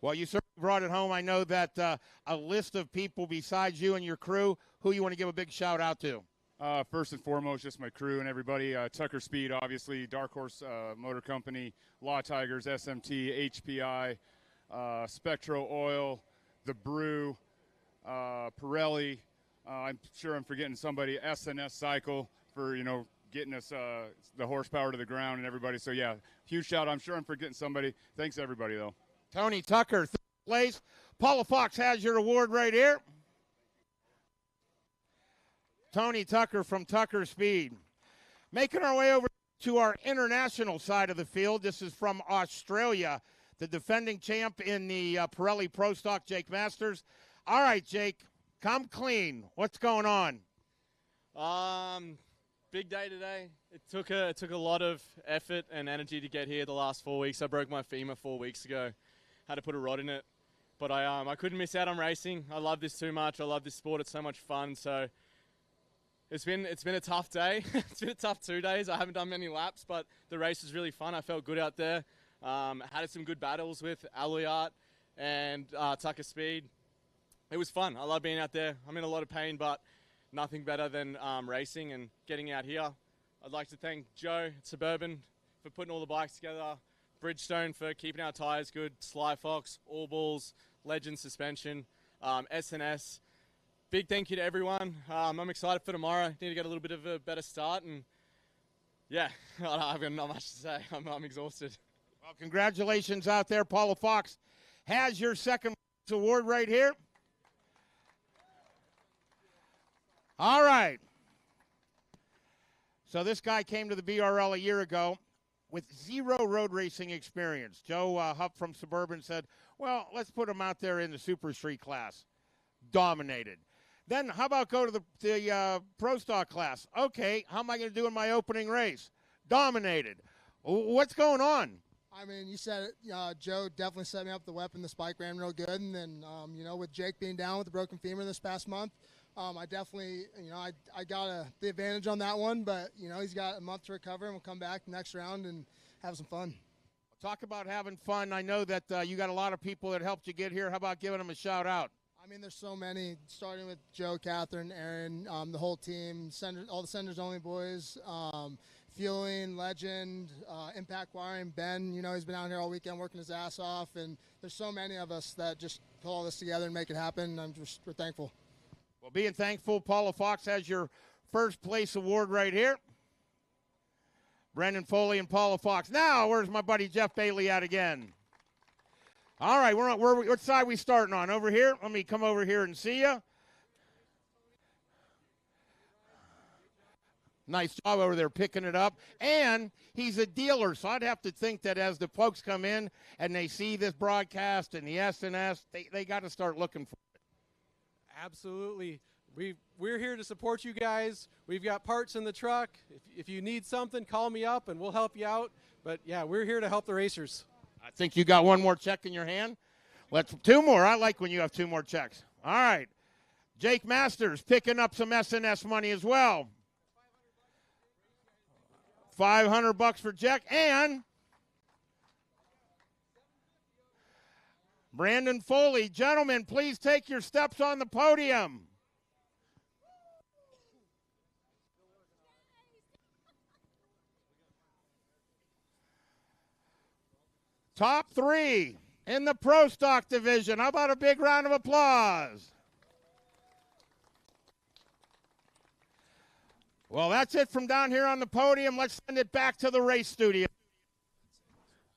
Well, you certainly brought it home. I know that a list of people besides you and your crew, who you want to give a big shout out to? First and foremost, just my crew and everybody. Tucker Speed, obviously, Dark Horse Motor Company, Law Tigers, SMT, HPI, Spectro Oil, The Brew, Pirelli. I'm sure I'm forgetting somebody, S&S Cycle, for, you know, getting us the horsepower to the ground and everybody. So, yeah, huge shout. I'm sure I'm forgetting somebody. Thanks, everybody, though. Tony Tucker, third place. Paula Fox has your award right here. Tony Tucker from Tucker Speed. Making our way over to to our international side of the field. This is from Australia, the defending champ in the Pirelli Pro Stock, Jake Masters. All right, Jake, come clean. What's going on? Big day today. It took a lot of effort and energy to get here the last 4 weeks. I broke my femur 4 weeks ago. Had to put a rod in it. But I couldn't miss out on racing. I love this too much. I love this sport. It's so much fun. So it's been a tough day. It's been a tough 2 days. I haven't done many laps, but the race was really fun. I felt good out there. Had some good battles with Aluyat and Tucker Speed. It was fun. I love being out there. I'm in a lot of pain, but nothing better than racing and getting out here. I'd like to thank Joe at Suburban for putting all the bikes together, Bridgestone for keeping our tyres good, Sly Fox, All Balls, Legend Suspension, S&S. Big thank you to everyone. I'm excited for tomorrow. Need to get a little bit of a better start, and yeah, I've got not much to say. I'm exhausted. Well, congratulations out there. Paula Fox has your second award right here. All right. So this guy came to the BRL a year ago with zero road racing experience. Joe Hupp from Suburban said, well, let's put him out there in the Super Street class. Dominated. Then how about go to the Pro Stock class? Okay, how am I going to do in my opening race? Dominated. What's going on? I mean, you said it. Joe definitely set me up the weapon. The spike ran real good. And then, with Jake being down with the broken femur this past month, I definitely, I got the advantage on that one. But, he's got a month to recover, and we'll come back next round and have some fun. Talk about having fun. I know that you got a lot of people that helped you get here. How about giving them a shout out? I mean, there's so many, starting with Joe, Catherine, Aaron, the whole team, all the Senders Only boys, Fueling, Legend, Impact Wiring, Ben, he's been out here all weekend working his ass off, and there's so many of us that just pull all this together and make it happen, and we're thankful. Well, being thankful, Paula Fox has your first place award right here. Brendan Foley and Paula Fox. Now, where's my buddy Jeff Bailey at again? All right, what side are we starting on? Over here? Let me come over here and see you. Nice job over there picking it up. And he's a dealer, so I'd have to think that as the folks come in and they see this broadcast and the S&S, they got to start looking for it. Absolutely. We're here to support you guys. We've got parts in the truck. If you need something, call me up and we'll help you out. But, yeah, we're here to help the racers. I think you got one more check in your hand. Let's two more. I like when you have two more checks. All right. Jake Masters picking up some S&S money as well. $500 for Jack. And Brandon Foley. Gentlemen, please take your steps on the podium. Top three in the Pro Stock division. How about a big round of applause? Well, that's it from down here on the podium. Let's send it back to the race studio.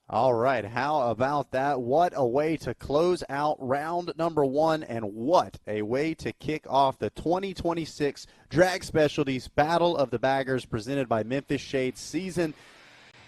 All right, how about that? What a way to close out round number one, and what a way to kick off the 2026 Drag Specialties Battle of the Baggers presented by Memphis Shades season.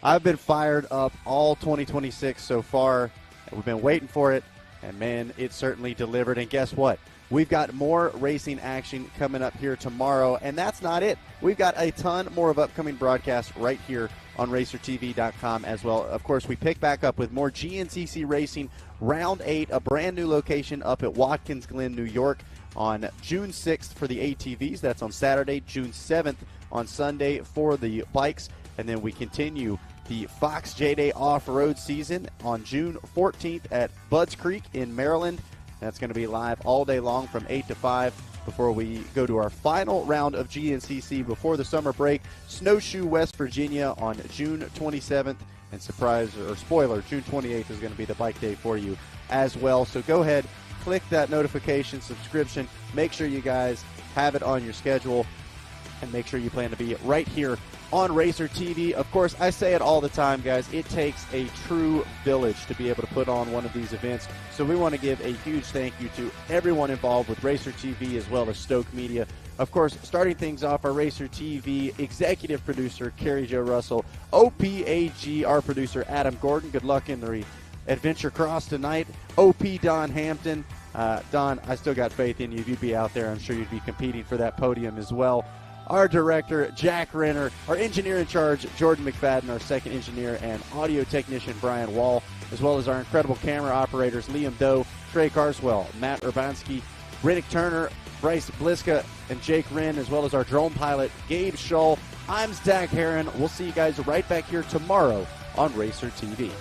I've been fired up all 2026 so far. We've been waiting for it, and, man, it certainly delivered. And guess what? We've got more racing action coming up here tomorrow, and that's not it. We've got a ton more of upcoming broadcasts right here on RacerTV.com as well. Of course, we pick back up with more GNCC racing. Round 8, a brand new location up at Watkins Glen, New York on June 6th for the ATVs. That's on Saturday, June 7th on Sunday for the bikes. And then we continue the Fox J-Day off-road season on June 14th at Budds Creek in Maryland. That's going to be live all day long from 8 to 5 before we go to our final round of GNCC before the summer break. Snowshoe, West Virginia on June 27th. And spoiler, June 28th is going to be the bike day for you as well. So go ahead, click that notification subscription. Make sure you guys have it on your schedule. And make sure you plan to be right here on Racer TV. Of course, I say it all the time, guys. It takes a true village to be able to put on one of these events. So we want to give a huge thank you to everyone involved with Racer TV as well as Stoke Media Of course, starting things off, our Racer TV executive producer, Carrie Jo Russell, OPAG, our producer, Adam Gordon. Good luck in the Adventure Cross tonight. OP Don Hampton. Don, I still got faith in you. If you'd be out there, I'm sure you'd be competing for that podium as well. Our director, Jack Renner. Our engineer in charge, Jordan McFadden. Our second engineer and audio technician, Brian Wall. As well as our incredible camera operators, Liam Doe, Trey Carswell, Matt Urbanski, Riddick Turner, Bryce Bliska, and Jake Wren, as well as our drone pilot, Gabe Shull. I'm Zach Herron. We'll see you guys right back here tomorrow on Racer TV.